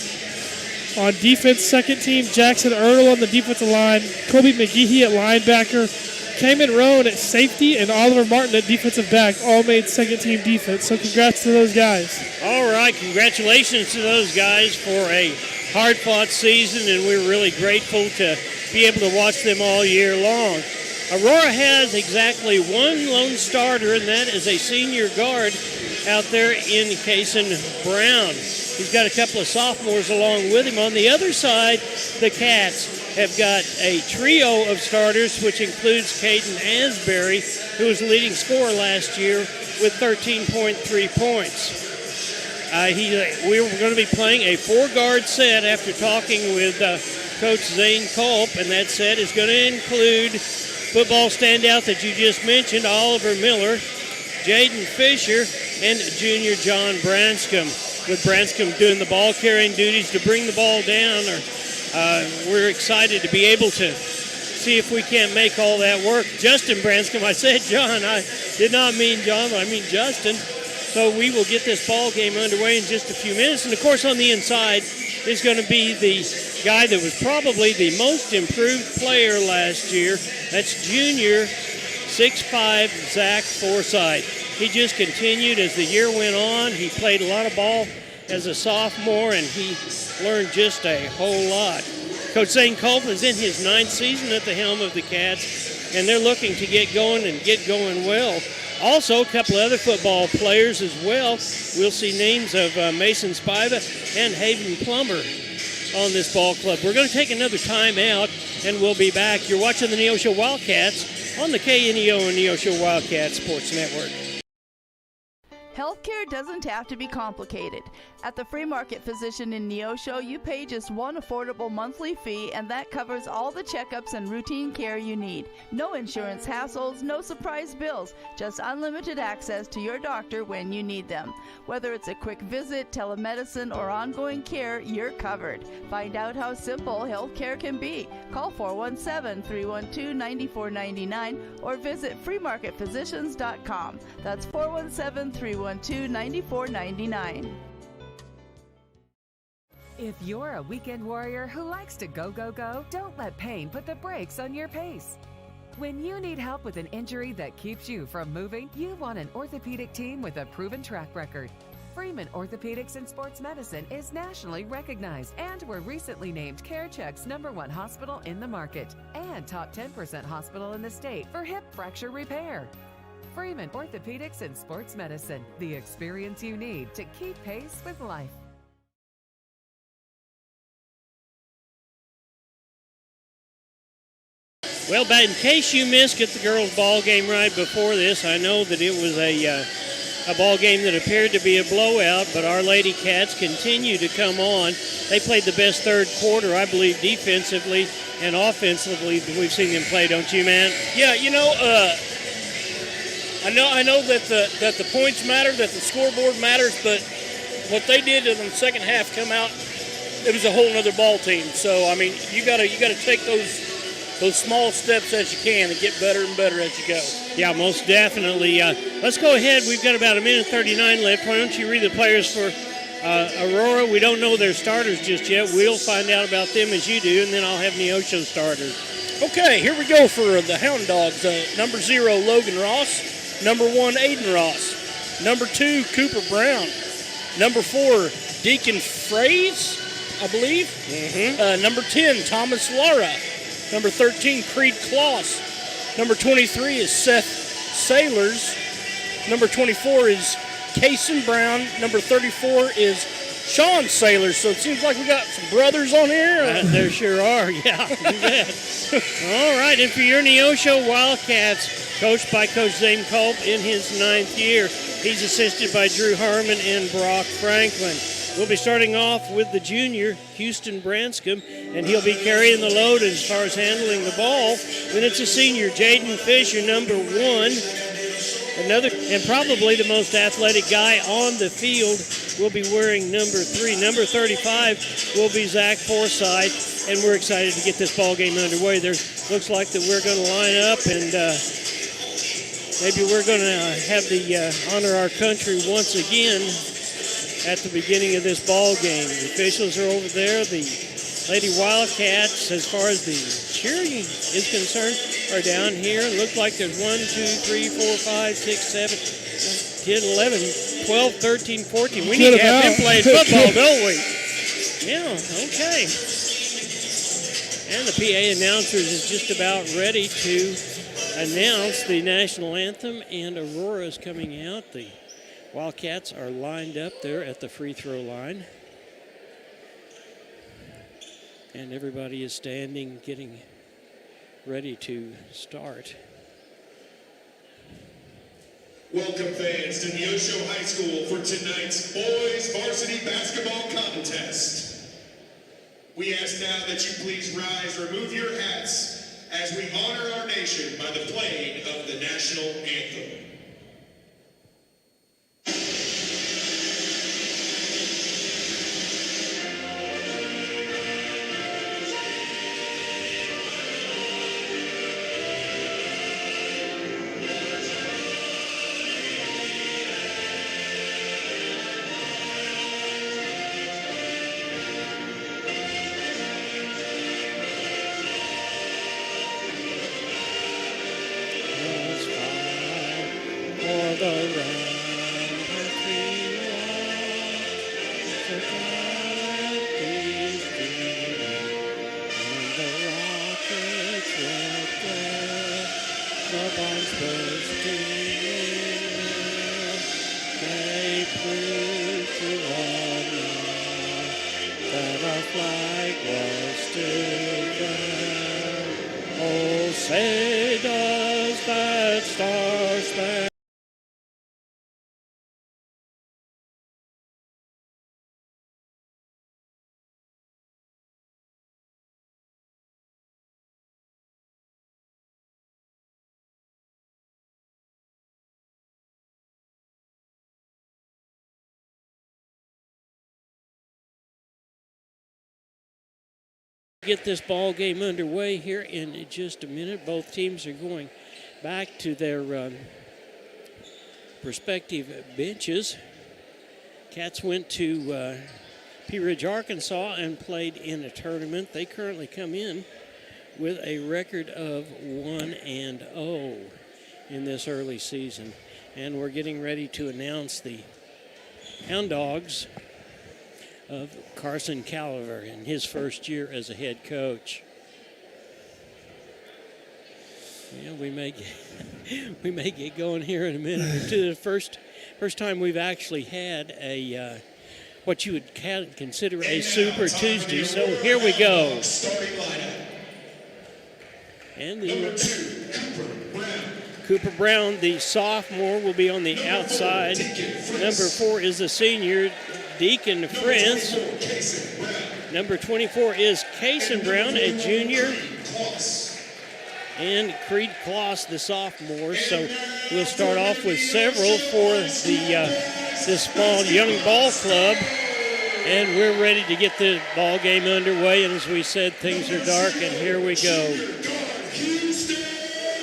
On defense, second team, Jackson Earl on the defensive line, Kobe McGehee at linebacker, Cayman Roan at safety, and Oliver Martin at defensive back, all made second team defense. So congrats to those guys. All right, congratulations to those guys for a hard-fought season, and we're really grateful to be able to watch them all year long. Aurora has exactly one lone starter, and that is a senior guard out there in Kason Brown. He's got a couple of sophomores along with him. On the other side, the Cats have got a trio of starters, which includes Caden Asbury, who was the leading scorer last year with 13.3 points. We were going to be playing a four-guard set after talking with Coach Zane Culp, and that set is going to include football standout that you just mentioned, Oliver Miller, Jaden Fisher, and junior John Branscombe. With Branscombe doing the ball-carrying duties to bring the ball down, we're excited to be able to see if we can't make all that work. Justin Branscombe, I said John, I did not mean John, but I mean Justin. So we will get this ball game underway in just a few minutes. And, of course, on the inside is going to be the guy that was probably the most improved player last year. That's junior 6'5", Zach Forsythe. He just continued as the year went on. He played a lot of ball as a sophomore, and he learned just a whole lot. Coach Zane Culp is in his 9th season at the helm of the Cats, and they're looking to get going and get going well. Also, a couple of other football players as well. We'll see names of Mason Spiva and Haven Plummer on this ball club. We're going to take another time out, and we'll be back. You're watching the Neosho Wildcats on the KNEO and Neosho Wildcats Sports Network. Healthcare doesn't have to be complicated. At the Free Market Physician in Neosho, you pay just one affordable monthly fee, and that covers all the checkups and routine care you need. No insurance hassles, no surprise bills, just unlimited access to your doctor when you need them. Whether it's a quick visit, telemedicine, or ongoing care, you're covered. Find out how simple healthcare can be. Call 417-312-9499 or visit freemarketphysicians.com. That's 417-312-9499. If you're a weekend warrior who likes to go, go, go, don't let pain put the brakes on your pace. When you need help with an injury that keeps you from moving, you want an orthopedic team with a proven track record. Freeman Orthopedics and Sports Medicine is nationally recognized, and were recently named CareCheck's #1 hospital in the market and top 10% hospital in the state for hip fracture repair. Freeman Orthopedics and Sports Medicine, the experience you need to keep pace with life. Well, but in case you missed the girls' ball game right before this, I know that it was a ball game that appeared to be a blowout, but our Lady Cats continue to come on. They played the best third quarter, I believe, defensively and offensively we've seen them play, don't you, man? Yeah, I know that the points matter, that the scoreboard matters, but what they did in the second half come out, it was a whole nother ball team. So I mean, you gotta take those small steps as you can and get better and better as you go. Yeah, most definitely. Let's go ahead. We've got about 1:39 left. Why don't you read the players for Aurora? We don't know their starters just yet. We'll find out about them as you do, and then I'll have Neosho starters. Okay, here we go for the Hound Dogs. Number 0, Logan Ross. Number 1, Aiden Ross. Number 2, Cooper Brown. Number 4, Deacon Fraze, I believe. Number 10, Thomas Lara. Number 13, Creed Kloss. Number 23 is Seth Sailors. Number 24 is Kason Brown. Number 34 is Sean Sailors. So it seems like we got some brothers on here. There sure are, yeah. You bet. All right, and for your Neosho Wildcats, coached by Coach Zane Culp in his 9th year. He's assisted by Drew Harmon and Brock Franklin. We'll be starting off with the junior, Houston Branscombe, and he'll be carrying the load as far as handling the ball. Then it's a senior, Jaden Fisher, number 1. Another, and probably the most athletic guy on the field, will be wearing number 3. Number 35 will be Zach Forsythe, and we're excited to get this ball game underway. There looks like that we're going to line up, and maybe we're going to have the honor our country once again at the beginning of this ball game. The officials are over there. The Lady Wildcats, as far as the cheering is concerned, are down here. It looks like there's 1, 2, 3, 4, 5, 6, 7, 10, 11, 12, 13, 14. We need to have them playing football, don't we? Yeah, okay. And the PA announcers is just about ready to announce the national anthem, and Aurora is coming out. The Wildcats are lined up there at the free throw line. And everybody is standing, getting ready to start. Welcome, fans, to Neosho High School for tonight's boys varsity basketball contest. We ask now that you please rise, remove your hats as we honor our nation by the playing of the national anthem. bombs bursting in. They proved to all that our flag was still there. Oh, say does that star-spangled get this ball game underway here in just a minute. Both teams are going back to their respective benches. Cats went to Pea Ridge, Arkansas and played in a tournament. They currently come in with a record of 1-0 in this early season. And we're getting ready to announce the Hound Dogs of Carson Caliver in his first year as a head coach. Yeah, we may get going here in a minute or two. The first time we've actually had a what you would consider a Super Tuesday. So here we go. And Cooper Brown, the sophomore, will be on the outside. Number 4 is the senior, Deacon Friends. Number 24 is Cason Brown, a junior. And Creed Kloss, the sophomore. So we'll start off with several for this small young ball club. And we're ready to get the ball game underway. And as we said, things are dark, and here we go.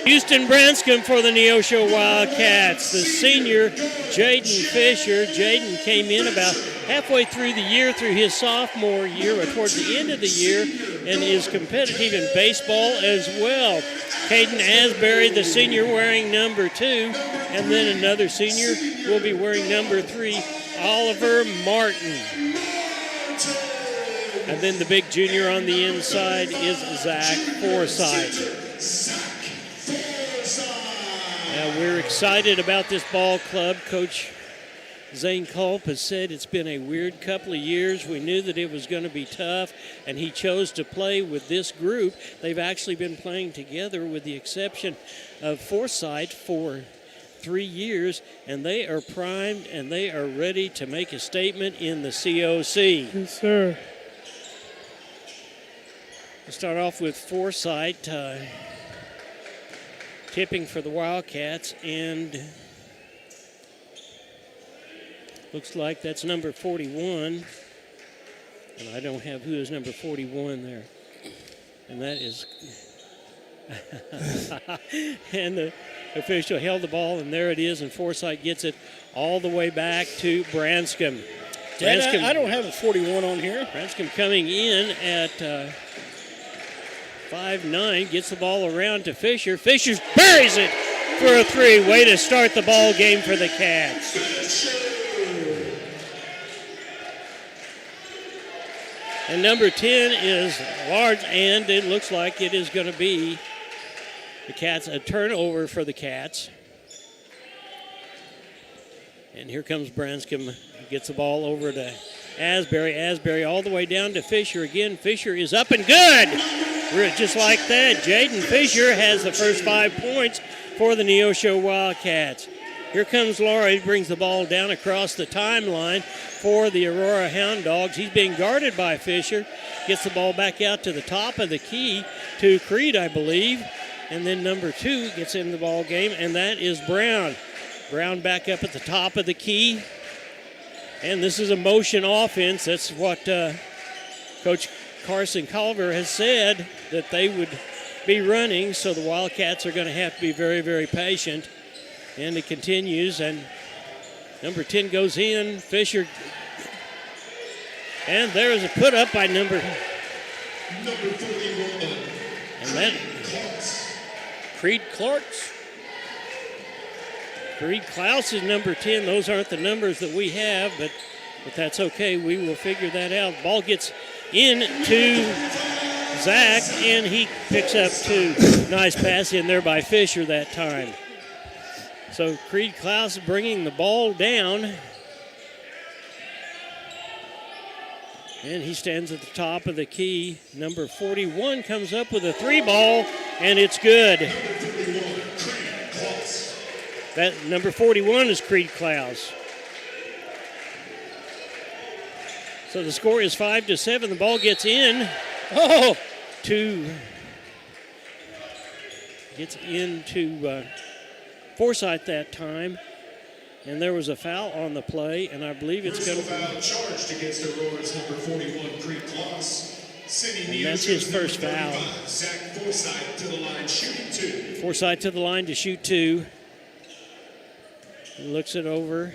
Houston Branscombe for the Neosho Wildcats. The senior, Jaden Fisher. Jaden came in about halfway through the year, through his sophomore year, or towards the end of the year, and is competitive in baseball as well. Caden Asbury, the senior, wearing number 2, and then another senior will be wearing number 3, Oliver Martin. And then the big junior on the inside is Zach Forsythe. We're excited about this ball club. Coach Zane Culp has said it's been a weird couple of years. We knew that it was going to be tough, and he chose to play with this group. They've actually been playing together with the exception of Forsythe for 3 years, and they are primed and they are ready to make a statement in the COC. Yes, sir. We'll start off with Forsythe. Tipping for the Wildcats, and looks like that's number 41. And I don't have who is number 41 there. And that is, and the official held the ball, and there it is, and Forsythe gets it all the way back to Branscombe. Dad, I don't have a 41 on here. Branscombe coming in at 5'9", gets the ball around to Fisher. Fisher buries it for a 3. Way to start the ball game for the Cats. And number 10 is large, and it looks like it is going to be the Cats, a turnover for the Cats. And here comes Branscombe. Gets the ball over to Asbury. Asbury all the way down to Fisher again. Fisher is up and good. Just like that, Jaden Fisher has the first 5 points for the Neosho Wildcats. Here comes Laurie, brings the ball down across the timeline for the Aurora Hound Dogs. He's being guarded by Fisher. Gets the ball back out to the top of the key to Creed, I believe. And then number 2 gets in the ball game, and that is Brown. Brown back up at the top of the key. And this is a motion offense. That's what Coach Carson Culver has said that they would be running, so the Wildcats are going to have to be very, very patient. And it continues, and number 10 goes in. Fisher, and there is a put up by number 41. And that Creed Clarks. Creed Klaus is number 10. Those aren't the numbers that we have, but that's okay. We will figure that out. Ball gets into Zach, and he picks up 2. Nice pass in there by Fisher that time. So Creed Klaus bringing the ball down. And he stands at the top of the key. Number 41 comes up with a 3 ball, and it's good. That number 41 is Creed Klaus. So the score is 5-7. The ball gets in. Gets into Forsyth that time. And there was a foul on the play, and I believe it's going to be. Foul charged against Aurora's number 41, Creed Klaus. And that's his first foul. Zach Forsyth to the line, shooting 2. Forsyth to the line to shoot 2. He looks it over.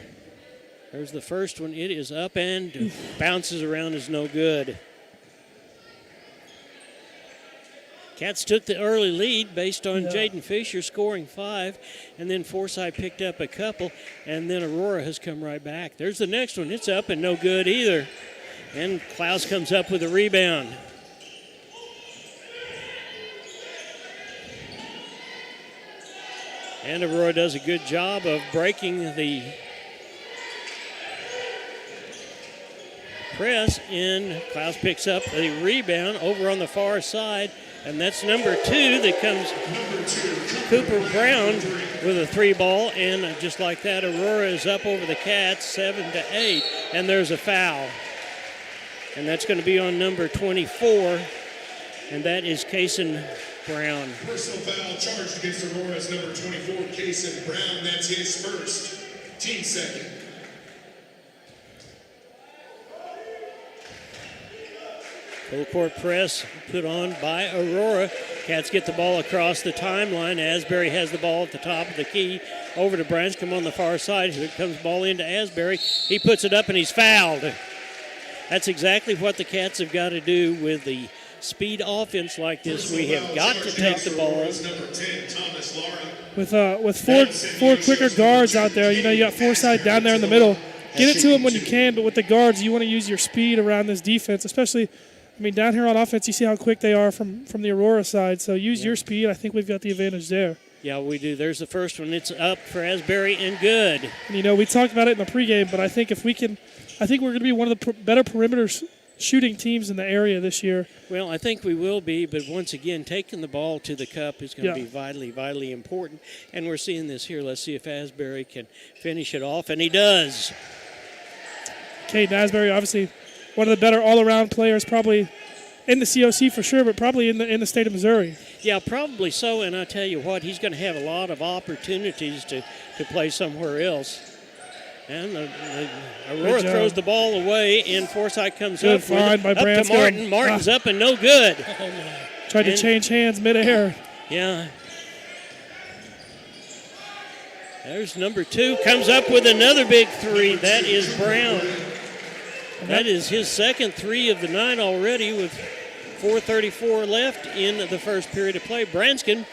There's the first one. It is up and bounces around, is no good. Cats took the early lead based on Jaden Fisher scoring 5, and then Forsyth picked up a couple, and then Aurora has come right back. There's the next one. It's up and no good either. And Klaus comes up with a rebound. And Aurora does a good job of breaking the press, and Klaus picks up a rebound over on the far side. And that's number 2 that comes, Cooper Brown with a 3 ball. And just like that, Aurora is up over the Cats 7-8. And there's a foul. And that's going to be on number 24. And that is Kason Brown. Personal foul charged against Aurora's number 24, Kason Brown. That's his first. Team second. Full court press put on by Aurora. Cats get the ball across the timeline. Asbury has the ball at the top of the key. Over to Branscombe on the far side. Here comes the ball into Asbury. He puts it up and he's fouled. That's exactly what the Cats have got to do with the speed offense like this. We have got to take the ball. With four quicker guards out there, you got Forsyth down there in the middle. Get it to him when you can, but with the guards, you want to use your speed around this defense, especially – down here on offense, you see how quick they are from the Aurora side. So use your speed. I think we've got the advantage there. Yeah, we do. There's the first one. It's up for Asbury and good. And, we talked about it in the pregame, but I think we're going to be one of the better perimeter shooting teams in the area this year. Well, I think we will be, but once again, taking the ball to the cup is going to be vitally, vitally important. And we're seeing this here. Let's see if Asbury can finish it off, and he does. Caden Asbury, obviously one of the better all-around players, probably in the COC for sure, but probably in the state of Missouri. Yeah, probably so. And I tell you what, he's going to have a lot of opportunities to play somewhere else. And Aurora throws the ball away, and Forsyth comes good up find by up to Martin. Martin's up and no good. Tried to change hands midair. Yeah. There's number 2. Comes up with another big 3. That is Brown. That is his second 3 of the night already with 4:34 left in the first period of play. Branscombe,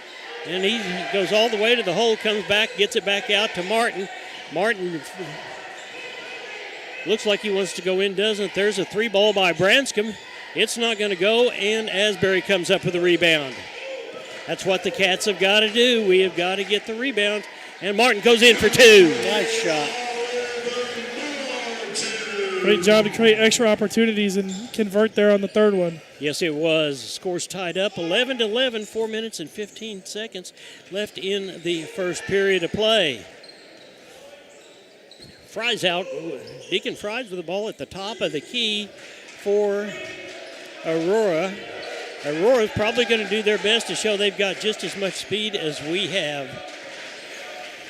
and he goes all the way to the hole, comes back, gets it back out to Martin. Martin looks like he wants to go in, doesn't. There's a 3 ball by Branscombe. It's not going to go, and Asbury comes up with a rebound. That's what the Cats have got to do. We have got to get the rebound, and Martin goes in for 2. Nice shot. Great job to create extra opportunities and convert there on the third one. Yes, it was. Score's tied up 11-11, 4 minutes and 15 seconds left in the first period of play. Fry's out. Deacon Fry's with the ball at the top of the key for Aurora. Aurora's probably going to do their best to show they've got just as much speed as we have.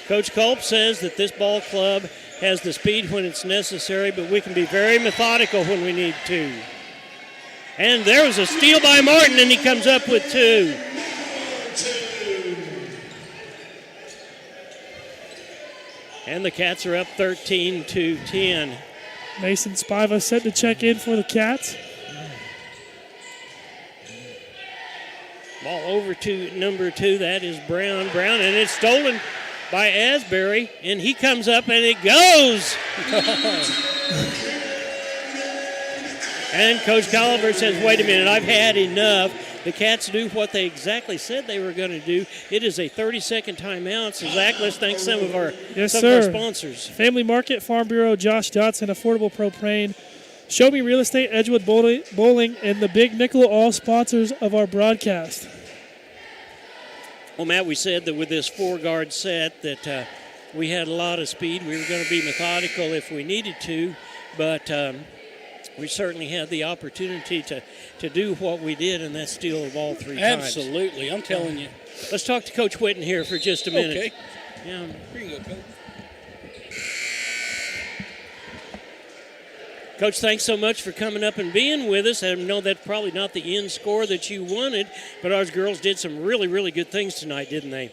Coach Culp says that this ball club has the speed when it's necessary, but we can be very methodical when we need to. And there was a steal by Martin, and he comes up with 2. And the Cats are up 13-10. Mason Spiva set to check in for the Cats. Ball over to number 2. That is Brown. Brown, and it's stolen by Asbury, and he comes up and it goes. And Coach Colliver says, wait a minute, I've had enough. the Cats do what they exactly said they were going to do. It is a 30-second timeout. So, Zach, let's thank some of our sponsors. Family Market, Farm Bureau, Josh Dotson, Affordable Propane, Show Me Real Estate, Edgewood Bowling, and the Big Nickel, all sponsors of our broadcast. Well, Matt, we said that with this four-guard set that we had a lot of speed. We were going to be methodical if we needed to, but we certainly had the opportunity to do what we did, and that's steal the ball three times. Absolutely, I'm telling you. Let's talk to Coach Whitten here for just a minute. Okay. Yeah. Here you go, Coach. Coach, thanks so much for coming up and being with us. I know that's probably not the end score that you wanted, but our girls did some really, really good things tonight, didn't they?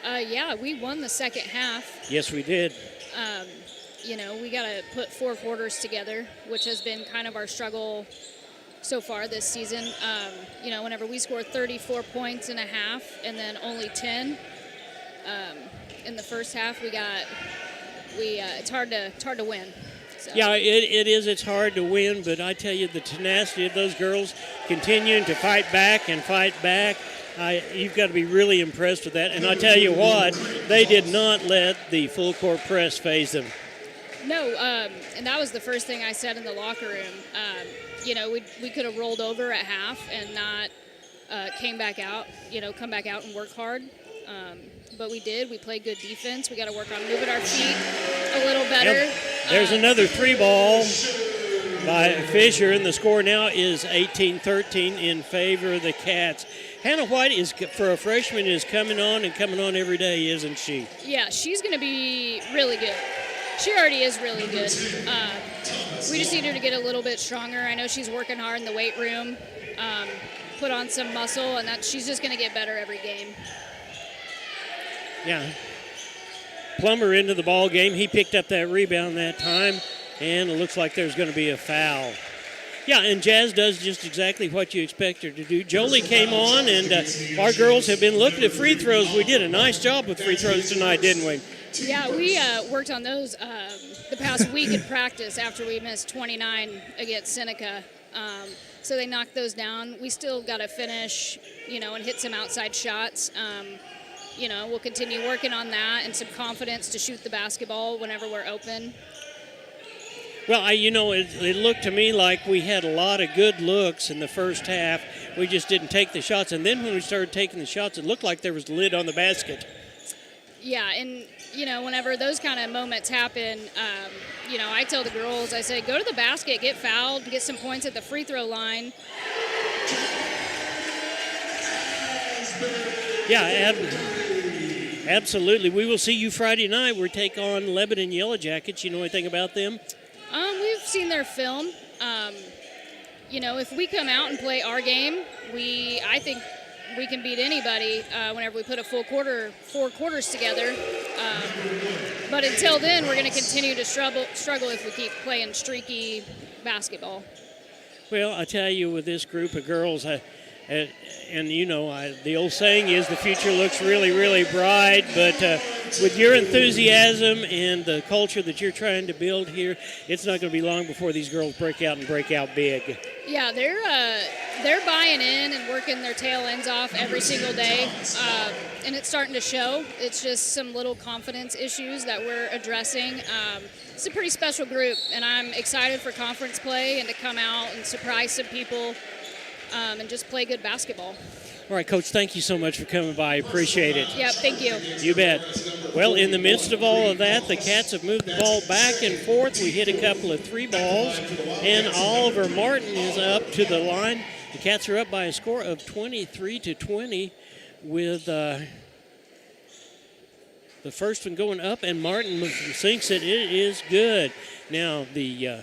Yeah, we won the second half. Yes, we did. We got to put 4 quarters together, which has been kind of our struggle so far this season. Whenever we score 34 points in a half and then only 10 in the first half, it's hard to win. So. Yeah, it is. It's hard to win, but I tell you, the tenacity of those girls continuing to fight back and fight back, you've got to be really impressed with that. And I tell you what, they did not let the full court press phase them. No, and that was the first thing I said in the locker room. We could have rolled over at half and not come back out and work hard. But we did. We played good defense. We got to work on moving our feet a little better. Yep. There's another 3-ball by Fisher, and the score now is 18-13 in favor of the Cats. Hannah White, for a freshman, is coming on every day, isn't she? Yeah, she's going to be really good. She already is really good. We just need her to get a little bit stronger. I know she's working hard in the weight room, put on some muscle, and she's just going to get better every game. Yeah. Plummer into the ball game. He picked up that rebound that time, and it looks like there's going to be a foul. Yeah, and Jazz does just exactly what you expect her to do. Jolie came on, and our girls have been looking at free throws. We did a nice job with free throws tonight, didn't we? Yeah, we worked on those the past week in practice after we missed 29 against Seneca. So they knocked those down. We still got to finish, and hit some outside shots. We'll continue working on that and some confidence to shoot the basketball whenever we're open. Well, it looked to me like we had a lot of good looks in the first half. We just didn't take the shots. And then when we started taking the shots, it looked like there was a lid on the basket. Yeah, and, whenever those kind of moments happen, I tell the girls, I say, go to the basket, get fouled, get some points at the free throw line. Yeah, absolutely. We will see you Friday night. We take on Lebanon Yellow Jackets. You know anything about them? We've seen their film. If we come out and play our game, I think we can beat anybody whenever we put a 4 quarters together. But until then, we're going to continue to struggle if we keep playing streaky basketball. Well, I tell you, with this group of girls, the old saying is the future looks really, really bright, but with your enthusiasm and the culture that you're trying to build here, it's not going to be long before these girls break out big. Yeah, they're buying in and working their tail ends off every single day, and it's starting to show. It's just some little confidence issues that we're addressing. It's a pretty special group, and I'm excited for conference play and to come out and surprise some people. And just play good basketball. All right, Coach, thank you so much for coming by. I appreciate it. Yep, thank you. You bet. Well, in the midst of all of that, the Cats have moved the ball back and forth. We hit a couple of 3 balls, and Oliver Martin is up to the line. The Cats are up by a score of 23-20 with the first one going up, and Martin sinks it. It is good. Now, the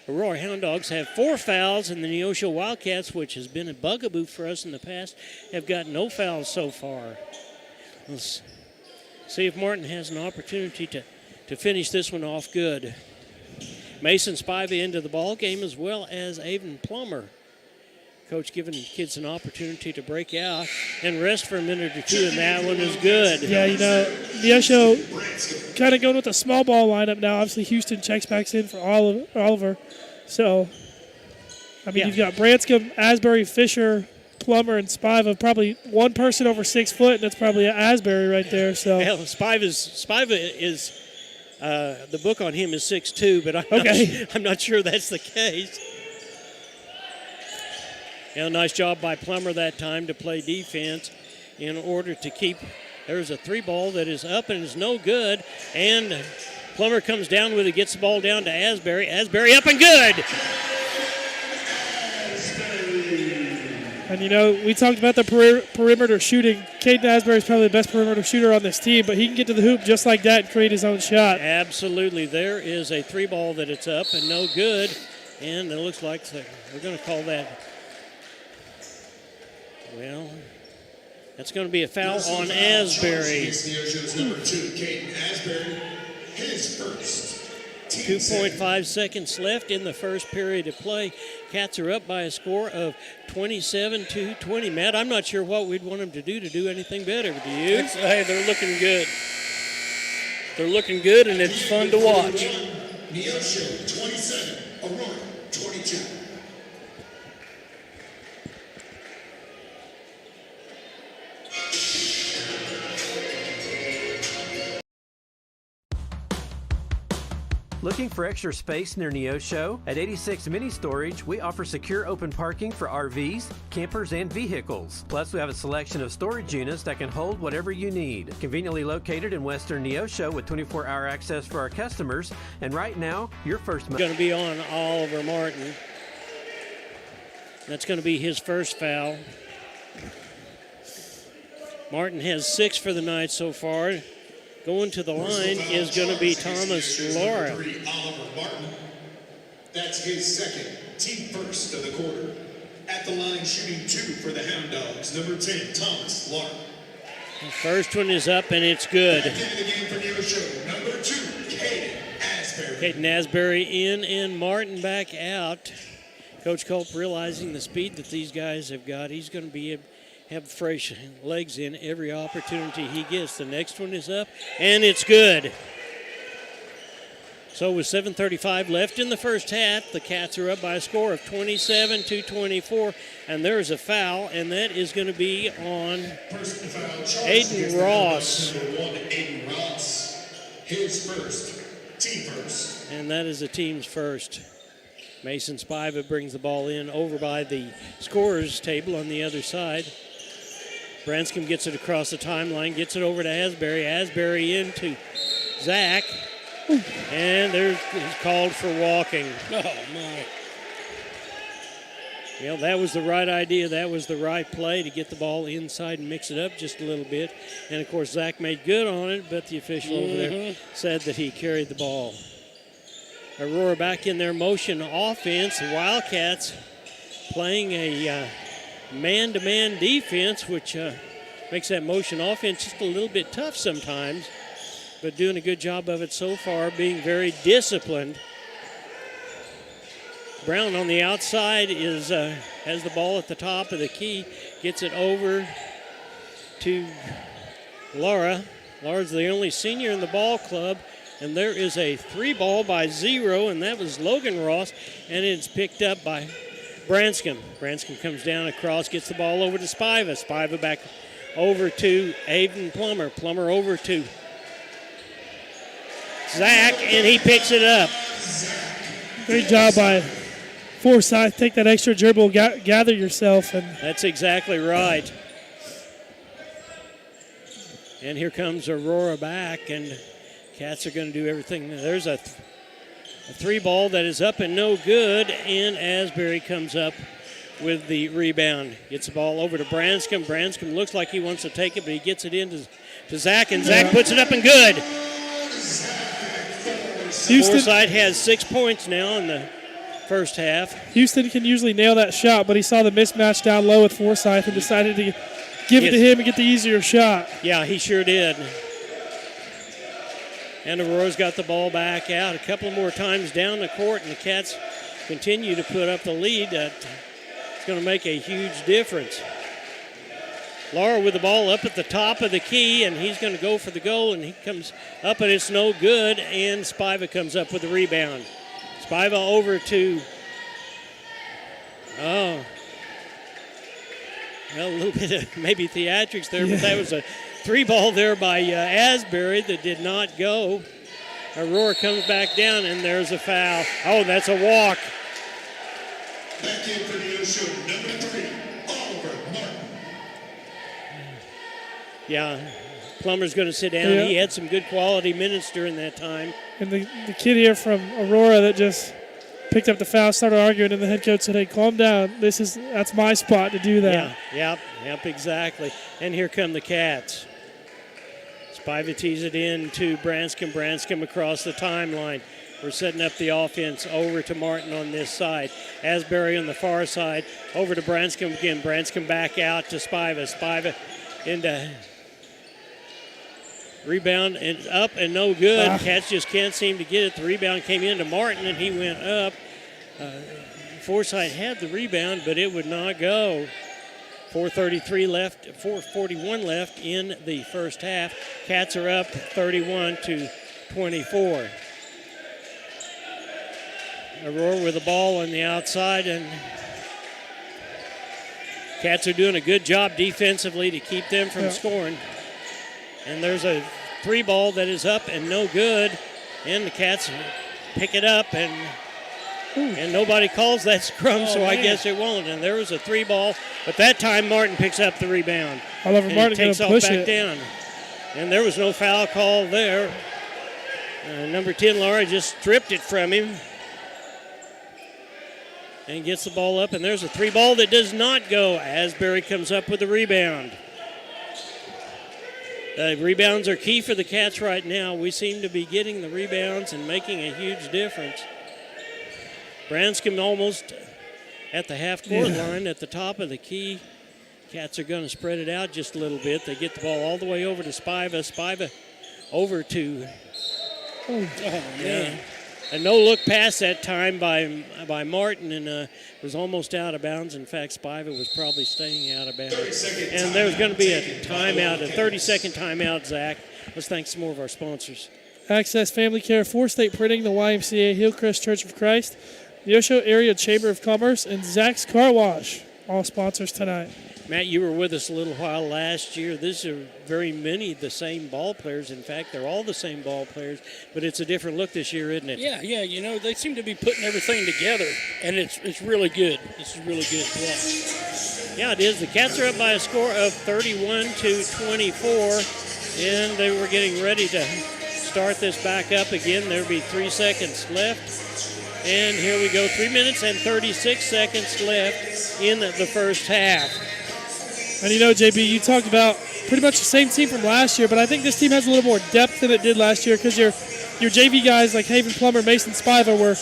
Aurora Hound Dogs have 4 fouls, and the Neosho Wildcats, which has been a bugaboo for us in the past, have got no fouls so far. Let's see if Martin has an opportunity to finish this one off good. Mason Spivey into the ball game, as well as Avon Plummer. Coach giving the kids an opportunity to break out and rest for a minute or two, and that one is good. Yeah, Neosho kind of going with a small ball lineup now. Obviously, Houston checks back in for Oliver. So, you've got Branscombe, Asbury, Fisher, Plummer and Spiva, probably one person over 6 foot, and that's probably Asbury right there. So well, Spiva is the book on him is 6'2", but I'm not sure that's the case. Yeah, nice job by Plummer that time to play defense in order to keep. There's a 3 ball that is up and is no good, and Plummer comes down with it, gets the ball down to Asbury. Asbury up and good. And, we talked about the perimeter shooting. Caden Asbury is probably the best perimeter shooter on this team, but he can get to the hoop just like that and create his own shot. Absolutely. There is a 3 ball that it's up and no good, and it looks like we're going to call that. Well, that's going to be a foul on Asbury. Neosho's number 2, Caden Asbury, his first. 2.5 seconds left in the first period of play. Cats are up by a score of 27-20. Matt, I'm not sure what we'd want them to do anything better. Do you? Hey, they're looking good. They're looking good, and it's fun to watch. Neosho 27, Aurora 22. Looking for extra space near Neosho? At 86 Mini Storage, we offer secure open parking for RVs, campers, and vehicles. Plus, we have a selection of storage units that can hold whatever you need. Conveniently located in western Neosho with 24-hour access for our customers. And right now, your first... Going to be on Oliver Martin. That's going to be his first foul. Martin has 6 for the night so far. Going to the line is going to be Thomas Laura. Oliver Martin. That's his second, team first of the quarter. At the line shooting 2 for the Hound Dogs, number 10, Thomas Laura. The first one is up and it's good. Back into the game for Neosho, number 2, Caden Asbury. Caden Asbury in and Martin back out. Coach Culp realizing the speed that these guys have got, he's going to be have fresh legs in every opportunity he gets. The next one is up, and it's good. So with 7:35 left in the first half, the Cats are up by a score of 27-24, and there's a foul, and that is going to be on Aiden Ross. Number 1, Aiden Ross, his first, team first. And that is the team's first. Mason Spiva brings the ball in over by the scorers table on the other side. Branscombe gets it across the timeline, gets it over to Asbury. Asbury into Zach. And he's called for walking. Oh, my. Well, that was the right idea. That was the right play to get the ball inside and mix it up just a little bit. And, of course, Zach made good on it, but the official over there said that he carried the ball. Aurora back in their motion offense. The Wildcats playing a man-to-man defense, which makes that motion offense just a little bit tough sometimes, but doing a good job of it so far, being very disciplined. Brown on the outside has the ball at the top of the key, gets it over to Laura. Laura's the only senior in the ball club, and there is a 3 ball by 0, and that was Logan Ross, and it's picked up by Branscombe. Branscombe comes down across, gets the ball over to Spiva. Spiva back over to Aiden Plummer. Plummer over to Zach, and he picks it up. Great job by Forsyth. Take that extra dribble, gather yourself. And that's exactly right. And here comes Aurora back, and Cats are going to do everything. There's a 3 ball that is up and no good, and Asbury comes up with the rebound. Gets the ball over to Branscombe. Branscombe looks like he wants to take it, but he gets it into Zach, and Zach puts it up and good. Forsyth has 6 points now in the first half. Houston can usually nail that shot, but he saw the mismatch down low with Forsyth and decided to give it to him and get the easier shot. Yeah, he sure did. And Aurora's got the ball back out a couple more times down the court, and the Cats continue to put up the lead. It's going to make a huge difference. Laura with the ball up at the top of the key, and he's going to go for the goal, and he comes up, and it's no good, and Spiva comes up with the rebound. Spiva over to Well, a little bit of maybe theatrics there, but that was a 3-ball there by Asbury that did not go. Aurora comes back down, and there's a foul. Oh, that's a walk. Back in for Neosho, number 3, Oliver Martin. Yeah, Plummer's going to sit down. Yeah. He had some good quality minutes during that time. And the kid here from Aurora that just picked up the foul, started arguing, and the head coach said, "Hey, calm down. That's my spot to do that." Yeah, yep, exactly. And here come the Cats. Spiva tees it in to Branscombe. Branscombe across the timeline. We're setting up the offense over to Martin on this side. Asbury on the far side. Over to Branscombe again. Branscombe back out to Spiva. Spiva into rebound and up and no good. Cats just can't seem to get it. The rebound came into Martin and he went up. Forsyth had the rebound, but it would not go. 4:33 left, 4:41 left in the first half. Cats are up 31-24. Aurora with the ball on the outside, and Cats are doing a good job defensively to keep them from scoring. And there's a 3-ball that is up and no good, and the Cats pick it up, and nobody calls that scrum, so I guess it won't. And there was a 3-ball, but that time Martin picks up the rebound. Oliver Martin takes off push back it down. And there was no foul call there. Number 10, Laura, just stripped it from him. And gets the ball up, and there's a 3-ball that does not go. Asbury comes up with the rebound. Rebounds are key for the Cats right now. We seem to be getting the rebounds and making a huge difference. Branscombe almost at the half-court line at the top of the key. Cats are going to spread it out just a little bit. They get the ball all the way over to Spiva. Spiva over to... Oh, man. A no-look pass that time by Martin, and was almost out of bounds. In fact, Spiva was probably staying out of bounds. And there's going to be a timeout, a 30-second timeout, Zach. Let's thank some more of our sponsors. Access Family Care, 4 State Printing, the YMCA, Hillcrest Church of Christ, the Neosho Area Chamber of Commerce, and Zach's Car Wash, all sponsors tonight. Matt, you were with us a little while last year. These are very many the same ball players. In fact, they're all the same ball players, but it's a different look this year, isn't it? Yeah, you know, they seem to be putting everything together, and it's really good. This is really good play. Yeah, it is. The Cats are up by a score of 31-24, and they were getting ready to start this back up again. There'll be 3 seconds left. And here we go, 3 minutes and 36 seconds left in the first half. And you know, JB, you talked about pretty much the same team from last year, but I think this team has a little more depth than it did last year because your JV guys like Haven Plummer, Mason Spiva were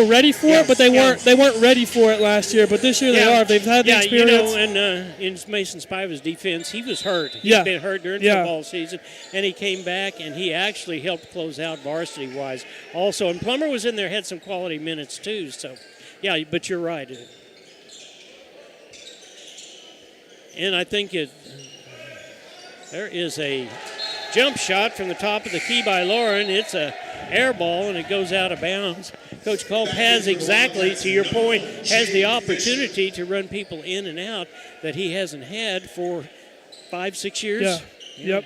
ready for it, but they weren't ready for it last year. But this year they are. They've had the experience. You know, and in Mason Spiva's defense, he was hurt. He's been hurt during football season, and he came back, and he actually helped close out varsity-wise also. And Plummer was in there, had some quality minutes too. So, yeah, but you're right. And I think there is a jump shot from the top of the key by Lauren. It's a air ball, and it goes out of bounds. Coach Culp has, exactly to your point, has the opportunity to run people in and out that he hasn't had for 5-6 years. Yep.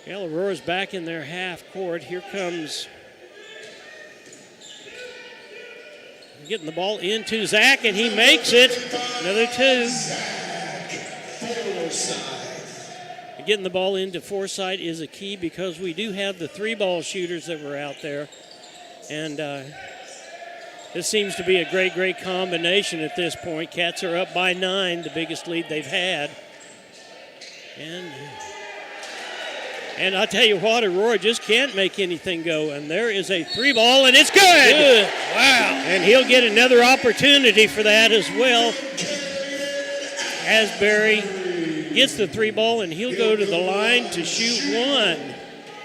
Yeah, Aurora's back in their half court. Here comes getting the ball into Zach, and he makes it. Another 2. Getting the ball into Forsyth is a key because we do have the 3-ball shooters that were out there. And this seems to be a great combination at this point. Cats are up by 9, the biggest lead they've had. And I'll tell you what, Aurora just can't make anything go. And there is a 3-ball, and it's good. Wow. And he'll get another opportunity for that as well. Asbury gets the 3-ball, and he'll go to the line to shoot 1.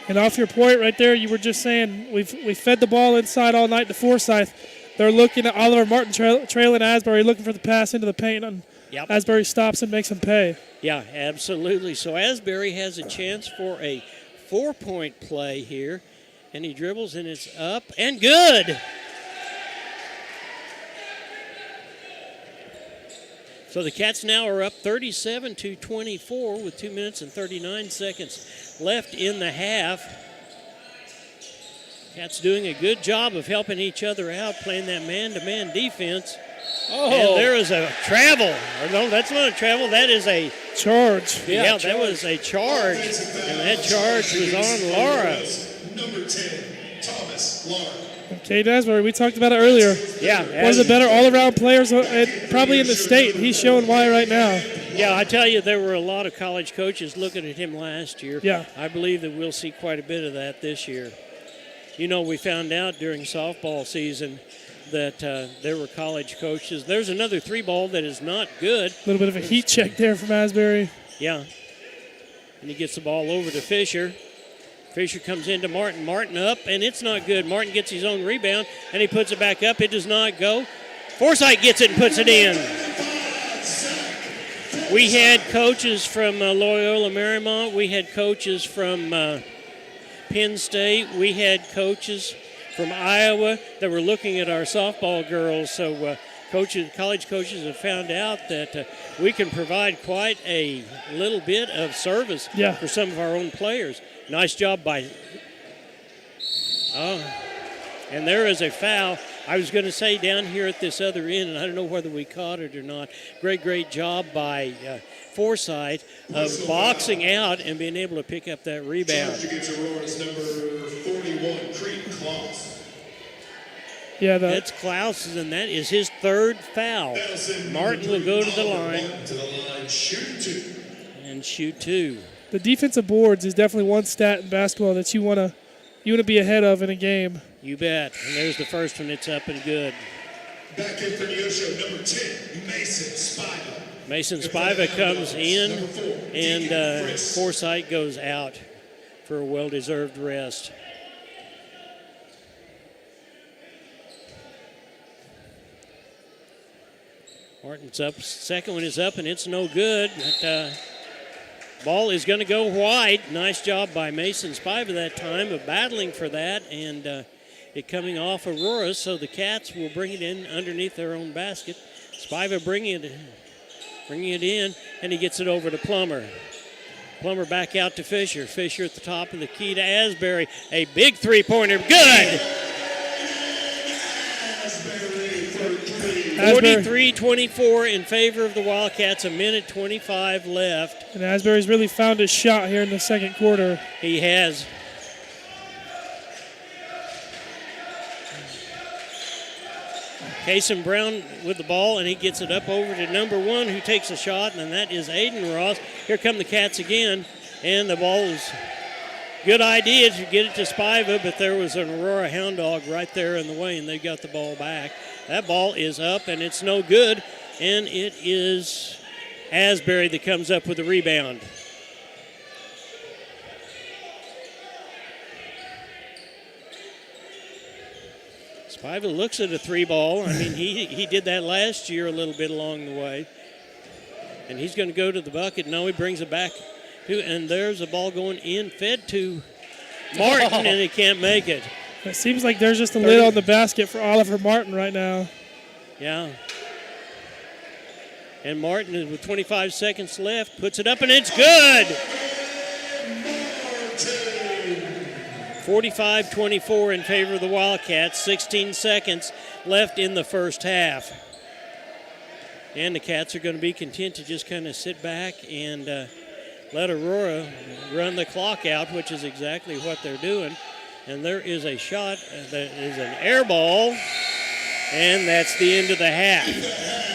And off your point right there, you were just saying we fed the ball inside all night to Forsyth. They're looking at Oliver Martin trailing Asbury, looking for the pass into the paint, and Asbury stops and makes him pay. Yeah, absolutely. So Asbury has a chance for a 4-point play here, and he dribbles, and it's up and good. So the Cats now are up 37-24 with 2 minutes and 39 seconds left in the half. Cats doing a good job of helping each other out, playing that man-to-man defense. Oh. And there is a travel. Or no, that's not a travel. That is a charge. Yeah, that was a charge. And that charge was on Laura. Number 10, Thomas Lark. Cade Asbury, we talked about it earlier. Yeah. One of the better all-around players probably in the state. He's showing why right now. Yeah, I tell you, there were a lot of college coaches looking at him last year. Yeah. I believe that we'll see quite a bit of that this year. You know, we found out during softball season that there were college coaches. There's another 3-ball that is not good. A little bit of a heat check there from Asbury. Yeah. And he gets the ball over to Fisher. Fisher comes into Martin. Martin up, and it's not good. Martin gets his own rebound, and he puts it back up. It does not go. Forsythe gets it and puts it in. We had coaches from Loyola Marymount. We had coaches from Penn State. We had coaches from Iowa that were looking at our softball girls. So college coaches have found out that we can provide quite a little bit of service for some of our own players. Nice job by... and there is a foul. I was going to say down here at this other end, and I don't know whether we caught it or not. Great job by Forsythe of boxing out and being able to pick up that rebound. Charge against Aurora's number 41, Creed Klaus. Yeah, that's Klaus, and that is his third foul. Martin will go to the line. And shoot two. The defensive boards is definitely one stat in basketball that you want to be ahead of in a game. You bet. And there's the first one. It's up and good. Back in for Neosho, number 10, Mason Spiva. Mason Spiva comes in, and Forsythe goes out for a well-deserved rest. Martin's up. Second one is up, and it's no good. But, ball is going to go wide. Nice job by Mason Spiva that time of battling for that, and it coming off Aurora, so the Cats will bring it in underneath their own basket. Spiva bringing it in, and he gets it over to Plummer. Plummer back out to Fisher. Fisher at the top of the key to Asbury. A big three-pointer. Good! 43-24 in favor of the Wildcats. A minute 25 left. And Asbury's really found his shot here in the second quarter. He has. Kason Brown with the ball, and he gets it up over to number 1, who takes a shot, and that is Aiden Ross. Here come the Cats again, and the ball is good idea to get it to Spiva, but there was an Aurora Hound Dog right there in the way, and they got the ball back. That ball is up, and it's no good, and it is Asbury that comes up with the rebound. Spiva looks at a 3-ball. I mean, he did that last year a little bit along the way. And he's going to go to the bucket. No, he brings it back. And there's a ball going in, fed to Martin, and he can't make it. It seems like there's just a lid on the basket for Oliver Martin right now. Yeah. And Martin, with 25 seconds left, puts it up, and it's good. 45-24 in favor of the Wildcats. 16 seconds left in the first half. And the Cats are going to be content to just kind of sit back and let Aurora run the clock out, which is exactly what they're doing. And there is a shot that is an air ball, and that's the end of the half.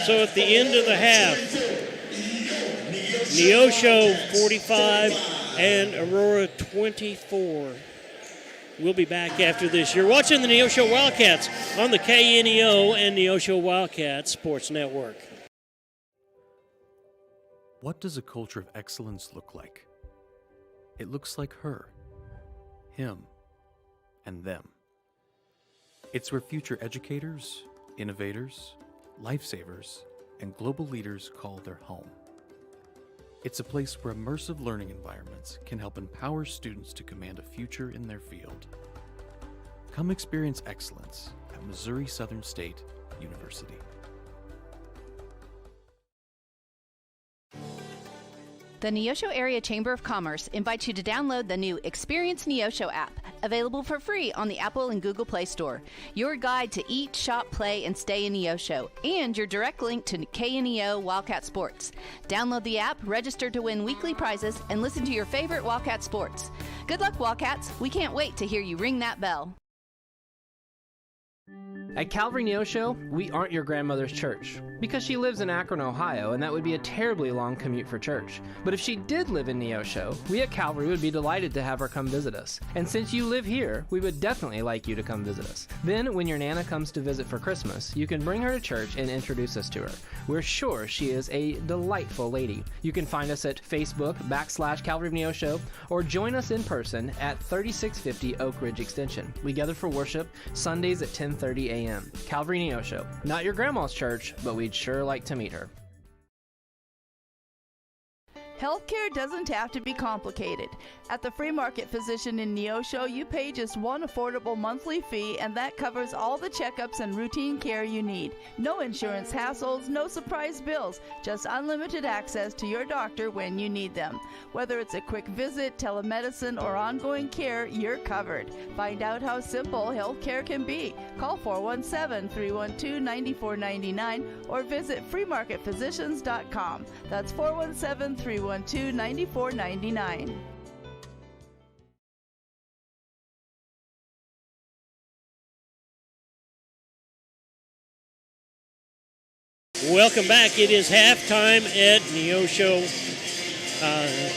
So at the end of the half, Neosho 45 and Aurora 24. We'll be back after this. You're watching the Neosho Wildcats on the KNEO and Neosho Wildcats Sports Network. What does a culture of excellence look like? It looks like her, him, and them. It's where future educators, innovators, lifesavers, and global leaders call their home. It's a place where immersive learning environments can help empower students to command a future in their field. Come experience excellence at Missouri Southern State University. The Neosho Area Chamber of Commerce invites you to download the new Experience Neosho app, available for free on the Apple and Google Play Store. Your guide to eat, shop, play, and stay in Neosho, and your direct link to KNEO Wildcat Sports. Download the app, register to win weekly prizes, and listen to your favorite Wildcat sports. Good luck, Wildcats. We can't wait to hear you ring that bell. At Calvary Neosho, we aren't your grandmother's church, because she lives in Akron, Ohio, and that would be a terribly long commute for church. But if she did live in Neosho, we at Calvary would be delighted to have her come visit us. And since you live here, we would definitely like you to come visit us. Then, when your Nana comes to visit for Christmas, you can bring her to church and introduce us to her. We're sure she is a delightful lady. You can find us at Facebook/Calvary of Neosho, or join us in person at 3650 Oak Ridge Extension. We gather for worship Sundays at 10:30 a.m. Calvary Neosho. Not your grandma's church, but we'd sure like to meet her. Healthcare doesn't have to be complicated. At the Free Market Physician in Neosho, you pay just one affordable monthly fee, and that covers all the checkups and routine care you need. No insurance hassles, no surprise bills, just unlimited access to your doctor when you need them. Whether it's a quick visit, telemedicine, or ongoing care, you're covered. Find out how simple healthcare can be. Call 417-312-9499 or visit freemarketphysicians.com. That's 417-312-9499. Welcome back. It is halftime at Neosho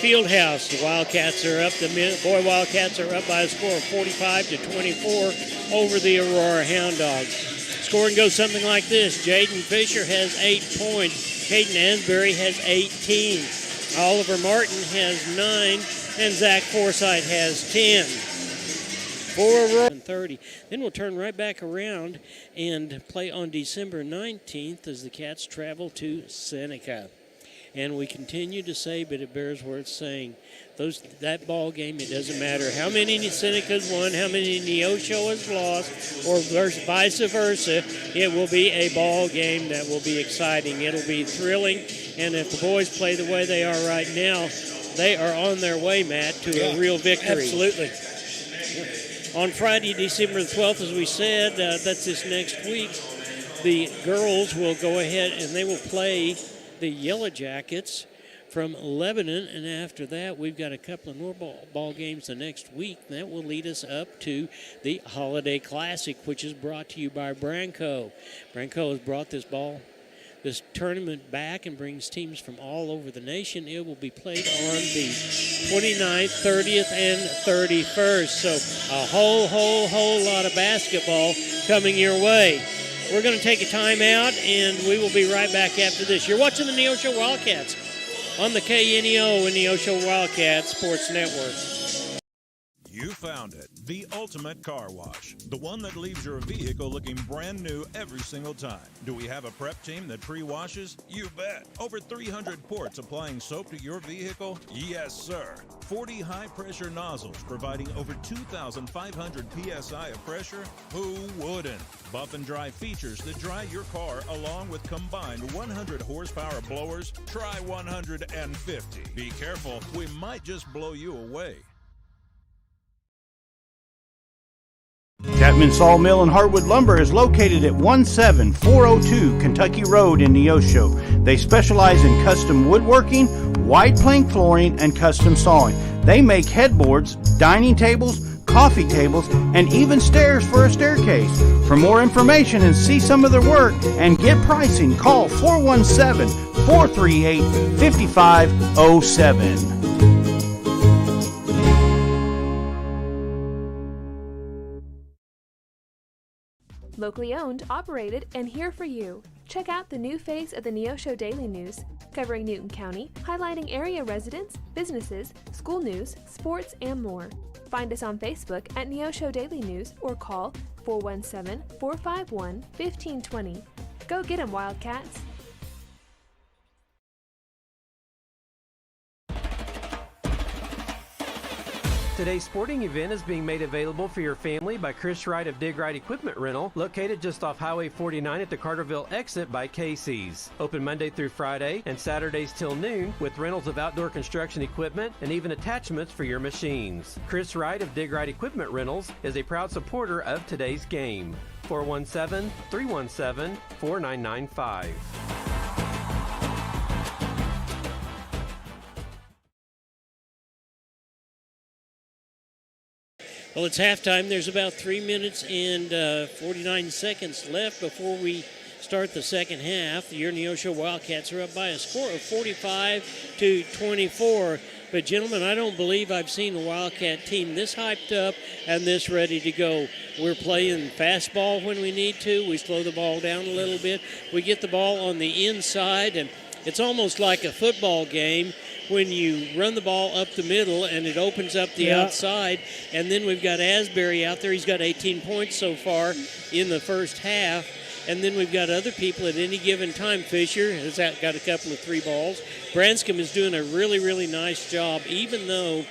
Fieldhouse. The Wildcats are up. The boy Wildcats are up by a score of 45-24 over the Aurora Hound Dogs. Scoring goes something like this. Jaden Fisher has 8 points. Caden Asbury has 18. Oliver Martin has 9. And Zach Forsythe has 10. For Aurora 30. Then we'll turn right back around and play on December 19th as the Cats travel to Seneca. And we continue to say, but it bears worth saying, that ball game, it doesn't matter how many Seneca's won, how many Neosho has lost, or vice versa, it will be a ball game that will be exciting. It'll be thrilling, and if the boys play the way they are right now, they are on their way, Matt, to a real victory. Absolutely. On Friday, December the 12th, as we said, that's this next week, the girls will go ahead and they will play the Yellow Jackets from Lebanon, and after that we've got a couple of more ball games the next week. That will lead us up to the Holiday Classic, which is brought to you by Branco. Branco has brought this tournament back and brings teams from all over the nation. It will be played on the 29th, 30th, and 31st. So a whole lot of basketball coming your way. We're going to take a timeout, and we will be right back after this. You're watching the Neosho Wildcats on the KNEO and Neosho Wildcats Sports Network. You found it, the ultimate car wash, the one that leaves your vehicle looking brand new every single time. Do we have a prep team that pre-washes? You bet. Over 300 ports applying soap to your vehicle? Yes, sir. 40 high-pressure nozzles providing over 2,500 PSI of pressure? Who wouldn't? Buff and dry features that dry your car along with combined 100 horsepower blowers? Try 150. Be careful, we might just blow you away. Chapman Sawmill and Hardwood Lumber is located at 17402 Kentucky Road in Neosho. They specialize in custom woodworking, wide plank flooring, and custom sawing. They make headboards, dining tables, coffee tables, and even stairs for a staircase. For more information and see some of their work and get pricing, call 417-438-5507. Locally owned, operated, and here for you. Check out the new face of the Neosho Daily News, covering Newton County, highlighting area residents, businesses, school news, sports, and more. Find us on Facebook at Neosho Daily News or call 417-451-1520. Go get 'em, Wildcats! Today's sporting event is being made available for your family by Chris Wright of Dig Right Equipment Rental, located just off Highway 49 at the Carterville exit by Casey's. Open Monday through Friday and Saturdays till noon with rentals of outdoor construction equipment and even attachments for your machines. Chris Wright of Dig Right Equipment Rentals is a proud supporter of today's game. 417-317-4995. Well, it's halftime. There's about 3 minutes and 49 seconds left before we start the second half. The Neosho Wildcats are up by a score of 45-24. But, gentlemen, I don't believe I've seen a Wildcat team this hyped up and this ready to go. We're playing fastball when we need to. We slow the ball down a little bit. We get the ball on the inside, and it's almost like a football game when you run the ball up the middle and it opens up the outside. And then we've got Asbury out there. He's got 18 points so far in the first half. And then we've got other people at any given time. Fisher has got a couple of 3 balls. Branscombe is doing a really, really nice job, even though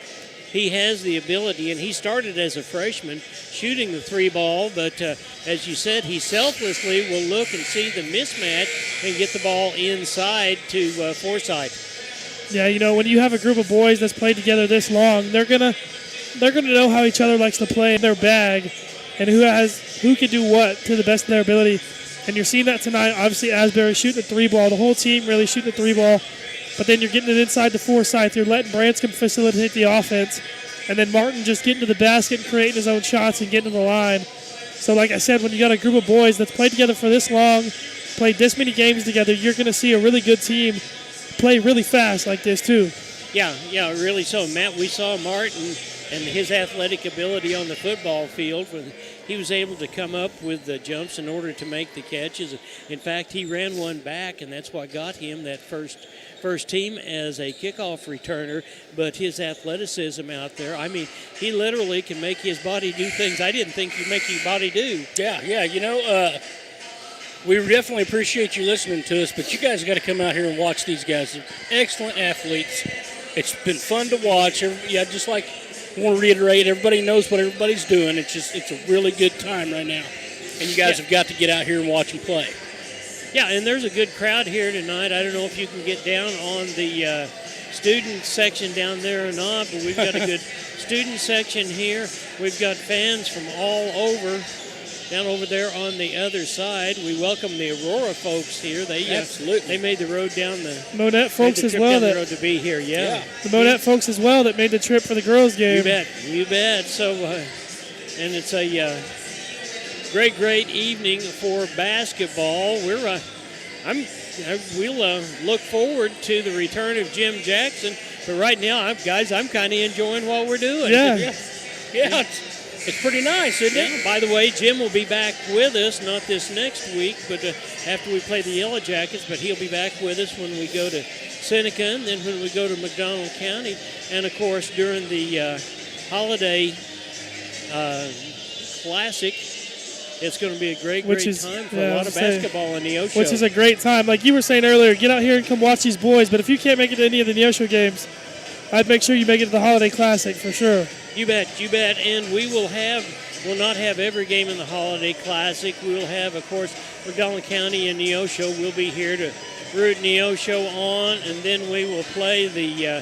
he has the ability, and he started as a freshman shooting the 3 ball, but as you said, he selflessly will look and see the mismatch and get the ball inside to Forsythe. Yeah, you know, when you have a group of boys that's played together this long, they're gonna know how each other likes to play in their bag and who can do what to the best of their ability. And you're seeing that tonight. Obviously, Asbury shooting the 3 ball. The whole team really shooting the 3 ball. But then you're getting it inside the Forsythe. You're letting Branscombe facilitate the offense. And then Martin just getting to the basket and creating his own shots and getting to the line. So like I said, when you got a group of boys that's played together for this long, played this many games together, you're going to see a really good team play really fast like this too. Yeah, really so. Matt, we saw Martin and his athletic ability on the football field. He was able to come up with the jumps in order to make the catches. In fact, he ran one back, and that's what got him that first team as a kickoff returner. But his athleticism out there, I mean, he literally can make his body do things I didn't think you'd make your body do. Yeah, you know, we definitely appreciate you listening to us, but you guys got to come out here and watch these guys. They're excellent athletes. It's been fun to watch. Just like I want to reiterate, everybody knows what everybody's doing. It's a really good time right now. And you guys have got to get out here and watch them play. Yeah, and there's a good crowd here tonight. I don't know if you can get down on the student section down there or not, but we've got a good student section here. We've got fans from all over. Down over there on the other side, we welcome the Aurora folks here. Absolutely. They made the road down the Monett folks as well. The road to be here, yeah. The Monett folks as well that made the trip for the girls' game. You bet. So, and it's a great evening for basketball. We'll look forward to the return of Jim Jackson. But right now, guys, I'm kind of enjoying what we're doing. Yeah. It's pretty nice, isn't it? By the way, Jim will be back with us, not this next week, but after we play the Yellow Jackets, but he'll be back with us when we go to Seneca and then when we go to McDonald County. And, of course, during the holiday classic, it's going to be a great time for a lot of basketball in Neosho. Which is a great time. Like you were saying earlier, get out here and come watch these boys. But if you can't make it to any of the Neosho games, I'd make sure you make it to the Holiday Classic for sure. You bet. And we will not have every game in the Holiday Classic. We'll have, of course, McDonald County and Neosho. We'll be here to root Neosho on, and then we will play the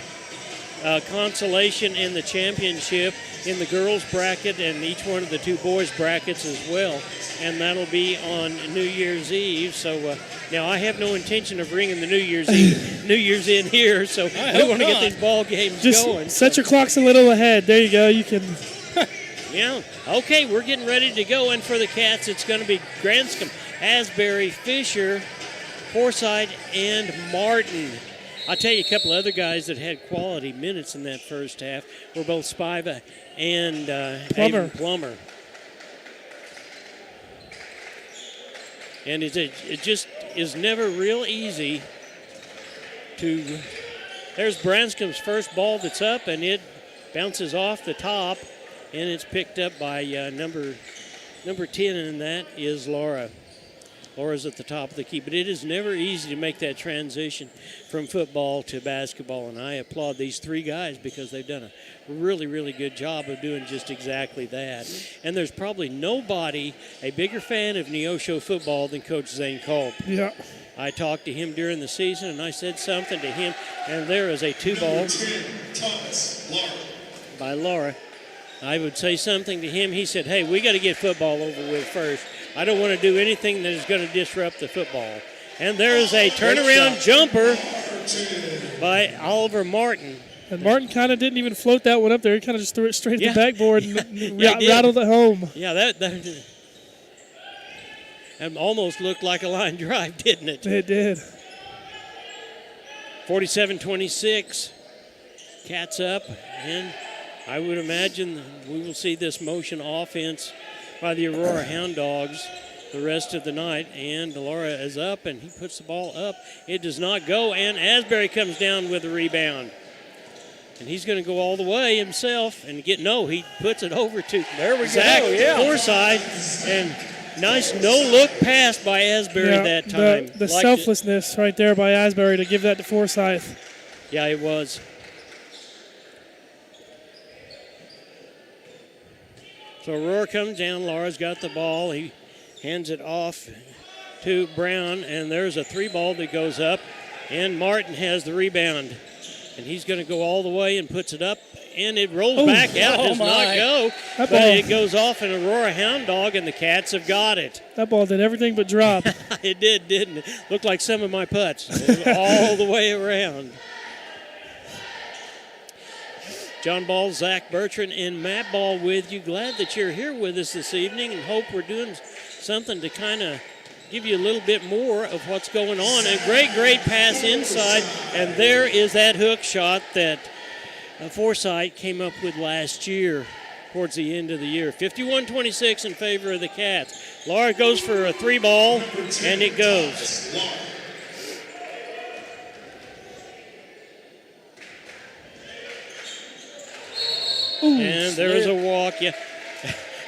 consolation and the championship in the girls' bracket and each one of the 2 boys' brackets as well. And that'll be on New Year's Eve. So now I have no intention of bringing the New Year's in here. So we want to get these ball games going. Set your clocks a little ahead. There you go. You can. Yeah. Okay, we're getting ready to go. And for the Cats, it's going to be Branscombe, Asbury, Fisher, Forsythe, and Martin. I'll tell you a couple other guys that had quality minutes in that first half were both Spiva and Plummer. And it just is never real easy to. There's Branscombe's first ball that's up, and it bounces off the top, and it's picked up by number 10, and that is Laura. Laura's at the top of the key, but it is never easy to make that transition from football to basketball, and I applaud these three guys because they've done a really, really good job of doing just exactly that. And there's probably nobody a bigger fan of Neosho football than Coach Zane Culp. Yeah. I talked to him during the season, and I said something to him, and there is a 2-ball by Laura. I would say something to him. He said, hey, we got to get football over with first. I don't want to do anything that is going to disrupt the football. And there is a turnaround jumper by Oliver Martin. And Martin kind of didn't even float that one up there. He kind of just threw it straight at the backboard and rattled it home. Yeah, that almost looked like a line drive, didn't it? It did. 47-26. Cats up, and I would imagine we will see this motion offense by the Aurora Hound Dogs the rest of the night. And Laura is up, and he puts the ball up. It does not go, and Asbury comes down with the rebound. And he's going to go all the way himself and he puts it over to Zach Forsythe. And nice no-look pass by Asbury that time. The selflessness right there by Asbury to give that to Forsythe. Yeah, it was. So Aurora comes down. Laura's got the ball. He hands it off to Brown, and there's a 3-ball that goes up, and Martin has the rebound. And he's going to go all the way and puts it up, and it rolls back out. Does not go, but it goes off an Aurora Hound Dog, and the Cats have got it. That ball did everything but drop. It did, didn't it? Looked like some of my putts all the way around. John Ball, Zach Bertrand, and Matt Ball with you. Glad that you're here with us this evening, and hope we're doing something to kind of give you a little bit more of what's going on. A great pass inside, and there is that hook shot that Forsythe came up with last year towards the end of the year. 51-26 in favor of the Cats. Laura goes for a 3-ball, and it goes. And there is a walk. Yeah.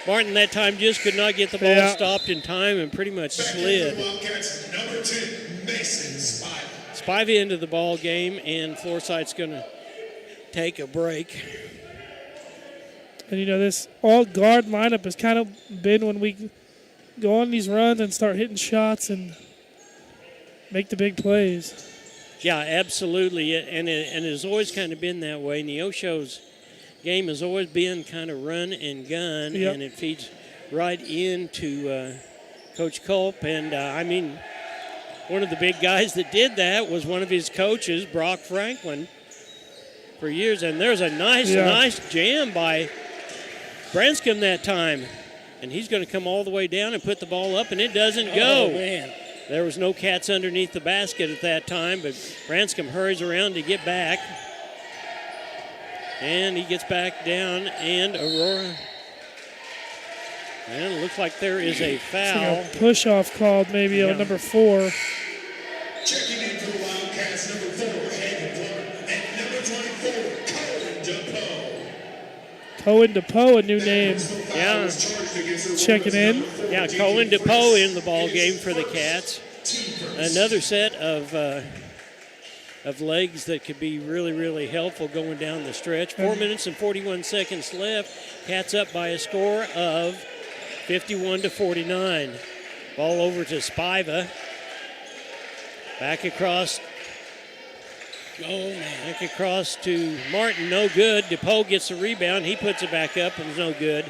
Martin that time just could not get the ball stopped in time and pretty much slid. Spivey into the ball game, and Forsythe's going to take a break. And, this all-guard lineup has kind of been when we go on these runs and start hitting shots and make the big plays. Yeah, absolutely. And it has always kind of been that way. Neosho's game has always been kind of run and gun, and it feeds right into Coach Culp. And, one of the big guys that did that was one of his coaches, Brock Franklin, for years. And there's a nice jam by Branscombe that time. And he's going to come all the way down and put the ball up, and it doesn't go. Oh, man. There was no Cats underneath the basket at that time, but Branscombe hurries around to get back. And he gets back down, and Aurora. And it looks like there is a foul. Like a push-off called maybe on number 4. Checking in for the Wildcats, number 4, Hagen Plummer, and number 24, Cohen DePoe. Cohen DePoe, a new name. Yeah. Checking in. Yeah, Cohen DePoe in the ball game for the Cats. Another set of legs that could be really, really helpful going down the stretch. 4 minutes and 41 seconds left. Cats up by a score of 51-49. Ball over to Spiva. Back across. Back across to Martin. No good. DePoe gets the rebound. He puts it back up and it's no good.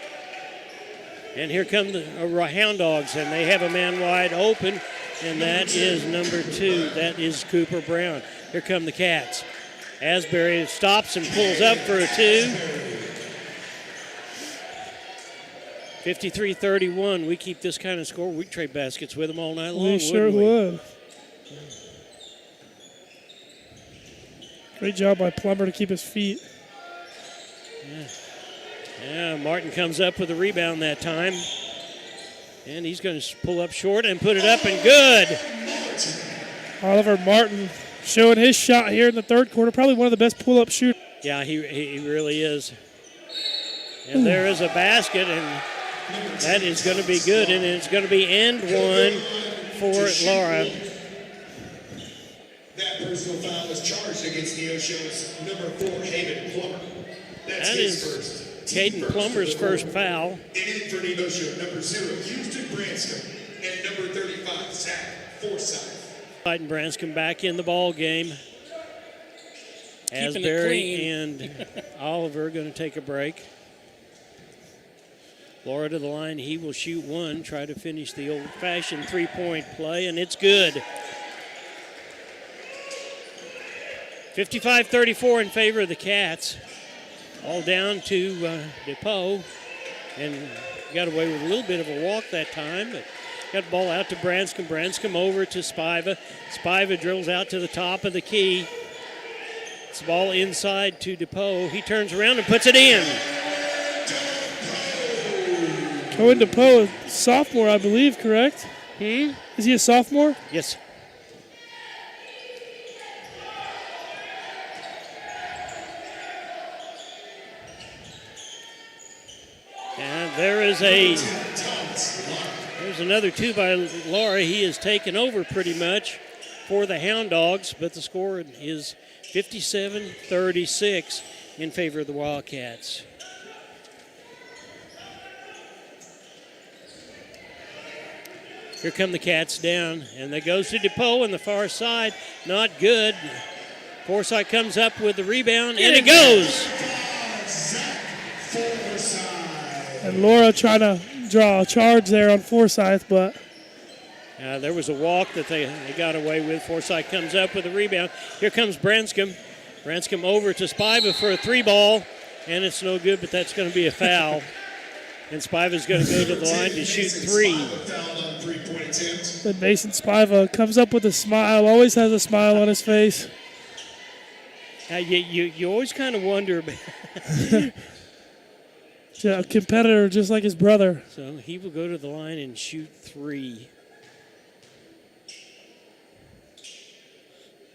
And here come the Hound Dogs, and they have a man wide open, and that is number 2. That is Cooper Brown. Here come the Cats. Asbury stops and pulls up for a 2. 53-31. We keep this kind of score. We'd trade baskets with them all night long, We sure would. Great job by Plummer to keep his feet. Yeah, Martin comes up with a rebound that time. And he's going to pull up short and put it up and good. Oliver Martin showing his shot here in the third quarter. Probably one of the best pull-up shooters. Yeah, he really is. And there is a basket, and that is going to be good. And it's going to be end one for Laura. That personal foul is charged against Neosho's number 4, Haven Plummer. That's That his is first. Caden Plummer's first foul. And in for Neosho, number 0, Houston Branscombe, and number 35, Zach Forsyth. Clayton Branscombe back in the ball game. Keeping it Asbury clean. and Oliver going to take a break. Laura to the line. He will shoot one, try to finish the old-fashioned three-point play, and it's good. 55-34 in favor of the Cats. All down to DePoe, and got away with a little bit of a walk that time, but got the ball out to Branscombe. Branscombe over to Spiva. Spiva drills out to the top of the key. It's the ball inside to DePoe. He turns around and puts it in. Cohen DePoe, sophomore, I believe, correct? Is he a sophomore? Yes. And there's another two by Laura. He has taken over pretty much for the Hound Dogs, but the score is 57-36 in favor of the Wildcats. Here come the Cats down, and that goes to DePoe on the far side. Not good. Forsyth comes up with the rebound, and it goes. And Laura trying to draw a charge there on Forsyth, but there was a walk that they got away with. Forsyth comes up with a rebound. Here comes Branscombe. Branscombe over to Spiva for a three ball, and it's no good, but that's going to be a foul. And Spiva's going to go to the line to shoot three. But Mason Spiva comes up with a smile, always has a smile on his face. You always kind of wonder. A competitor just like his brother. So he will go to the line and shoot three.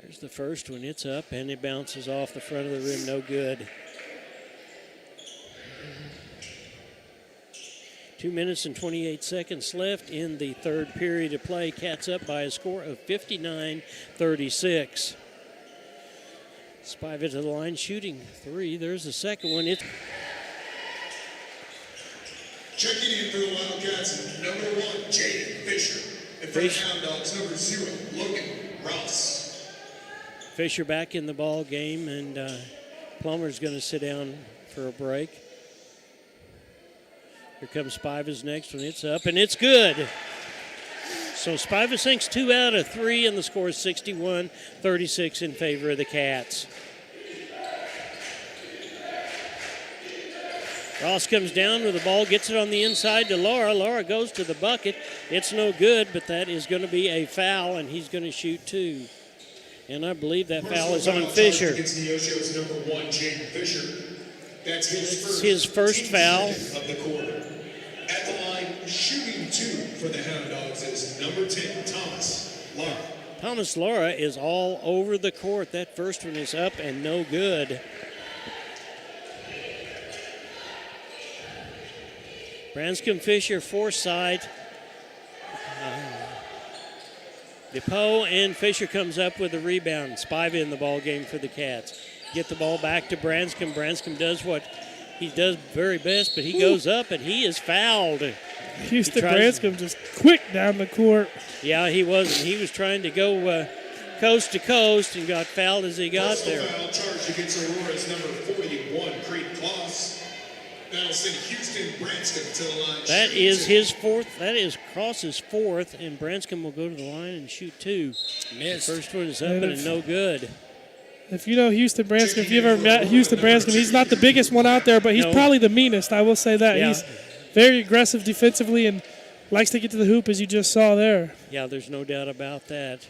There's the first one. It's up, and it bounces off the front of the rim. No good. 2 minutes and 28 seconds left in the third period of play. Cats up by a score of 59-36. Spiva to the line, shooting three. There's the second one. It's Checking in for the Wildcats, number 1, Jaden Fisher. And for the Hound Dogs, number 0, Logan Ross. Fisher back in the ball game, and Plummer's going to sit down for a break. Here comes Spiva's next one. It's up, and it's good. So Spiva sinks 2 out of 3, and the score is 61-36 in favor of the Cats. Ross comes down with the ball, gets it on the inside to Laura. Laura goes to the bucket. It's no good, but that is going to be a foul, and he's going to shoot two. And I believe that foul is on Fisher. Against Neosho's number 1, Jaden Fisher. That's his first foul of the quarter. At the line, shooting two for the Hound Dogs is number 10, Thomas Laura. Thomas Laura is all over the court. That first one is up and no good. Branscombe, Fisher, Forsyth. DePoe and Fisher comes up with a rebound. Spiva in the ball game for the Cats. Get the ball back to Branscombe. Branscombe does what he does very best, but he goes up and he is fouled. Houston Branscombe just quick down the court. Yeah, he was. He was trying to go coast to coast and got fouled as he got there. Foul charged against Aurora's number 41, Creed Kloss. That'll send Houston Branscombe to the line. That is his fourth. That is Cross's fourth, and Branscombe will go to the line and shoot two. Missed. The first one is up and no good. If you know Houston Branscombe, if you've ever met Houston Branscombe, he's not the biggest one out there, but he's probably the meanest. I will say that. Yeah. He's very aggressive defensively and likes to get to the hoop, as you just saw there. Yeah, there's no doubt about that.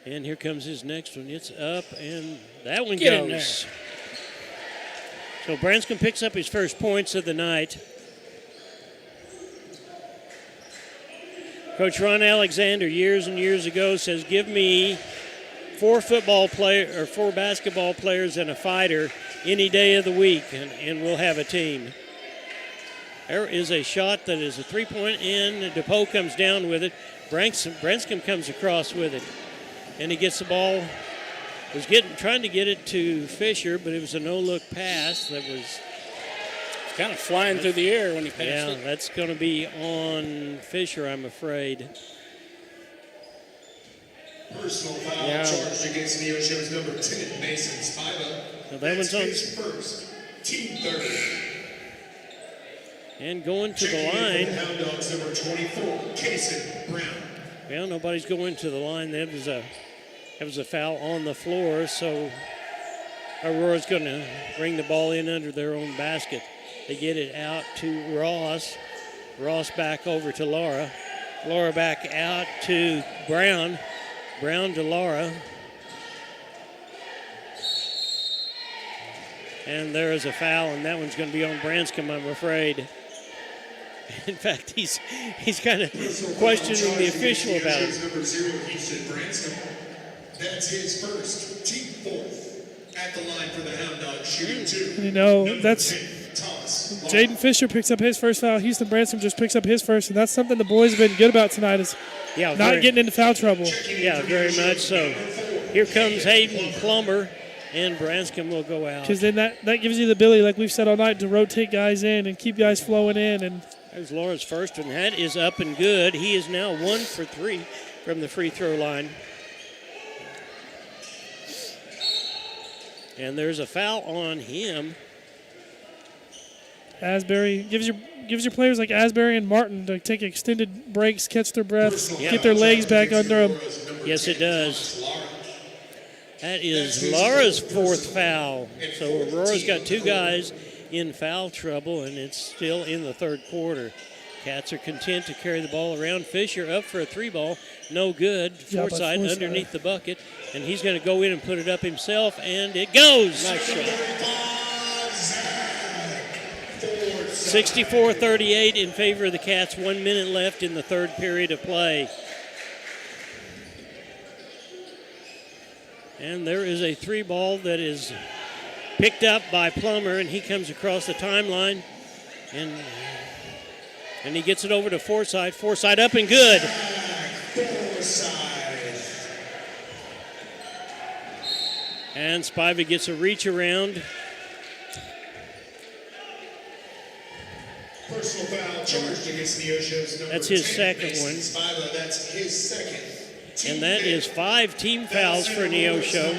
And here comes his next one. It's up, and that one Get in there. goes. So Branscombe picks up his first points of the night. Coach Ron Alexander, years and years ago, says, give me four basketball players and a fighter any day of the week, and we'll have a team. There is a shot that is a three-point in. DePoe comes down with it. Branscombe comes across with it, and he gets the ball. Was trying to get it to Fisher, but it was a no-look pass that was kind of flying through the air when he passed it. Yeah, that's going to be on Fisher, I'm afraid. Personal foul charged against Neosho's number 10, Mason Spiva. So that one's on. His first, team third. And going to the Checking in line. for the Hound Dogs, number 24, Kason Brown. Well, nobody's going to the line. That was a foul on the floor, so Aurora's going to bring the ball in under their own basket. They get it out to Ross. Ross back over to Laura. Laura back out to Brown. Brown to Laura. And there is a foul, and that one's going to be on Branscombe, I'm afraid. In fact, he's kind of questioning the official about it. Number 0, Houston Branscombe. That's his first, team fourth. At the line for the Hound Dogs, shooting 2. You know, that's Jaden Fisher picks up his first foul. Houston Branscombe just picks up his first, and that's something the boys have been good about tonight is not getting into foul trouble. Yeah, very much so. Here comes Hayden Plummer, and Branscombe will go out. Because then that gives you the ability, like we've said all night, to rotate guys in and keep guys flowing in. And there's Laura's first, and that is up and good. He is now 1 for 3 from the free throw line. And there's a foul on him. Asbury gives your players like Asbury and Martin to take extended breaks, catch their breaths, get their legs back under them. Yes, it does. That is Laura's 4th foul. So Aurora's got 2 guys in foul trouble, and it's still in the 3rd quarter. Cats are content to carry the ball around. Fisher up for a 3-ball. No good. Forsythe underneath the bucket, and he's going to go in and put it up himself, and it goes. Nice shot. 64-38 in favor of the Cats. 1 minute left in the 3rd period of play. And there is a 3-ball that is picked up by Plummer, and he comes across the timeline, and he gets it over to Forsythe. Forsythe up and good. And Spiva gets a reach around. Personal foul charged against Neosho's number 10. That's his second one. Spiva, that's his second. And that is 5 team fouls for Neosho.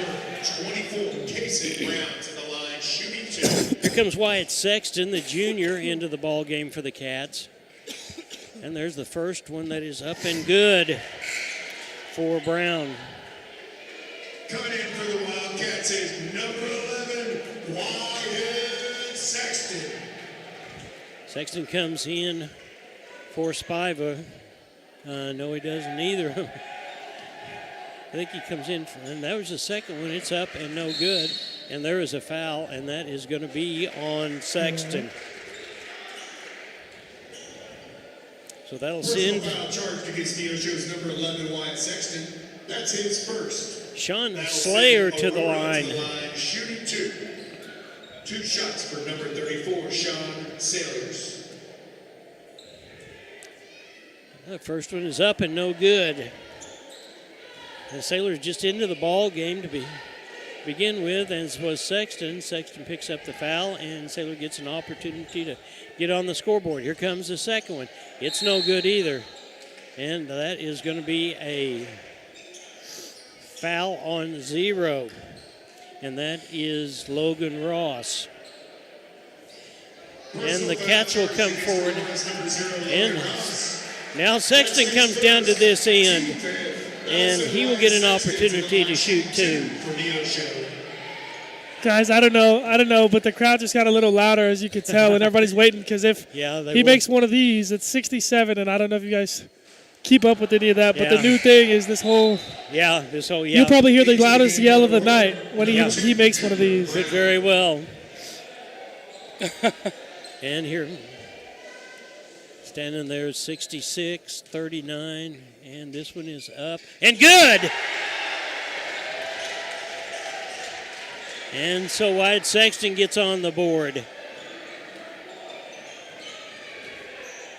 24, Casey Brown to the line, shooting 2. Here comes Wyatt Sexton, the junior, into the ball game for the Cats. And there's the first one that is up and good for Brown. Coming in for the Wildcats is number 11, Wyatt Sexton. Sexton comes in for Spiva. No, he doesn't either. I think he comes in, and that was the second one. It's up and no good. And there is a foul, and that is going to be on Sexton. So that'll send. Foul charged against Neosho's number 11, Wyatt Sexton. That's his first. Sean Slayer to the line. Shooting 2. 2 shots for number 34, Sean Sailors. The first one is up and no good. The Sailors just into the ball game to begin with, as was Sexton. Sexton picks up the foul, and Sailor gets an opportunity to get on the scoreboard. Here comes the second one. It's no good either. And that is going to be a foul on 0. And that is Logan Ross. And the Cats will come forward. And now Sexton comes down to this end, and he will get an opportunity to shoot 2. Guys, I don't know, but the crowd just got a little louder, as you could tell, and everybody's waiting, because if he makes one of these, it's 67, and I don't know if you guys keep up with any of that, but the new thing is this whole. You'll probably hear the loudest yell of the night when he makes one of these. Could very well. And here, standing there, 66-39, and this one is up and good. And so Wyatt Sexton gets on the board.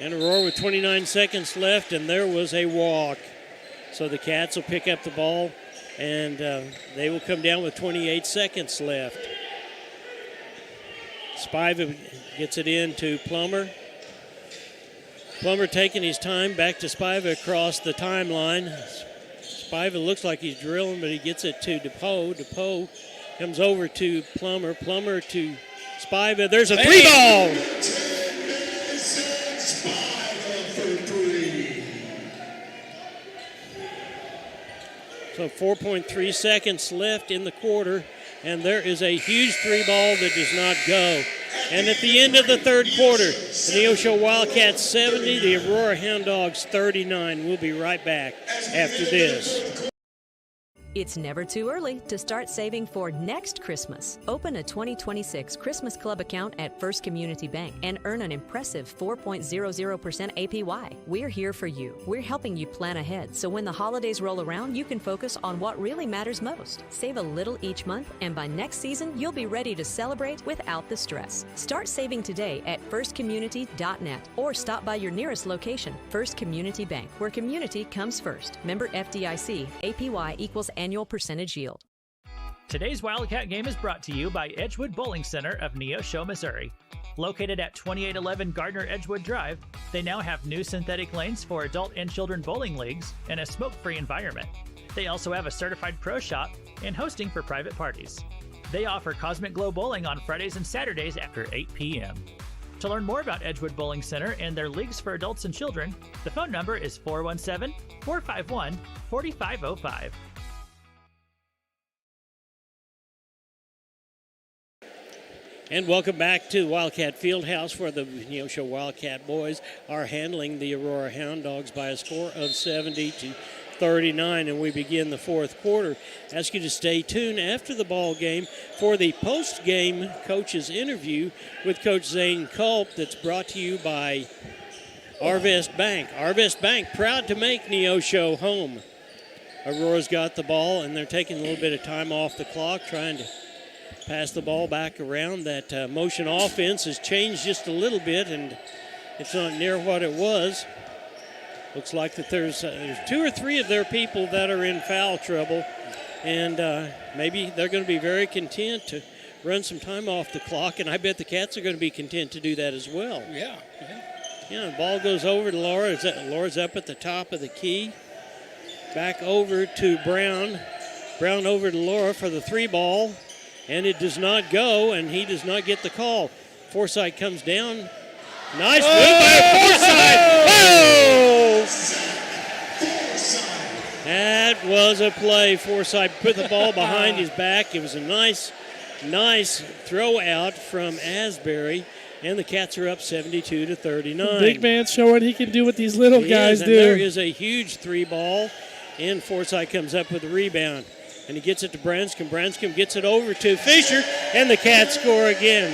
And Aurora with 29 seconds left, and there was a walk. So the Cats will pick up the ball, and they will come down with 28 seconds left. Spiva gets it in to Plummer. Plummer taking his time, back to Spiva across the timeline. Spiva looks like he's drilling, but he gets it to DePoe. DePoe comes over to Plummer. Plummer to Spiva. There's a three ball. So 4.3 seconds left in the quarter, and there is a huge three ball that does not go. And at the end of the third quarter, the Neosho Wildcats 70, the Aurora Hound Dogs 39. We'll be right back after this. It's never too early to start saving for next Christmas. Open a 2026 Christmas Club account at First Community Bank and earn an impressive 4.00% APY. We're here for you. We're helping you plan ahead so when the holidays roll around, you can focus on what really matters most. Save a little each month, and by next season, you'll be ready to celebrate without the stress. Start saving today at firstcommunity.net or stop by your nearest location. First Community Bank, where community comes first. Member FDIC, APY equals annual percentage yield. Today's Wildcat game is brought to you by Edgewood Bowling Center of Neosho, Missouri. Located at 2811 Gardner Edgewood Drive, they now have new synthetic lanes for adult and children bowling leagues and a smoke-free environment. They also have a certified pro shop and hosting for private parties. They offer Cosmic Glow Bowling on Fridays and Saturdays after 8 p.m. To learn more about Edgewood Bowling Center and their leagues for adults and children, the phone number is 417-451-4505. And welcome back to Wildcat Fieldhouse, where the Neosho Wildcat boys are handling the Aurora Hound Dogs by a score of 70-39, and we begin the fourth quarter. Ask you to stay tuned after the ball game for the post-game coach's interview with Coach Zane Culp that's brought to you by Arvest Bank. Arvest Bank, proud to make Neosho home. Aurora's got the ball, and they're taking a little bit of time off the clock, trying to pass the ball back around. That motion offense has changed just a little bit, and it's not near what it was. Looks like that there's two or three of their people that are in foul trouble, and maybe they're going to be very content to run some time off the clock, and I bet the Cats are going to be content to do that as well. Yeah. Yeah, the ball goes over to Laura. Laura's up at the top of the key. Back over to Brown. Brown over to Laura for the three ball. And it does not go, and he does not get the call. Forsythe comes down. Nice move by Forsythe. Oh! That was a play. Forsythe put the ball behind his back. It was a nice throw out from Asbury, and the Cats are up 72-39. Big man showing he can do what these little guys do. There is a huge three ball, and Forsythe comes up with the rebound. And he gets it to Branscombe. Branscombe gets it over to Fisher, and the Cats score again.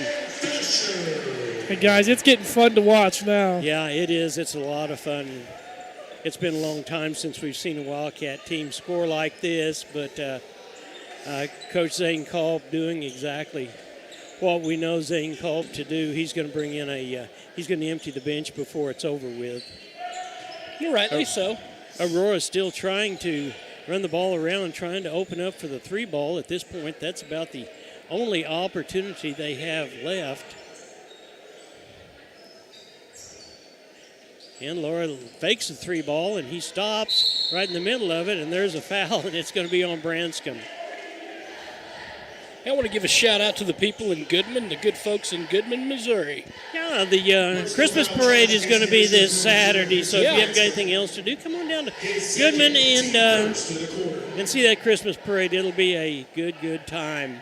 Hey, guys, it's getting fun to watch now. Yeah, it is. It's a lot of fun. It's been a long time since we've seen a Wildcat team score like this, but Coach Zane Culp doing exactly what we know Zane Culp to do. He's going to bring in he's going to empty the bench before it's over with. You're rightly so. Aurora's still trying to run the ball around, trying to open up for the three ball. At this point, that's about the only opportunity they have left. And Laura fakes the three ball, and he stops right in the middle of it, and there's a foul, and it's going to be on Branscombe. I want to give a shout out to the people in Goodman, the good folks in Goodman, Missouri. Yeah, the Christmas parade is going to be this Saturday, so if you haven't got anything else to do, come on down to Goodman and see that Christmas parade. It'll be a good time.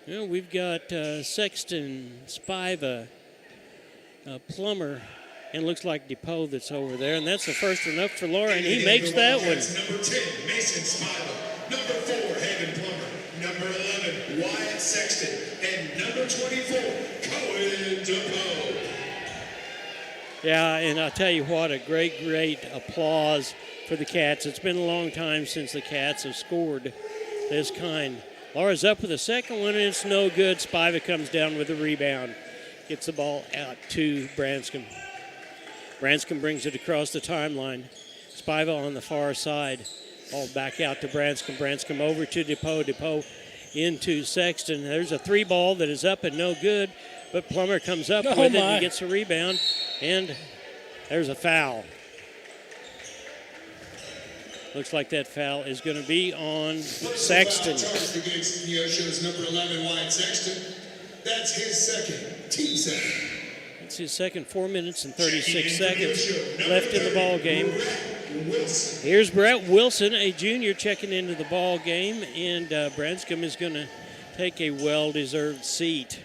Well, we've got Sexton, Spiva, Plummer, and looks like DePoe that's over there, and that's the first one up for Laura, and he makes that one. Number 10, Mason Spiva. Number 4, Haven Plummer. Number 11, Wyatt Sexton. And number 24, Cohen DePoe. Yeah, and I'll tell you what, a great applause for the Cats. It's been a long time since the Cats have scored this kind. Laura's up with the second one, and it's no good. Spiva comes down with the rebound. gets the ball out to Branscombe. Branscombe brings it across the timeline. Spiva on the far side. Ball back out to Branscombe. Branscombe over to DePoe. DePoe into Sexton. There's a 3 ball that is up and no good, but Plummer comes up with it and gets a rebound, and there's a foul. Looks like that foul is going to be on Sexton. Charged against Neosho's number 11, Wyatt Sexton. That's his second, team second. It's his second. 4 minutes and 36 seconds left in the ball game. Here's Brett Wilson, a junior, checking into the ball game, and Branscombe is going to take a well-deserved seat.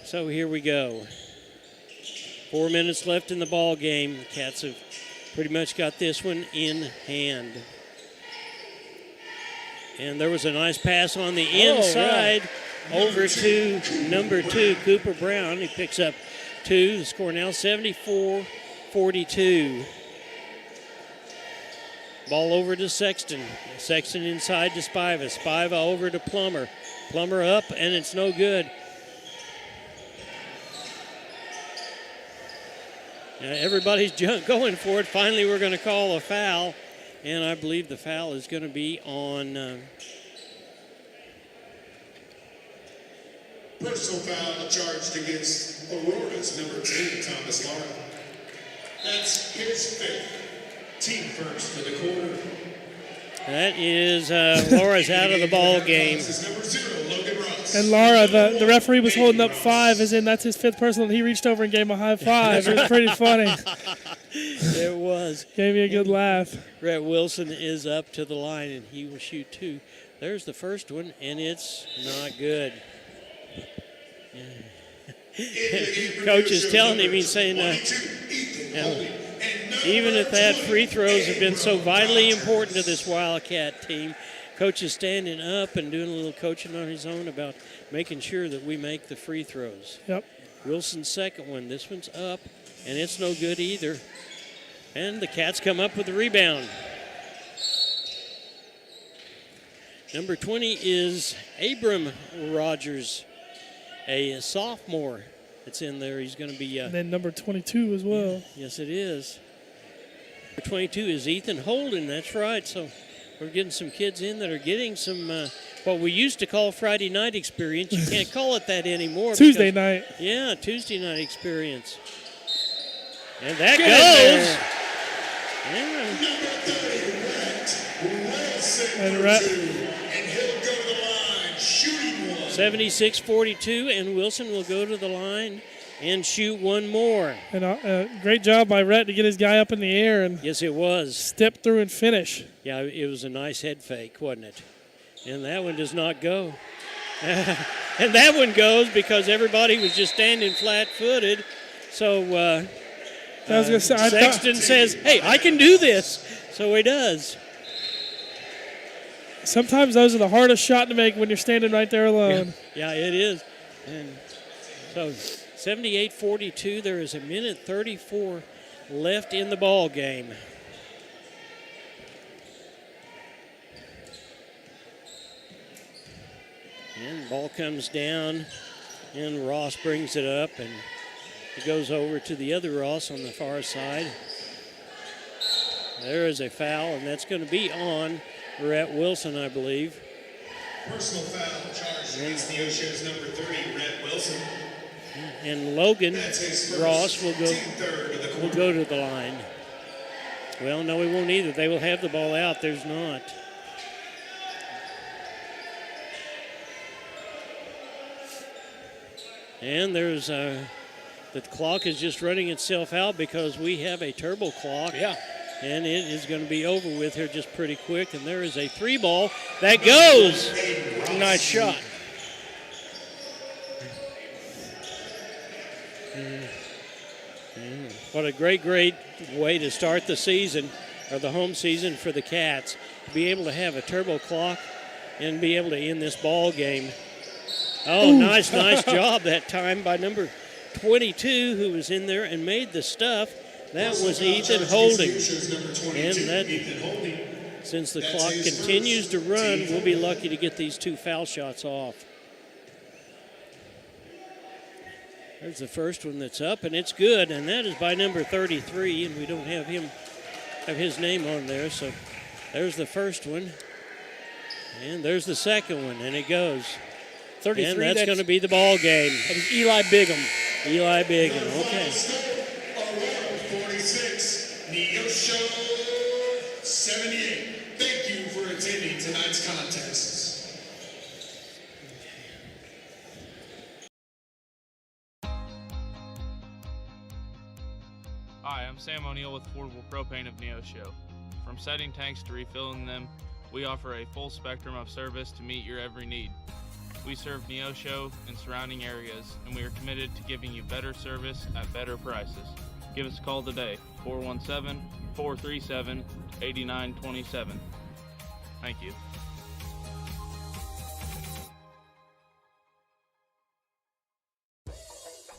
So here we go. 4 minutes left in the ball game. The Cats have pretty much got this one in hand. And there was a nice pass on the inside over to number 2, Cooper Brown. He picks up 2. The score now 74-42. Ball over to Sexton. Sexton inside to Spiva. Spiva over to Plummer. Plummer up, and it's no good. Everybody's going for it. Finally, we're going to call a foul, and I believe the foul is going to be on... Personal foul charged against Aurora's number 10, Thomas Lara. That's his 5th. Team first for the quarter. That is Laura's out of the ball game. And Lara, the referee was holding up 5, as in that's his 5th personal, and he reached over and gave him a high five. It was pretty funny. It was. Gave me a good laugh. Brett Wilson is up to the line, and he will shoot 2. There's the first one, and it's not good. Coach is telling him, he's saying, even if that free throws have been so vitally important to this Wildcat team, Coach is standing up and doing a little coaching on his own about making sure that we make the free throws. Yep. Wilson's second one. This one's up, and it's no good either. And the Cats come up with the rebound. Number 20 is Abram Rogers, a sophomore that's in there. He's going to be... and then number 22 as well. Yeah, yes, it is. Number 22 is Ethan Holden. That's right. So we're getting some kids in that are getting some what we used to call Friday night experience. You can't call it that anymore. Tuesday night. Yeah, Tuesday night experience. And that goes. Yeah. And he'll go to the line, shooting one. 76-42, and Wilson will go to the line and shoot one more. And great job by Rhett to get his guy up in the air and yes, it was. Step through and finish. Yeah, it was a nice head fake, wasn't it? And that one does not go. And that one goes because everybody was just standing flat-footed. So Sexton says, hey, I can do this. So he does. Sometimes those are the hardest shot to make when you're standing right there alone. Yeah, it is. And so 78-42, there is a minute 34 left in the ball game. And the ball comes down, and Ross brings it up, and it goes over to the other Ross on the far side. There is a foul, and that's going to be on Rhett Wilson, I believe. Personal foul charged against Neosho's number 30, Rhett Wilson. And Logan Ross will go to the line. Well, no, he won't either. They will have the ball out. There's not. And there's the clock is just running itself out because we have a turbo clock. Yeah. And it is going to be over with here just pretty quick. And there is a 3-ball that goes. Nice shot. What a great way to start the season, or the home season for the Cats. To be able to have a turbo clock and be able to end this ball game. Oh, nice job that time by number 22 who was in there and made the stuff. That was Ethan Holding. And that, since the clock continues to run, we'll be lucky to get these 2 foul shots off. There's the first one that's up, and it's good, and that is by number 33, and we don't have his name on there, so there's the first one. And there's the second one, and it goes. 33, and that's going to be the ball game. That is Eli Bigham. Eli Bigham, okay. Aurora 46, Neosho 78. Thank you for attending tonight's contests. Hi, I'm Sam O'Neill with Affordable Propane of Neosho. From setting tanks to refilling them, we offer a full spectrum of service to meet your every need. We serve Neosho and surrounding areas, and we are committed to giving you better service at better prices. Give us a call today, 417-437-8927. Thank you.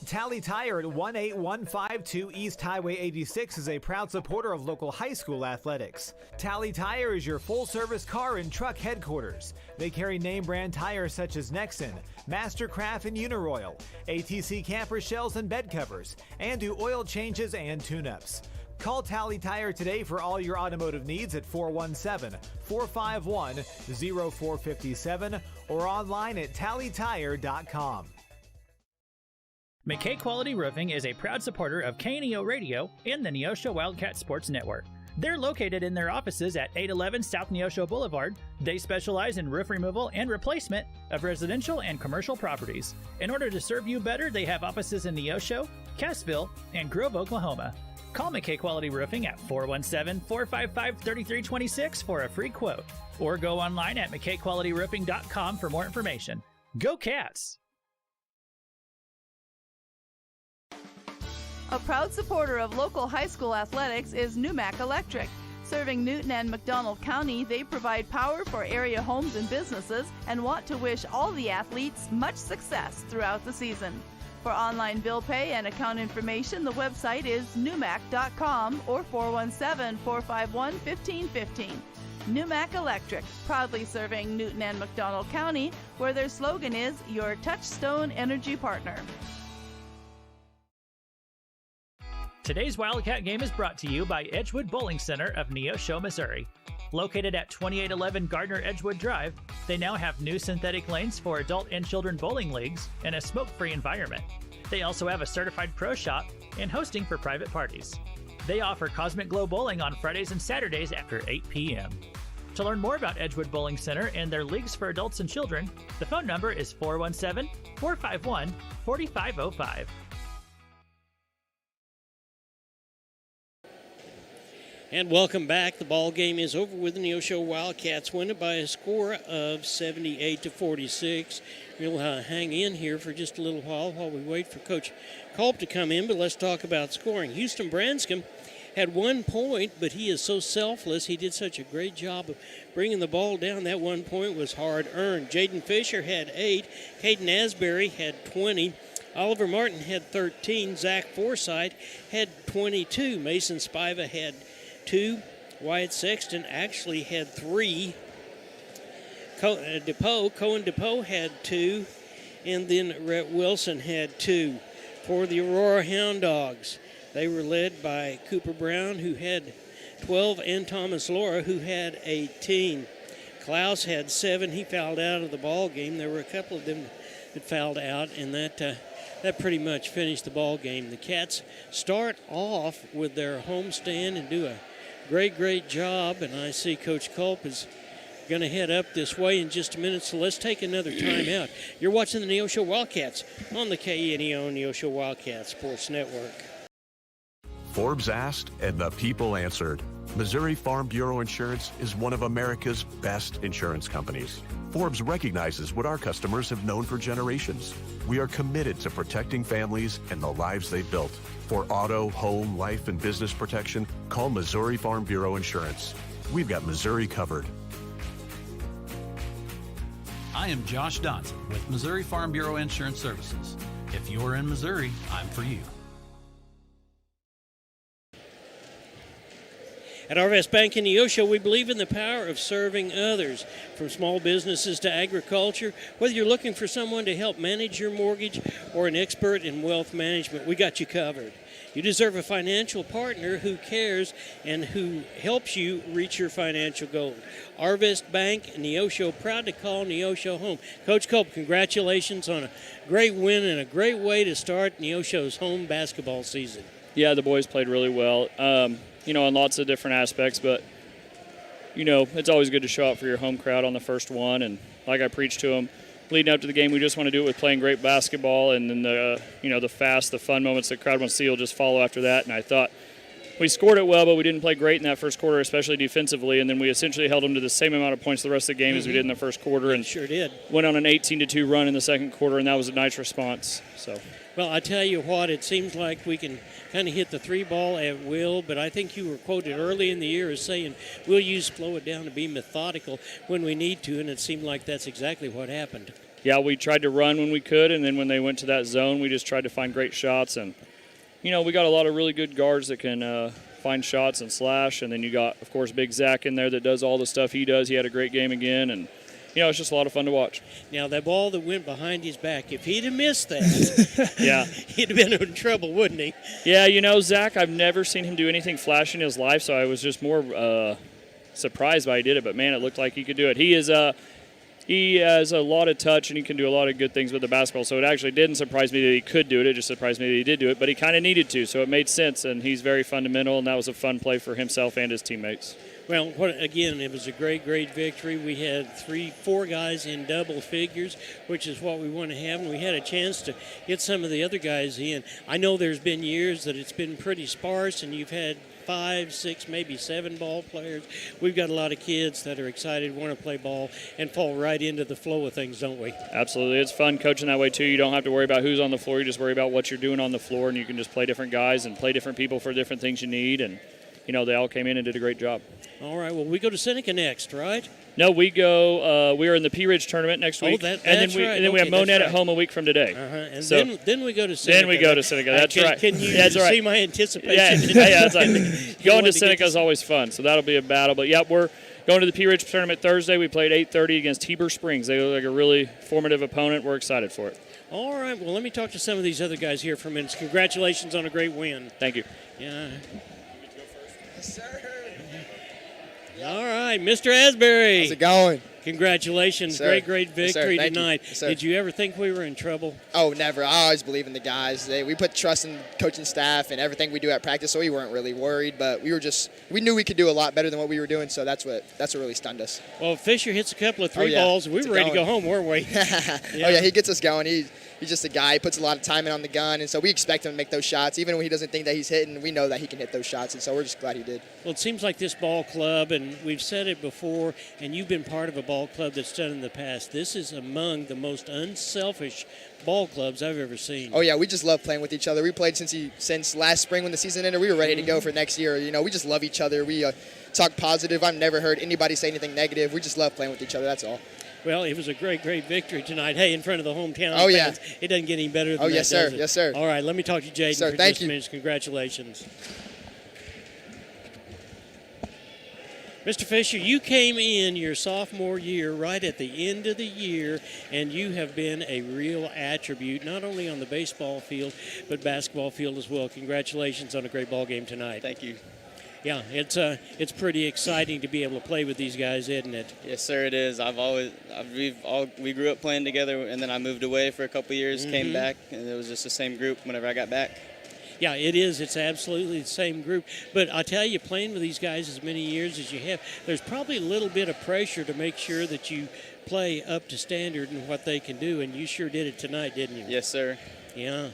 Tally Tire at 18152 East Highway 86 is a proud supporter of local high school athletics. Tally Tire is your full-service car and truck headquarters. They carry name-brand tires such as Nexen, Mastercraft, and Uniroyal, ATC camper shells and bed covers, and do oil changes and tune-ups. Call Tally Tire today for all your automotive needs at 417-451-0457 or online at tallytire.com. McKay Quality Roofing is a proud supporter of KNEO Radio and the Neosho Wildcat Sports Network. They're located in their offices at 811 South Neosho Boulevard. They specialize in roof removal and replacement of residential and commercial properties. In order to serve you better, they have offices in Neosho, Cassville, and Grove, Oklahoma. Call McKay Quality Roofing at 417-455-3326 for a free quote, or go online at McKayQualityRoofing.com for more information. Go Cats! A proud supporter of local high school athletics is Numac Electric. Serving Newton and McDonald County, they provide power for area homes and businesses and want to wish all the athletes much success throughout the season. For online bill pay and account information, the website is numac.com or 417-451-1515. Numac Electric, proudly serving Newton and McDonald County, where their slogan is your touchstone energy partner. Today's Wildcat game is brought to you by Edgewood Bowling Center of Neosho, Missouri. Located at 2811 Gardner Edgewood Drive, they now have new synthetic lanes for adult and children bowling leagues and a smoke-free environment. They also have a certified pro shop and hosting for private parties. They offer Cosmic Glow Bowling on Fridays and Saturdays after 8 p.m. To learn more about Edgewood Bowling Center and their leagues for adults and children, the phone number is 417-451-4505. And welcome back. The ball game is over with the Neosho Wildcats winning by a score of 78-46. We'll hang in here for just a little while we wait for Coach Culp to come in, but let's talk about scoring. Houston Branscombe had 1 point, but he is so selfless. He did such a great job of bringing the ball down. That 1 point was hard earned. Jaden Fisher had 8. Caden Asbury had 20. Oliver Martin had 13. Zach Forsythe had 22. Mason Spiva had 2. Wyatt Sexton actually had 3. Cohen DePoe had 2. And then Rhett Wilson had 2. For the Aurora Hound Dogs, they were led by Cooper Brown, who had 12, and Thomas Laura, who had 18. Klaus had 7. He fouled out of the ball game. There were a couple of them that fouled out, and that pretty much finished the ball game. The Cats start off with their homestand and do a great job, and I see Coach Culp is going to head up this way in just a minute, so let's take another timeout. You're watching the Neosho Wildcats on the KNEO Neosho Wildcats Sports Network. Forbes asked, and the people answered. Missouri Farm Bureau Insurance is one of America's best insurance companies. Forbes recognizes what our customers have known for generations. We are committed to protecting families and the lives they've built. For auto, home, life, and business protection, call Missouri Farm Bureau Insurance. We've got Missouri covered. I am Josh Dodson with Missouri Farm Bureau Insurance Services. If you're in Missouri, I'm for you. At Arvest Bank in Neosho, we believe in the power of serving others, from small businesses to agriculture. Whether you're looking for someone to help manage your mortgage or an expert in wealth management, we got you covered. You deserve a financial partner who cares and who helps you reach your financial goals. Arvest Bank, Neosho, proud to call Neosho home. Coach Culp, congratulations on a great win and a great way to start Neosho's home basketball season. Yeah, the boys played really well, in lots of different aspects, but, it's always good to show up for your home crowd on the first one, and like I preached to them, leading up to the game, we just want to do it with playing great basketball, and then the fun moments the crowd wants to see will just follow after that. And I thought we scored it well, but we didn't play great in that first quarter, especially defensively. And then we essentially held them to the same amount of points the rest of the game as we did in the first quarter, and sure did. Went on an 18-2 run in the second quarter, and that was a nice response. So. Well, I tell you what, it seems like we can kind of hit the three ball at will, but I think you were quoted early in the year as saying we'll slow it down to be methodical when we need to, and it seemed like that's exactly what happened. Yeah, we tried to run when we could, and then when they went to that zone, we just tried to find great shots. And, we got a lot of really good guards that can find shots and slash, and then you got, of course, Big Zach in there that does all the stuff he does. He had a great game again, and it's just a lot of fun to watch. Now, that ball that went behind his back, if he'd have missed that, yeah, he'd have been in trouble, wouldn't he? Yeah, Zach, I've never seen him do anything flashy in his life, so I was just more surprised by he did it. But, man, it looked like he could do it. He has a lot of touch, and he can do a lot of good things with the basketball, so it actually didn't surprise me that he could do it. It just surprised me that he did do it, but he kind of needed to, so it made sense, and he's very fundamental, and that was a fun play for himself and his teammates. Well, again, it was a great victory. We had 4 guys in double figures, which is what we want to have, and we had a chance to get some of the other guys in. I know there's been years that it's been pretty sparse, and you've had 5, 6, maybe 7 ball players. We've got a lot of kids that are excited, want to play ball, and fall right into the flow of things, don't we? Absolutely. It's fun coaching that way, too. You don't have to worry about who's on the floor. You just worry about what you're doing on the floor, and you can just play different guys and play different people for different things you need, and they all came in and did a great job. All right, well, we go to Seneca next, right? No, we go. We are in the P Ridge tournament next week, that's and then we have Monett at home a week from today. And so, then we go to Seneca. Then we go to Seneca. That's right. Can you that's right. see my anticipation? Yeah, that's right. Going to Seneca is always fun, so that'll be a battle. But yeah, we're going to the P Ridge tournament Thursday. We played 8:30 against Heber Springs. They look like a really formative opponent. We're excited for it. All right. Well, let me talk to some of these other guys here for a minute. Congratulations on a great win. Thank you. Yeah. Yes, sir. All right, Mr. Asbury. How's it going? Congratulations. Yes, great victory Thank tonight. you. Yes, sir. Did you ever think we were in trouble? Oh, never. I always believe in the guys. We put trust in the coaching staff and everything we do at practice, so we weren't really worried, but we knew we could do a lot better than what we were doing, so that's what really stunned us. Well, Fisher hits a couple of three balls. We were ready to go home, weren't we? Yeah. Oh, yeah, he gets us going. He's just a guy. He puts a lot of time in on the gun, and so we expect him to make those shots. Even when he doesn't think that he's hitting, we know that he can hit those shots, and so we're just glad he did. Well, it seems like this ball club, and we've said it before, and you've been part of a ball club that's done in the past. This is among the most unselfish ball clubs I've ever seen. Oh, yeah, we just love playing with each other. We played since last spring when the season ended. We were ready to go for next year. We just love each other. We talk positive. I've never heard anybody say anything negative. We just love playing with each other, that's all. Well, it was a great victory tonight. Hey, in front of the hometown fans. Yeah. It doesn't get any better than that, yes, sir. does it? Yes, sir. All right, let me talk to Jaden for thank just a minute. Congratulations. Mr. Fisher, you came in your sophomore year right at the end of the year, and you have been a real attribute, not only on the baseball field, but basketball field as well. Congratulations on a great ball game tonight. Thank you. Yeah, it's pretty exciting to be able to play with these guys, isn't it? Yes, sir, it is. We grew up playing together, and then I moved away for a couple years, came back, and it was just the same group whenever I got back. Yeah, it is. It's absolutely the same group. But I tell you, playing with these guys as many years as you have, there's probably a little bit of pressure to make sure that you play up to standard and what they can do, and you sure did it tonight, didn't you? Yes, sir. Yeah.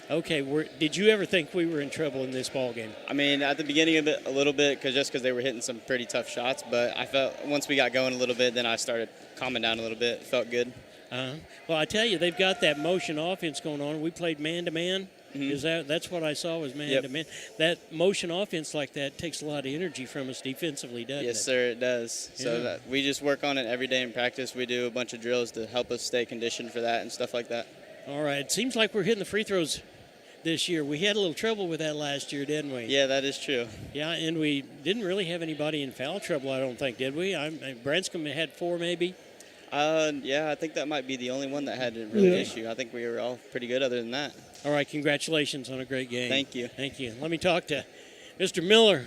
Okay, did you ever think we were in trouble in this ball game? I mean, at the beginning of it, a little bit, because they were hitting some pretty tough shots. But I felt once we got going a little bit, then I started calming down a little bit. It felt good. Well, I tell you, they've got that motion offense going on. We played man-to-man. That's what I saw was man-to-man. That motion offense like that takes a lot of energy from us defensively, doesn't it? Yes, sir, it does. Yeah. So we just work on it every day in practice. We do a bunch of drills to help us stay conditioned for that and stuff like that. All right. It seems like we're hitting the free throws this year. We had a little trouble with that last year, didn't we? Yeah, that is true. Yeah, and we didn't really have anybody in foul trouble, I don't think, did we? Branscombe had 4 maybe. Yeah, I think that might be the only one that had a real issue. I think we were all pretty good other than that. All right, congratulations on a great game. Thank you. Thank you. Let me talk to Mr. Miller.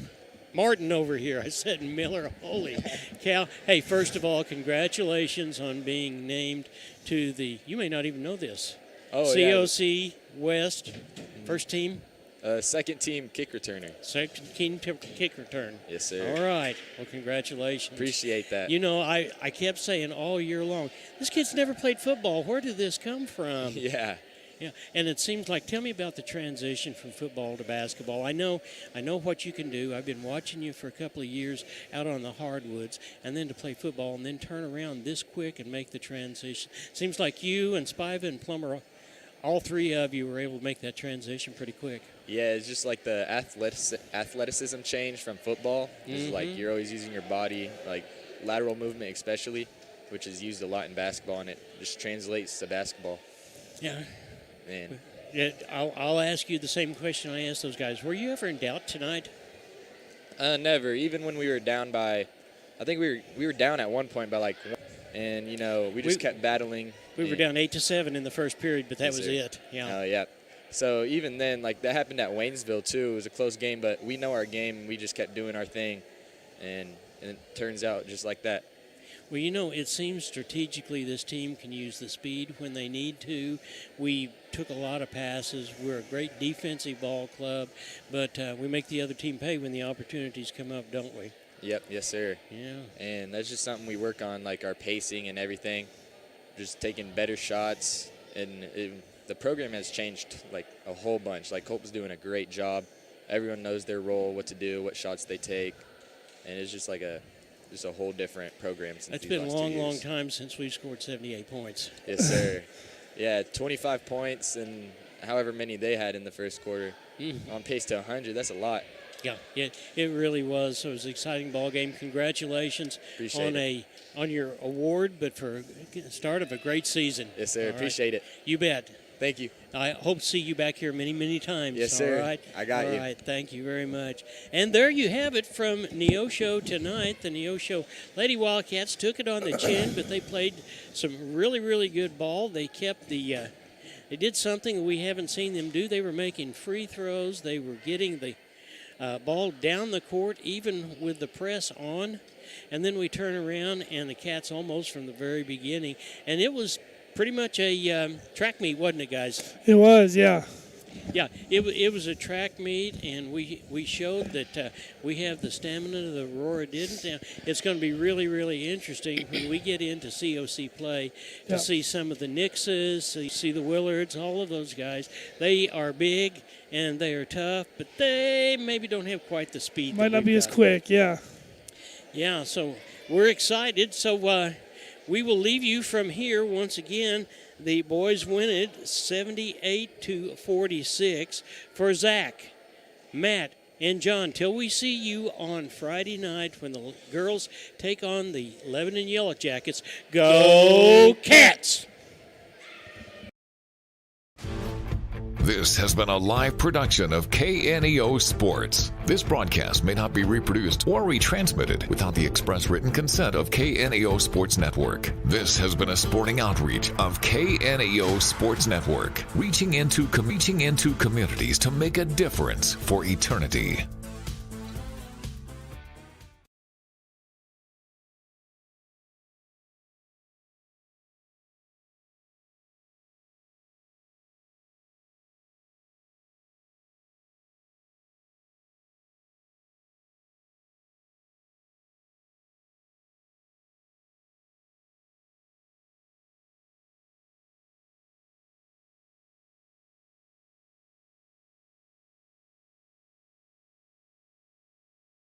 Martin over here. I said Miller. Holy cow. Hey, first of all, congratulations on being named to the, you may not even know this, COC West first team. Second team kick returner. Second team kick return. Yes, sir. All right. Well, congratulations. Appreciate that. You know, I kept saying all year long, this kid's never played football. Where did this come from? Yeah. Yeah, and it seems like, tell me about the transition from football to basketball. I know what you can do. I've been watching you for a couple of years out on the hardwoods, and then to play football and then turn around this quick and make the transition. Seems like you and Spiva and Plummer, all 3 of you were able to make that transition pretty quick. Yeah, it's just like the athleticism change from football. It's like you're always using your body, like lateral movement especially, which is used a lot in basketball, and it just translates to basketball. Yeah. Man. Yeah, I'll ask you the same question I asked those guys. Were you ever in doubt tonight? Never. Even when we were down by, I think we were down at one point by like 1, and you know we just kept battling. We were down 8-7 in the first period, but that was it. Yeah. Yeah. So even then, like that happened at Waynesville too. It was a close game, but we know our game. And we just kept doing our thing, and it turns out just like that. Well, you know, it seems strategically this team can use the speed when they need to. We took a lot of passes. We're a great defensive ball club, but we make the other team pay when the opportunities come up, don't we? Yep, yes, sir. Yeah. And that's just something we work on, like our pacing and everything, just taking better shots. And the program has changed, like, a whole bunch. Like, Colt's doing a great job. Everyone knows their role, what to do, what shots they take. And it's just like a whole different program since It's been a long time since we've scored 78 points. Yes, sir. Yeah, 25 points and however many they had in the first quarter. On pace to 100, that's a lot. Yeah, it really was. So it was an exciting ball game. Congratulations on your award, but for the start of a great season. Yes, sir. Appreciate it. You bet. Thank you. I hope to see you back here many, many times. Yes, sir. All right. I got you. All right. Thank you very much. And there you have it from Neosho tonight. The Neosho Lady Wildcats took it on the chin, but they played some really, really good ball. They kept the they did something we haven't seen them do. They were making free throws. They were getting the ball down the court, even with the press on. And then we turn around, and the Cats almost from the very beginning. And it was pretty much a track meet, wasn't it, guys? It was, yeah. Yeah, it was a track meet, and we showed that we have the stamina that Aurora didn't. Now, it's going to be really, really interesting when we get into COC play to see some of the Nixes, see the Willards, all of those guys. They are big, and they are tough, but they maybe don't have quite the speed. Might not be as quick, yeah. Yeah, so we're excited. So we will leave you from here once again. The boys win it 78-46 for Zach, Matt, and John. Till we see you on Friday night when the girls take on the Lebanon Yellow Jackets. Go Cats! This has been a live production of KNEO Sports. This broadcast may not be reproduced or retransmitted without the express written consent of KNEO Sports Network. This has been a sporting outreach of KNEO Sports Network, reaching into communities to make a difference for eternity.